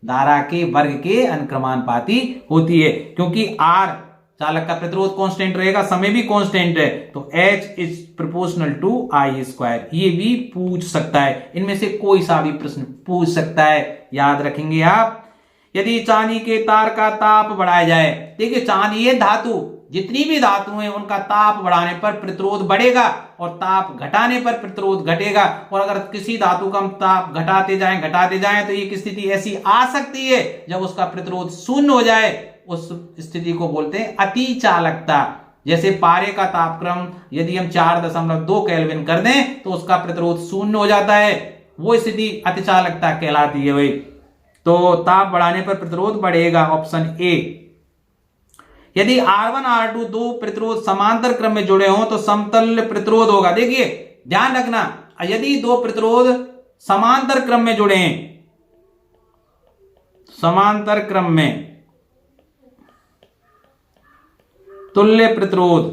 धारा के वर्ग के अनुक्रमानुपाती होती है, क्योंकि R चालक का प्रतिरोध कांस्टेंट रहेगा, समय भी कांस्टेंट है, तो H is proportional to I square. ये भी पूछ सकता है, इनमें से कोई सा भी प्रश्न पूछ सकता है, याद रखेंगे आप। यदि चांदी के तार का ताप बढ़ाया जाए, देखिए चांदी है धातु, जितनी भी धातु हैं उनका ताप बढ़ाने पर प्रतिरोध बढ़ेगा और ताप घटाने पर प्रतिरोध घटेगा। और अगर किसी धातु का हम ताप घटाते जाएं तो ये स्थिति ऐसी आ सकती है जब उसका प्रतिरोध शून्य हो जाए, उस स्थिति को बोलते हैं अति चालकता। जैसे पारे का तापक्रम यदि हम 4.2 केल्विन कर दें तो उसका प्रतिरोध शून्य हो जाता है, वो स्थिति अति चालकता कहलाती है भाई। तो ताप बढ़ाने पर प्रतिरोध बढ़ेगा, ऑप्शन ए। यदि R1 R2 दो प्रतिरोध समांतर क्रम में जुड़े हों तो समतुल्य प्रतिरोध होगा। देखिए ध्यान रखना, यदि दो प्रतिरोध समांतर क्रम में जुड़े हैं, समांतर क्रम में तुल्य प्रतिरोध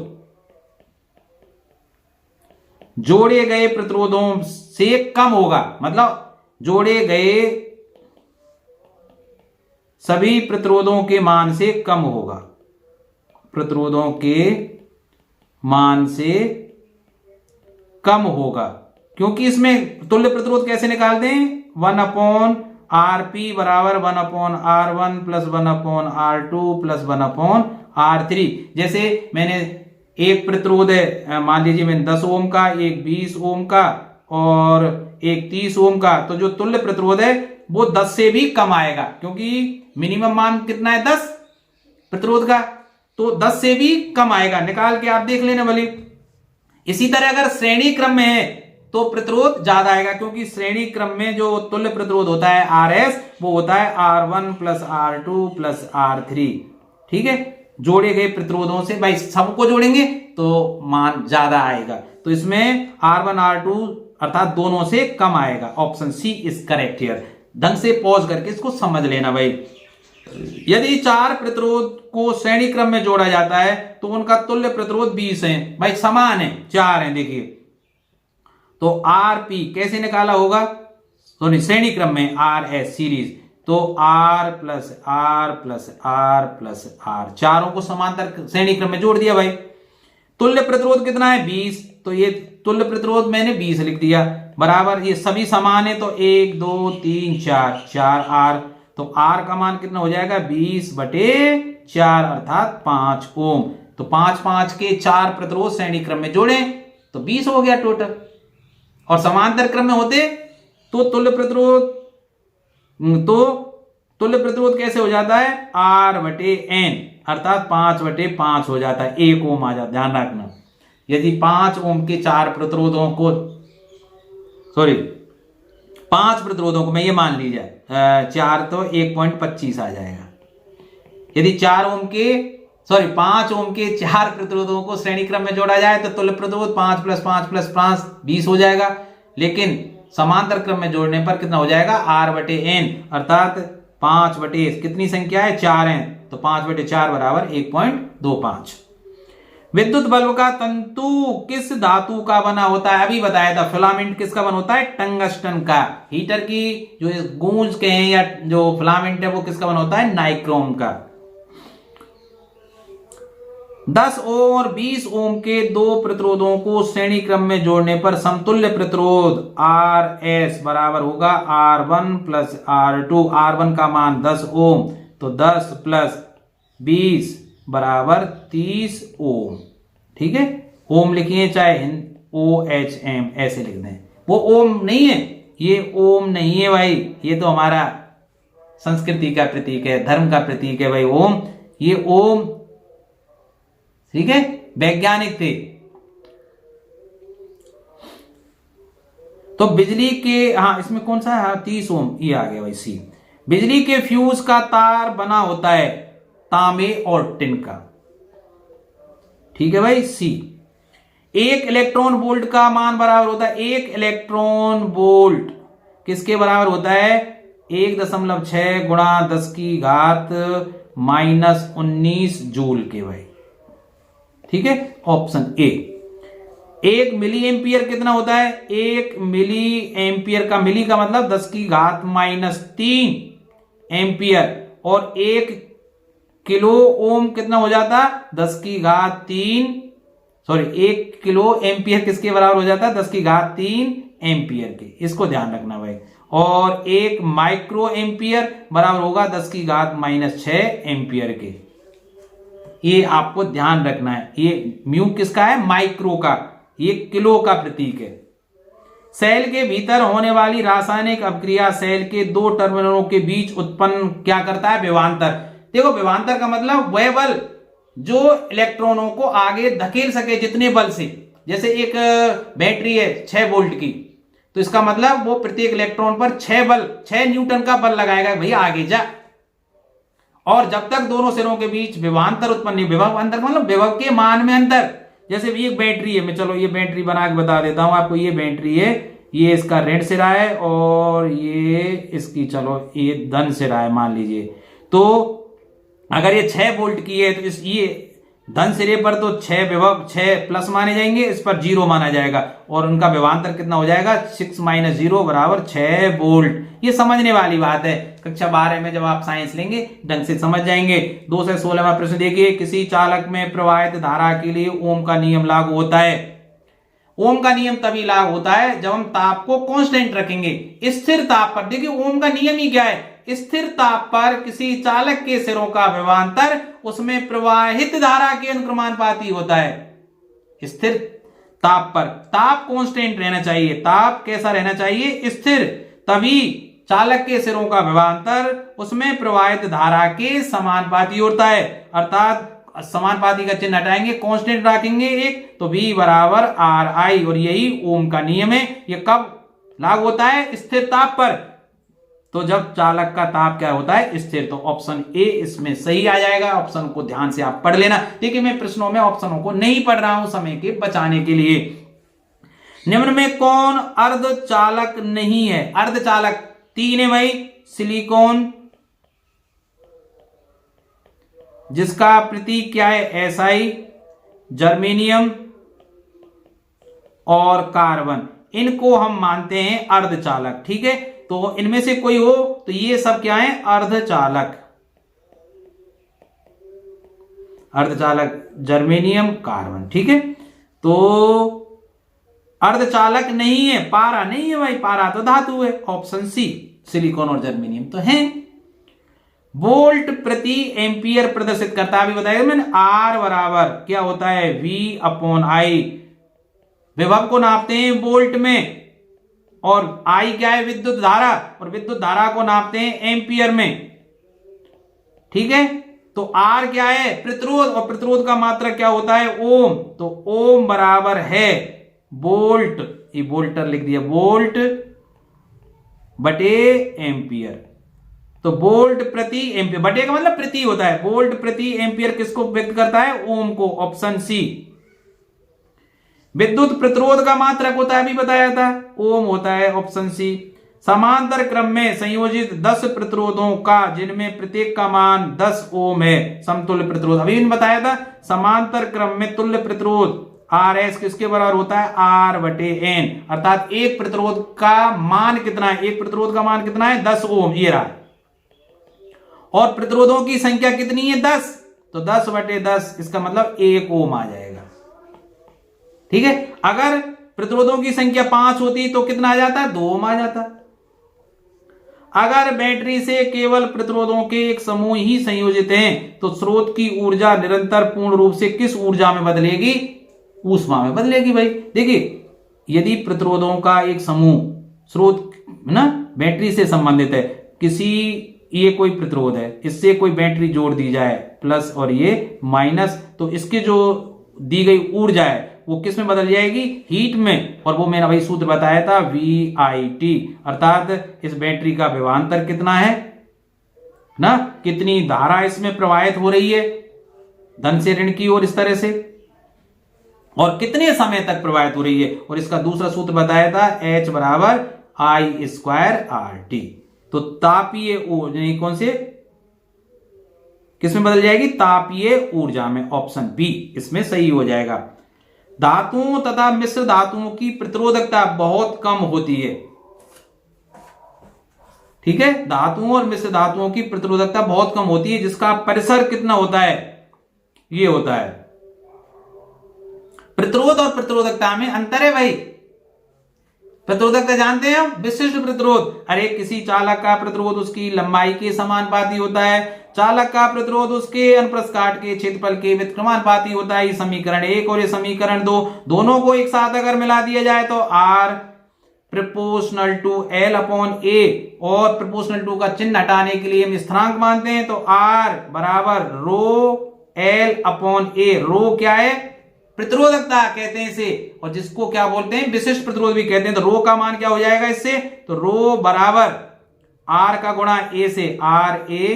जोड़े गए प्रतिरोधों से कम होगा, मतलब जोड़े गए सभी प्रतिरोधों के मान से कम होगा, प्रतिरोधों के मान से कम होगा, क्योंकि इसमें तुल्य प्रतिरोध कैसे निकालते हैं? 1/RP बराबर 1/R1 plus 1/R2 plus 1/R3। जैसे मैंने एक प्रतिरोध है, मान लीजिए मैंने 10 ओम का, एक 20 ओम का और एक 30 ओम का, तो जो तुल्य प्रतिरोध है वो 10 से भी कम आएगा, क्योंकि मिनिमम मान कितना है? 10 प्रतिरोध का, तो 10 से भी कम आएगा, निकाल के आप देख लेना भले। इसी तरह अगर श्रेणी क्रम में है तो प्रतिरोध ज्यादा आएगा, क्योंकि श्रेणी क्रम में जो तुल्य प्रतिरोध होता है RS वो होता है R1 plus R2 plus R3। ठीक है, जोड़े गए प्रतिरोधों से भाई सबको जोड़ेंगे तो मान ज्यादा आएगा, तो इसमें R1 R2 अर्थात दोनों से कम आएगा। Option C is correct here. ढंग से पॉज करके इसको समझ लेना भाई। यदि चार प्रतिरोध को श्रेणी क्रम में जोड़ा जाता है तो उनका तुल्य प्रतिरोध 20 है, भाई समान है, 4 है। देखिए तो RP कैसे निकाला होगा? सॉरी श्रेणी क्रम में RS सीरीज, तो R plus R plus R plus R, चारों को समांतर श्रेणी क्रम में जोड़ दिया भाई। तुल्य प्रतिरोध कितना है? 20, तो ये तुल्य प्रतिरोध मैंने 20 लिख दिया, बराबर ये सभी समान है, तो 1 2 3 4 4 R तो R का मान कितना हो जाएगा 20/4 अर्थात 5 ओम। तो 5 के 4 प्रतिरोध श्रेणी क्रम में जोड़े तो 20 हो गया टोटल। और समांतर क्रम में होते तो तुल्य प्रतिरोध कैसे हो जाता है R/N अर्थात 5/5 हो जाता है, 1 ओम आ जाता। ध्यान रखना, यदि 5 ओम के 4 प्रतिरोधों को 5 प्रतिरोधों को मैं ये मान लीजिए 4 तो 1.25 आ जाएगा। यदि 5 ओम के 4 प्रतिरोधों को श्रेणी क्रम में जोड़ा जाए तो तुल्य प्रतिरोध 5 + 5 + 5 20 हो जाएगा। लेकिन समांतर क्रम में जोड़ने पर कितना हो जाएगा R/N अर्थात 5/, कितनी संख्या है 4 है तो 5/4 बराबर 1.25। विद्युत बल्ब का तंतु किस धातु का बना होता है? अभी बताया था। फिलामेंट किसका बना होता है? टंगस्टन का। हीटर की जो गूंज के हैं या जो फिलामेंट है वो किसका बना होता है? नाइक्रोम का। 10 ओम और 20 ओम के दो प्रतिरोधों को श्रेणी क्रम में जोड़ने पर समतुल्य प्रतिरोध RS बराबर होगा R1 + R2। R1 का मान 10 ओम तो 10 + 20 बराबर 30 ओम। ठीक है, ओम लिखिए चाहे OHM ऐसे लिख दें। वो ओम नहीं है, ये ओम नहीं है भाई, ये तो हमारा संस्कृति का प्रतीक है, धर्म का प्रतीक है भाई ओम। ये ओम ठीक है, वैज्ञानिक थे। तो बिजली के इसमें कौन सा है? 30 ओम, ये आ गया भाई सी। बिजली के फ्यूज का तार बना होता है तांबे और टिन का। ठीक है भाई सी। 1 इलेक्ट्रॉन वोल्ट का मान बराबर होता है 1 इलेक्ट्रॉन वोल्ट किसके बराबर होता है? 1.6 × 10⁻⁻19 जूल के भाई। ठीक है, ऑप्शन ए। 1 मिली एम्पियर कितना होता है? 1 मिली एम्पियर का, मिली का मतलब 10⁻³ एम्पियर, और 1 किलो ओम कितना हो जाता? 1 किलो एम्पियर किसके बराबर हो जाता है? 10⁻³ एम्पियर के। इसको ध्यान रखना भाई। और 1 माइक्रो एम्पियर बराबर होगा 10⁻⁻6 एम्पियर के। ये आपको ध्यान रखना है। ये म्यू किसका है? माइक्रो का। ये किलो का प्रतीक है। सेल के भीतर होने वाली रासायनिक अभिक्रिया सेल के 2 टर्मिनलों के बीच उत्पन्न क्या करता है? विभवांतर। देखो, विभवांतर का मतलब वह बल जो इलेक्ट्रॉनों को आगे धकेल सके जितने बल से। जैसे एक बैटरी है 6 वोल्ट की, तो इसका मतलब वो प्रत्येक इलेक्ट्रॉन पर 6 न्यूटन का बल लगाएगा, भैया आगे जा। और जब तक दोनों सिरों के बीच विभवांतर उत्पन्न नहीं, विभव अंतर मतलब विभव के मान में अंतर। जैसे ये बैटरी है, मैं चलो ये बैटरी बना के बता देता हूं आपको। ये बैटरी है, ये इसका ऋण सिरा है और ये इसकी चलो ये धन सिरा है मान लीजिए। तो अगर ये 6 वोल्ट की है तो ये धन सिरे पर तो 6 विभव 6 प्लस माने जाएंगे, इस पर 0 माना जाएगा, और उनका विभवांतर कितना हो जाएगा? 6 - 0 बराबर 6 वोल्ट। ये समझने वाली बात है। कक्षा 12 में जब आप साइंस लेंगे ढंग से समझ जाएंगे। 2 से 16वां प्रश्न देखिए। किसी चालक में प्रवाहित धारा के लिए ओम का नियम लागू होता है। ओम का नियम तभी लागू होता है जब हम ताप को कांस्टेंट रखेंगे, स्थिर ताप पर। देखिए ओम का नियम ही क्या है? स्थिर ताप पर किसी चालक के सिरों का विभवांतर उसमें प्रवाहित धारा के अनुक्रमानुपाती होता है। स्थिर ताप पर ताप कांस्टेंट रहना चाहिए। ताप कैसा रहना चाहिए? स्थिर। तभी चालक के सिरों का विभवांतर उसमें प्रवाहित धारा के समानुपाती होता है। अर्थात समानुपाती का चिन्ह हटाएंगे, कांस्टेंट रखेंगे एक, तो V बराबर RI, और यही ओम का नियम है। ये कब लागू होता है? स्थिर ताप पर। तो जब चालक का ताप क्या होता है? स्थिर। तो ऑप्शन ए इसमें सही आ जाएगा। ऑप्शन को ध्यान से आप पढ़ लेना। देखिए मैं प्रश्नों में ऑप्शनों को नहीं पढ़ रहा हूं समय के बचाने के लिए। निम्न में कौन अर्धचालक नहीं है? अर्धचालक 3 है भाई। सिलिकॉन जिसका प्रतीक क्या है? SI, जर्मेनियम और कार्बन, इनको हम मानते हैं अर्धचालक। ठीक है, तो इनमें से कोई हो तो ये सब क्या है? अर्धचालक। अर्धचालक जर्मेनियम, कार्बन। ठीक है, तो अर्धचालक नहीं है, पारा नहीं है भाई। पारा तो धातु है। ऑप्शन सी, सिलिकॉन और जर्मेनियम तो है। वोल्ट प्रति एम्पियर प्रदर्शित करता है। अभी बताया मैंने, आर बराबर क्या होता है, वी अपॉन आई। विभव को नापते हैं वोल्ट में, और आई क्या है, विद्युत धारा, और विद्युत धारा को नापते हैं एम्पियर में। ठीक है, तो आर क्या है, प्रतिरोध, और प्रतिरोध का मात्रक क्या होता है, ओम। तो ओम बराबर है वोल्ट, ये वोल्टर लिख दिया, वोल्ट बटे एम्पियर। तो वोल्ट प्रति एम्पियर, बटे का मतलब प्रति होता है, वोल्ट प्रति एम्पियर किसको व्यक्त करता है, ओम को, ऑप्शन सी। विद्युत प्रतिरोध का मात्रक होता है, अभी बताया था, ओम होता है, ऑप्शन सी। समांतर क्रम में संयोजित 10 प्रतिरोधों का जिनमें प्रत्येक का मान 10 ओम है, समतुल्य प्रतिरोध। अभी बताया था, समांतर क्रम में तुल्य प्रतिरोध आर एस किसके बराबर होता है, आर बटे एन। अर्थात एक प्रतिरोध का मान कितना है, एक प्रतिरोध का मान कितना है, 10 ओम, ये रहा। और प्रतिरोधों की संख्या कितनी है, 10, तो 10 बटे 10, इसका मतलब 1 ओम आ जाएगा। ठीक है, अगर प्रतिरोधों की संख्या 5 होती तो कितना आ जाता, 2 ओम आ जाता। अगर बैटरी से केवल प्रतिरोधों के एक समूह ही संयोजित हैं तो स्रोत की ऊर्जा निरंतर पूर्ण रूप से किस ऊर्जा में बदलेगी, ऊष्मा में बदलेगी। भाई देखिए, यदि प्रतिरोधों का एक समूह स्रोत ना बैटरी से संबंधित है, किसी ये कोई प्रतिरोध है, इससे कोई बैटरी जोड़ दी जाए प्लस और ये माइनस, तो इसके जो दी गई ऊर्जा है वो किस में बदल जाएगी, हीट में। और वो मैंने भाई सूत्र बताया था, VIT। अर्थात इस बैटरी का विभवांतर कितना है ना, कितनी धारा इसमें प्रवाहित हो रही है धन से ऋण की ओर इस तरह से, और कितने समय तक प्रवाहित हो रही है। और इसका दूसरा सूत्र बताया था, H बराबर I² RT। तो तापीय ऊर्जा कौन से किसमें बदल जाएगी, तापीय ऊर्जा में, ऑप्शन बी इसमें सही हो जाएगा। धातुओं तथा मिश्र धातुओं की प्रतिरोधकता बहुत कम होती है। ठीक है, धातुओं और मिश्र धातुओं की प्रतिरोधकता बहुत कम होती है, जिसका परिसर कितना होता है, ये होता है। प्रतिरोध और प्रतिरोधकता में अंतर है भाई। प्रतिरोधकता जानते हैं हम, विशिष्ट प्रतिरोध, अरे किसी चालक का प्रतिरोध उसकी लंबाई के समानुपाती होता है, चालक का प्रतिरोध उसके अनुप्रस्थ काट के क्षेत्रफल के व्युत्क्रमानुपाती होता है। ये समीकरण 1 और ये समीकरण 2, दोनों को एक साथ अगर मिला दिया जाए तो R proportional to L upon A, और प्रोपोर्शनल टू का चिन्ह हटाने के लिए हम स्थिरांक मानते हैं, तो R बराबर रो L अपॉन A। रो क्या है, प्रतिरोधकता कहते हैं इसे, और जिसको क्या बोलते हैं, विशिष्ट प्रतिरोध भी कहते हैं। तो रो का मान क्या हो जाएगा इससे, तो रो बराबर R का गुणा A से, RA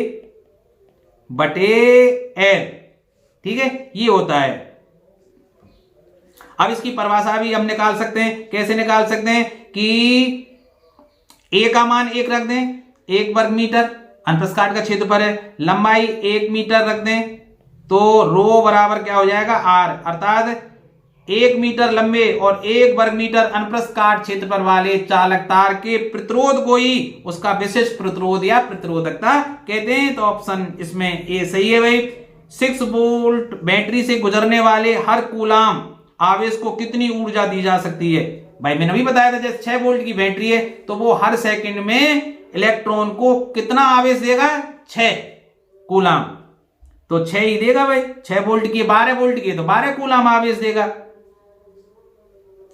बटे L। ठीक है, ये होता है। अब इसकी परिभाषा भी हम निकाल सकते हैं, कैसे निकाल सकते हैं कि A का मान 1 रख दें, 1 वर्ग मीटर अनुप्रस्थ काट का क्षेत्रफल है, लंबाई 1 मीटर रख दें, तो रो बराबर क्या हो जाएगा, R। अर्थात 1 मीटर लंबे और 1 वर्ग मीटर अनुप्रस्थ काट क्षेत्रफल वाले चालक तार के प्रतिरोध को ही उसका विशिष्ट प्रतिरोध या प्रतिरोधकता कहते हैं। तो ऑप्शन इसमें ए सही है भाई। 6 वोल्ट बैटरी से गुजरने वाले हर कूलाम आवेश को कितनी ऊर्जा दी जा सकती है। भाई मैंने अभी बताया था, जैसे 6 वोल्ट की बैटरी है तो वो हर सेकंड में इलेक्ट्रॉन को कितना आवेश देगा, 6 कूलाम, तो 6 ही देगा भाई। 6 वोल्ट की 12 वोल्ट की तो 12 कूलाम आवेश देगा,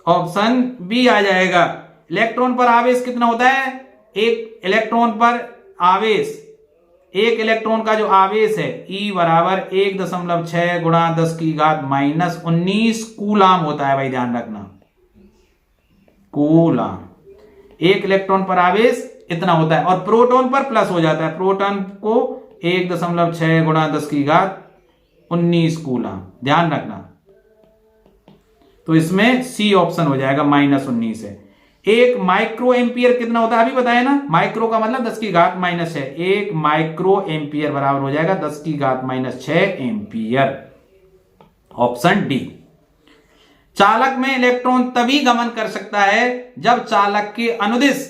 ऑप्शन बी आ जाएगा। इलेक्ट्रॉन पर आवेश कितना होता है, एक इलेक्ट्रॉन पर आवेश, एक इलेक्ट्रॉन का जो आवेश है E बराबर 1.6 गुणा 10 की घात -19 कूलाम होता है भाई, ध्यान रखना, कूलाम। एक इलेक्ट्रॉन पर आवेश इतना होता है, और प्रोटॉन पर प्लस हो जाता है, प्रोटॉन को 1.6 गुणा 10 की घात 19 कूलाम, ध्यान रखना। तो इसमें सी ऑप्शन हो जाएगा, -19 है। एक माइक्रो एम्पियर कितना होता है, अभी बताया ना, माइक्रो का मतलब 10 की घात -6, एक माइक्रो एम्पियर बराबर हो जाएगा 10 की घात -6 एम्पियर, ऑप्शन डी। चालक में इलेक्ट्रॉन तभी गमन कर सकता है जब चालक के अनुदिश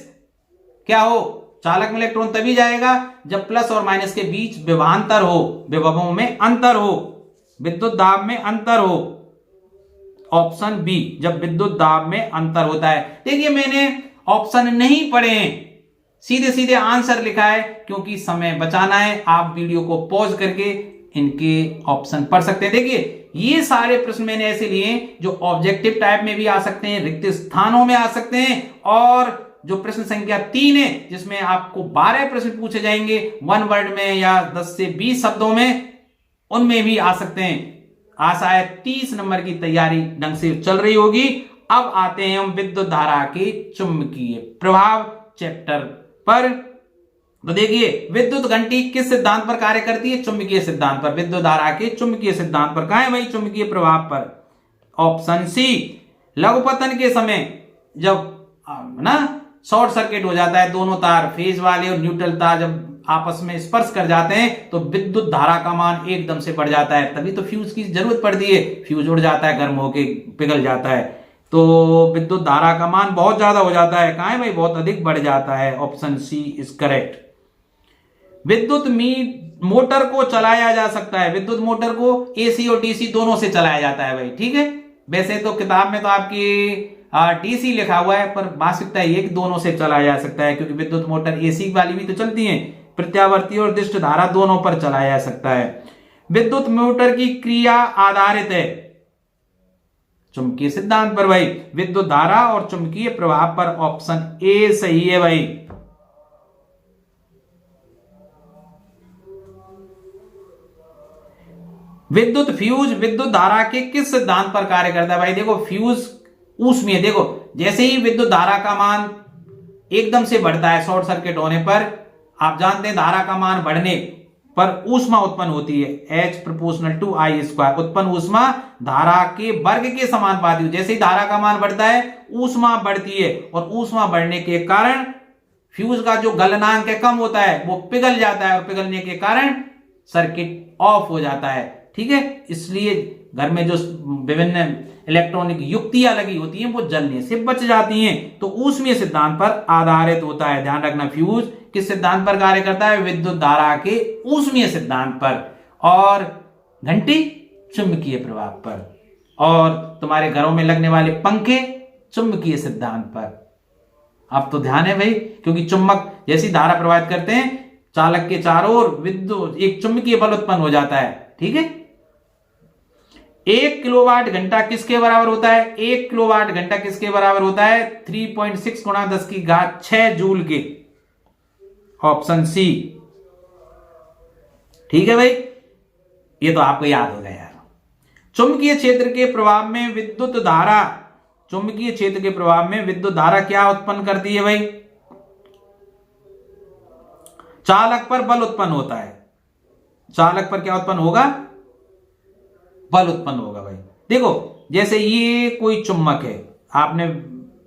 क्या हो, चालक में इलेक्ट्रॉन तभी जाएगा जब प्लस और माइनस के बीच विभवांतर हो, विभवों में अंतर हो, विद्युत दाब में अंतर हो, ऑप्शन बी, जब विद्युत दाब में अंतर होता है। देखिए मैंने ऑप्शन नहीं पढ़े हैं, सीधे सीधे आंसर लिखा है, क्योंकि समय बचाना है। आप वीडियो को पॉज करके इनके ऑप्शन पढ़ सकते हैं। देखिए ये सारे प्रश्न मैंने ऐसे लिए जो ऑब्जेक्टिव टाइप में भी आ सकते हैं, रिक्त स्थानों में आ सकते हैं, और जो प्रश्न संख्या 3 है जिसमें आपको 12 प्रश्न पूछे जाएंगे 1 वर्ड में या 10 से 20 शब्दों में, उनमें भी आ सकते हैं। आशा है 30 नंबर की तैयारी ढंग से चल रही होगी। अब आते हैं हम विद्युत धारा के चुंबकीय प्रभाव चैप्टर पर। तो देखिए विद्युत घंटी किस सिद्धांत पर कार्य करती है? चुंबकीय सिद्धांत पर। विद्युत धारा के चुंबकीय सिद्धांत पर। कहां है भाई? चुंबकीय प्रभाव पर। Option C. लघुपतन के समय जब ना शॉर्ट सर्किट हो जाता है, दोनों तार फेज वाले और न्यूट्रल तार जब आपस में स्पर्श कर जाते हैं तो विद्युत धारा का मान एकदम से बढ़ जाता है। तभी तो फ्यूज की जरूरत पड़ती है, फ्यूज उड़ जाता है, गर्म होके पिघल जाता है, तो विद्युत धारा का मान बहुत ज्यादा हो जाता है। कहां है भाई? बहुत अधिक बढ़ जाता है। Option C is correct. विद्युत मोटर को चलाया जा सकता है। विद्युत मोटर को एसी और डीसी दोनों से चलाया जाता है भाई, ठीक है। वैसे तो किताब में तो आपकी डीसी लिखा हुआ है, पर वास्तविकता ये कि दोनों से चलाया जा सकता है, क्योंकि विद्युत मोटर एसी वाली भी तो चलती है, प्रत्यावर्ती और दिष्ट धारा दोनों पर चलाया जा सकता है। विद्युत मोटर की क्रिया आधारित है चुंबकीय सिद्धांत पर भाई, विद्युत धारा और चुंबकीय प्रभाव पर। ऑप्शन ए सही है भाई। विद्युत फ्यूज विद्युत धारा के किस सिद्धांत पर कार्य करता है भाई? देखो फ्यूज ऊष्मीय। देखो जैसे ही विद्युत धारा का मान एकदम से बढ़ता है शॉर्ट सर्किट होने पर, आप जानते हैं धारा का मान बढ़ने पर ऊष्मा उत्पन्न होती है, H proportional to I square. उत्पन्न ऊष्मा धारा के वर्ग के समानुपाती। जैसे ही धारा का मान बढ़ता है ऊष्मा बढ़ती है, और ऊष्मा बढ़ने के कारण फ्यूज का जो गलनांक है कम होता है, वो पिघल जाता है, और पिघलने के कारण सर्किट ऑफ हो जाता है, ठीक है। इसलिए घर में जो विभिन्न इलेक्ट्रॉनिक युक्तियां लगी होती हैं वो जलने से बच जाती हैं। तो ऊष्मीय सिद्धांत पर आधारित होता है। ध्यान रखना, फ्यूज किस सिद्धांत पर कार्य करता है? विद्युत धारा के ऊष्मीय सिद्धांत पर। और घंटी चुंबकीय प्रभाव पर। और तुम्हारे घरों में लगने वाले पंखे चुंबकीय सिद्धांत पर। अब तो ध्यान है भाई, क्योंकि चुंबक जैसी धारा प्रवाहित करते हैं, चालक के चारों ओर विद्युत एक चुंबकीय बल उत्पन्न हो जाता है, ठीक है। 1 किलोवाट घंटा किसके बराबर होता है? 1 किलोवाट घंटा किसके बराबर होता है? 3.6 गुणा 10 की घात 6 जूल के। ऑप्शन सी, ठीक है भाई, ये तो आपको याद होगा यार। चुंबकीय क्षेत्र के प्रभाव में विद्युत धारा, चुंबकीय क्षेत्र के प्रभाव में विद्युत धारा क्या उत्पन्न करती है भाई? चालक पर बल उत्पन्न होता है। चालक पर क्या उत्पन्न होगा? बल उत्पन्न होगा भाई। देखो जैसे ये कोई चुंबक है, आपने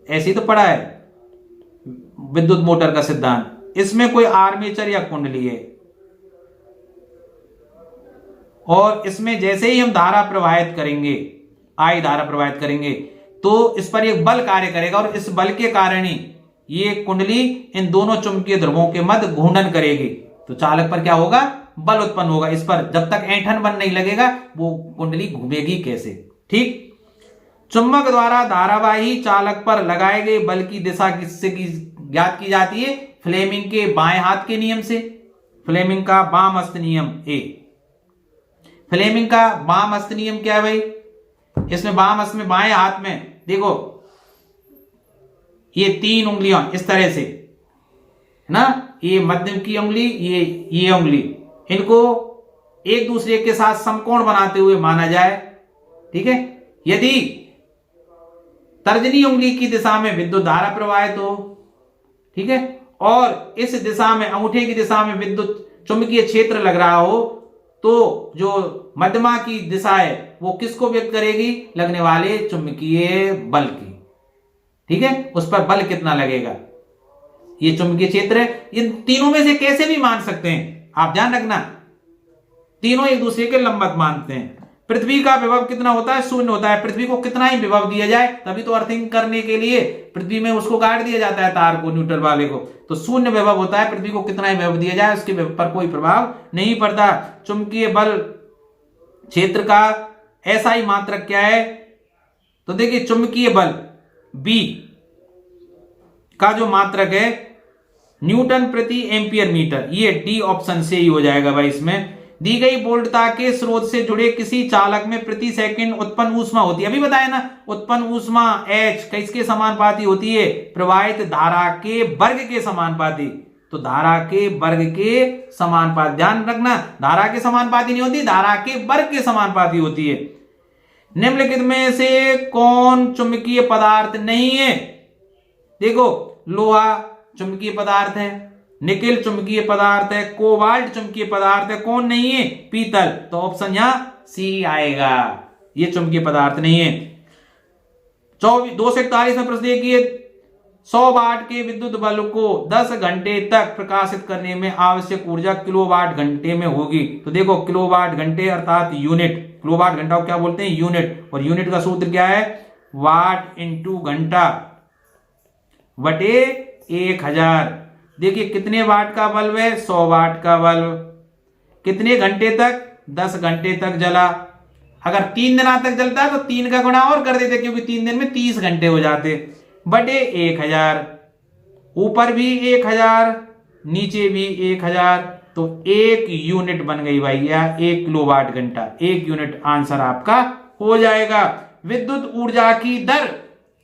ऐसे ही तो पढ़ा है विद्युत मोटर का सिद्धांत। इसमें कोई आर्मेचर या कुंडली है, और इसमें जैसे ही हम धारा प्रवाहित करेंगे, आई धारा प्रवाहित करेंगे, तो इस पर एक बल कार्य करेगा, और इस बल के कारण ही ये कुंडली इन दोनों चुंबकीय ध्रुवों के मध्य घूर्णन करेगी। तो चालक पर क्या होगा? बल उत्पन्न होगा। इस पर जब तक ऐंठन बल नहीं लगेगा वो कुंडली घूमेगी कैसे, ठीक। चुंबक द्वारा धारावाही चालक पर लगाए गए बल की दिशा किससे ज्ञात की जाती है? फ्लेमिंग के बाएं हाथ के नियम से। फ्लेमिंग का बाम हस्त नियम ए। फ्लेमिंग का बाम हस्त नियम क्या है भाई? इसमें बाम हस्त में बाएं हाथ में देखो ये 3 उंगलियां इस तरह से ना, ये मध्यम की उंगली, ये उंगली, इनको एक दूसरे के साथ समकोण बनाते हुए माना जाए, ठीक है। यदि तर्जनी उंगली की दिशा में विद्युत धारा प्रवाहित हो, ठीक है, और इस दिशा में अंगूठे की दिशा में विद्युत चुंबकीय क्षेत्र लग रहा हो, तो जो मध्यमा की दिशा है वो किसको व्यक्त करेगी? लगने वाले चुंबकीय बल की, ठीक है। उस पर बल कितना लगेगा, ये चुंबकीय क्षेत्र है। इन तीनों में से कैसे भी मान सकते हैं, आप ध्यान रखना, तीनों एक दूसरे के लंबवत मानते हैं। पृथ्वी का विभव कितना होता है? 0 होता है। पृथ्वी को कितना ही विभव दिया जाए, तभी तो अर्थिंग करने के लिए पृथ्वी में उसको गाड़ दिया जाता है, तार को, न्यूट्रल वाले को, तो 0 विभव होता है। पृथ्वी को कितना ही विभव दिया जाए उसके पर कोई प्रभाव नहीं पड़ता। चुंबकीय बल क्षेत्र का ऐसा ही मात्रक क्या है? तो देखिए चुंबकीय बल B का जो मात्रक है न्यूटन प्रति एम्पियर मीटर, ये डी ऑप्शन से ही हो जाएगा भाई। इसमें दी गई वोल्टता के स्रोत से जुड़े किसी चालक में प्रति सेकंड उत्पन्न ऊष्मा होती है, अभी बताया ना, उत्पन्न ऊष्मा H किसके समानुपाती होती है, प्रवाहित धारा के वर्ग के समानुपाती। तो धारा के वर्ग के समानुपाती, ध्यान रखना, धारा के समानुपाती नहीं होती, धारा के वर्ग के समानुपाती होती है। निम्नलिखित में से कौन चुंबकीय पदार्थ नहीं है? देखो, लोहा चुंबकीय पदार्थ है, निकेल चुंबकीय पदार्थ है, कोबाल्ट चुंबकीय पदार्थ है, कौन नहीं है? पीतल। तो ऑप्शन यहां सी आएगा, ये चुंबकीय पदार्थ नहीं है। 241 में प्रश्न देखिए, 100 वाट के विद्युत बल्ब को 10 घंटे तक प्रकाशित करने में आवश्यक ऊर्जा किलोवाट घंटे में होगी। तो देखो, किलोवाट घंटे अर्थात यूनिट, किलोवाट घंटा को क्या बोलते हैं? यूनिट। और यूनिट का सूत्र क्या है? वाट इंटू घंटा बटे 1000। देखिए कितने वाट का बल्ब है? 100 वाट का बल्ब। कितने घंटे तक? 10 घंटे तक जला। अगर 3 दिन तक जलता है तो 3 का गुणा और कर देते, क्योंकि 3 दिन में 30 घंटे हो जाते, बटे 1000। ऊपर भी 1000, नीचे भी 1000, तो 1 यूनिट बन गई भाई, या 1 किलोवाट घंटा, 1 यूनिट आंसर आपका हो जाएगा। विद्युत ऊर्जा की दर,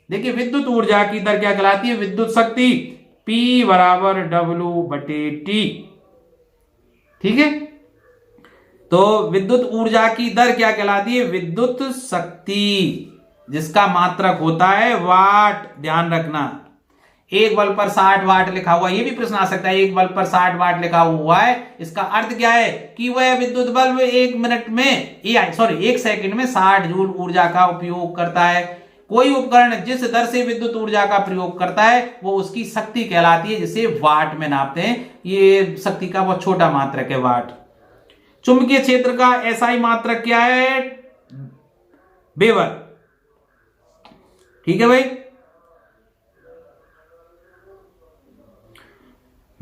देखिए विद्युत ऊर्जा की दर क्या कहलाती है? विद्युत शक्ति P बराबर W बटे T। ठीक है, तो विद्युत ऊर्जा की दर क्या कहलाती है? विद्युत शक्ति, जिसका मात्रक होता है वाट। ध्यान रखना, एक बल्ब पर 60 वाट लिखा हुआ, ये भी प्रश्न आ सकता है, एक बल्ब पर 60 वाट लिखा हुआ है, इसका अर्थ क्या है? कि वह विद्युत बल्ब 1 सेकंड में 60 जूल ऊर्जा का उपयोग करता है। कोई उपकरण जिस दर से विद्युत ऊर्जा का प्रयोग करता है वो उसकी शक्ति कहलाती है, जिसे वाट में नापते हैं। ये शक्ति का बहुत छोटा मात्रक है, वाट। चुंबकीय क्षेत्र का एसआई मात्रक क्या है? वेबर। ठीक है भाई।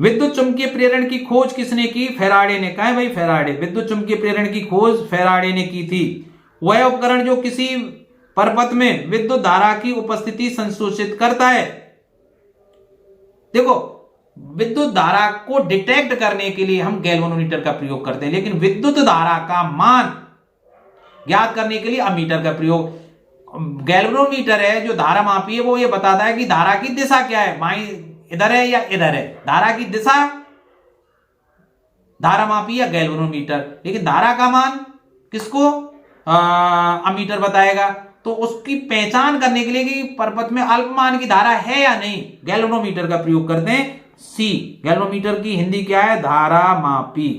विद्युत चुंबकीय प्रेरण की खोज किसने की? फैराडे ने। कहा है भाई? फैराडे। विद्युत चुंबकीय प्रेरण की खोज फैराडे ने की थी। वह उपकरण जो किसी पर्वत में विद्युत धारा की उपस्थिति संशोधित करता है। देखो, विद्युत धारा को डिटेक्ट करने के लिए हम गैल्वेनोमीटर का प्रयोग करते हैं, लेकिन विद्युत धारा का मान ज्ञात करने के लिए अमीटर का प्रयोग। गैल्वेनोमीटर है जो धारा मापी है, वो ये बताता है कि धारा की दिशा क्या है, माई इधर है या इधर है। धारा की दिशा धारा मापी या गैल्वेनोमीटर, लेकिन धारा का मान किसको? अमीटर बताएगा। तो उसकी पहचान करने के लिए कि पर्वत में अल्पमान की धारा है या नहीं, गैल्वेनोमीटर का प्रयोग करते हैं। सी, गैल्वेनोमीटर की हिंदी क्या है? धारा मापी।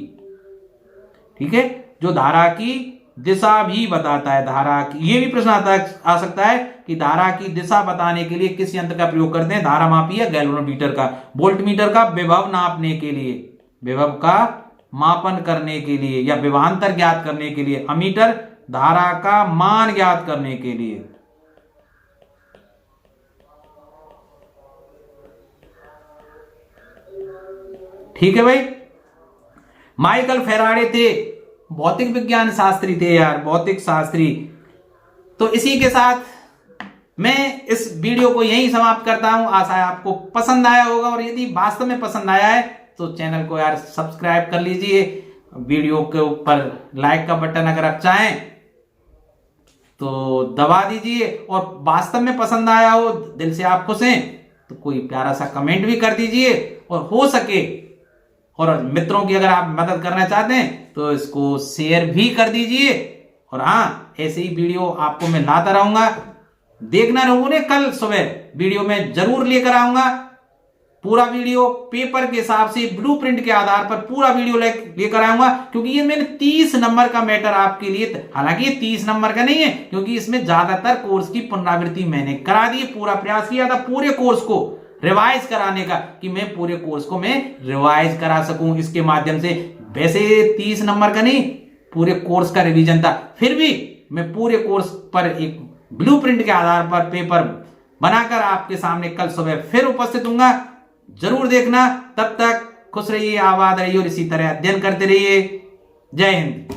ठीक है, जो धारा की दिशा भी बताता है। धारा की, ये भी प्रश्न आ सकता है कि धारा की दिशा बताने के लिए किस यंत्र का प्रयोग करते हैं? धारा मापी या गैल्वेनोमीटर का। वोल्टमीटर का विभव नापने के लिए, विभव का मापन करने के लिए या विभवांतर ज्ञात करने के लिए। अमीटर धारा का मान ज्ञात करने के लिए। ठीक है भाई। माइकल फैराडे थे, भौतिक विज्ञान शास्त्री थे यार, भौतिक शास्त्री। तो इसी के साथ मैं इस वीडियो को यहीं समाप्त करता हूं। आशा है आपको पसंद आया होगा, और यदि वास्तव में पसंद आया है तो चैनल को यार सब्सक्राइब कर लीजिए। वीडियो के ऊपर लाइक का बटन अगर आप चाहें तो दबा दीजिए, और वास्तव में पसंद आया हो, दिल से आप खुश हैं, तो कोई प्यारा सा कमेंट भी कर दीजिए। और हो सके और मित्रों की अगर आप मदद करना चाहते हैं तो इसको शेयर भी कर दीजिए। और हाँ, ऐसे ही वीडियो आपको मैं लाता रहूंगा। देखना रहोगे, कल सुबह वीडियो में जरूर लेकर आऊंगा। पूरा वीडियो पेपर के हिसाब से, ब्लूप्रिंट के आधार पर पूरा वीडियो लेकर आऊंगा, क्योंकि ये मैंने 30 नंबर का मैटर आपके लिए, हालांकि ये 30 नंबर का नहीं है, क्योंकि इसमें ज्यादातर कोर्स की पुनरावृत्ति मैंने करा दी। पूरा प्रयास किया था पूरे कोर्स को रिवाइज कराने का, कि मैं पूरे कोर्स को मैं रिवाइज करा सकूं इसके माध्यम से। वैसे 30 नंबर का नहीं, पूरे कोर्स का रिवीजन था, फिर भी मैं पूरे कोर्स पर एक ब्लूप्रिंट के आधार पर पेपर बनाकर आपके सामने कल सुबह फिर उपस्थित होऊंगा। जरूर देखना। तब तक खुश रहिए, आबाद रहिए और इसी तरह अध्ययन करते रहिए। जय हिंद।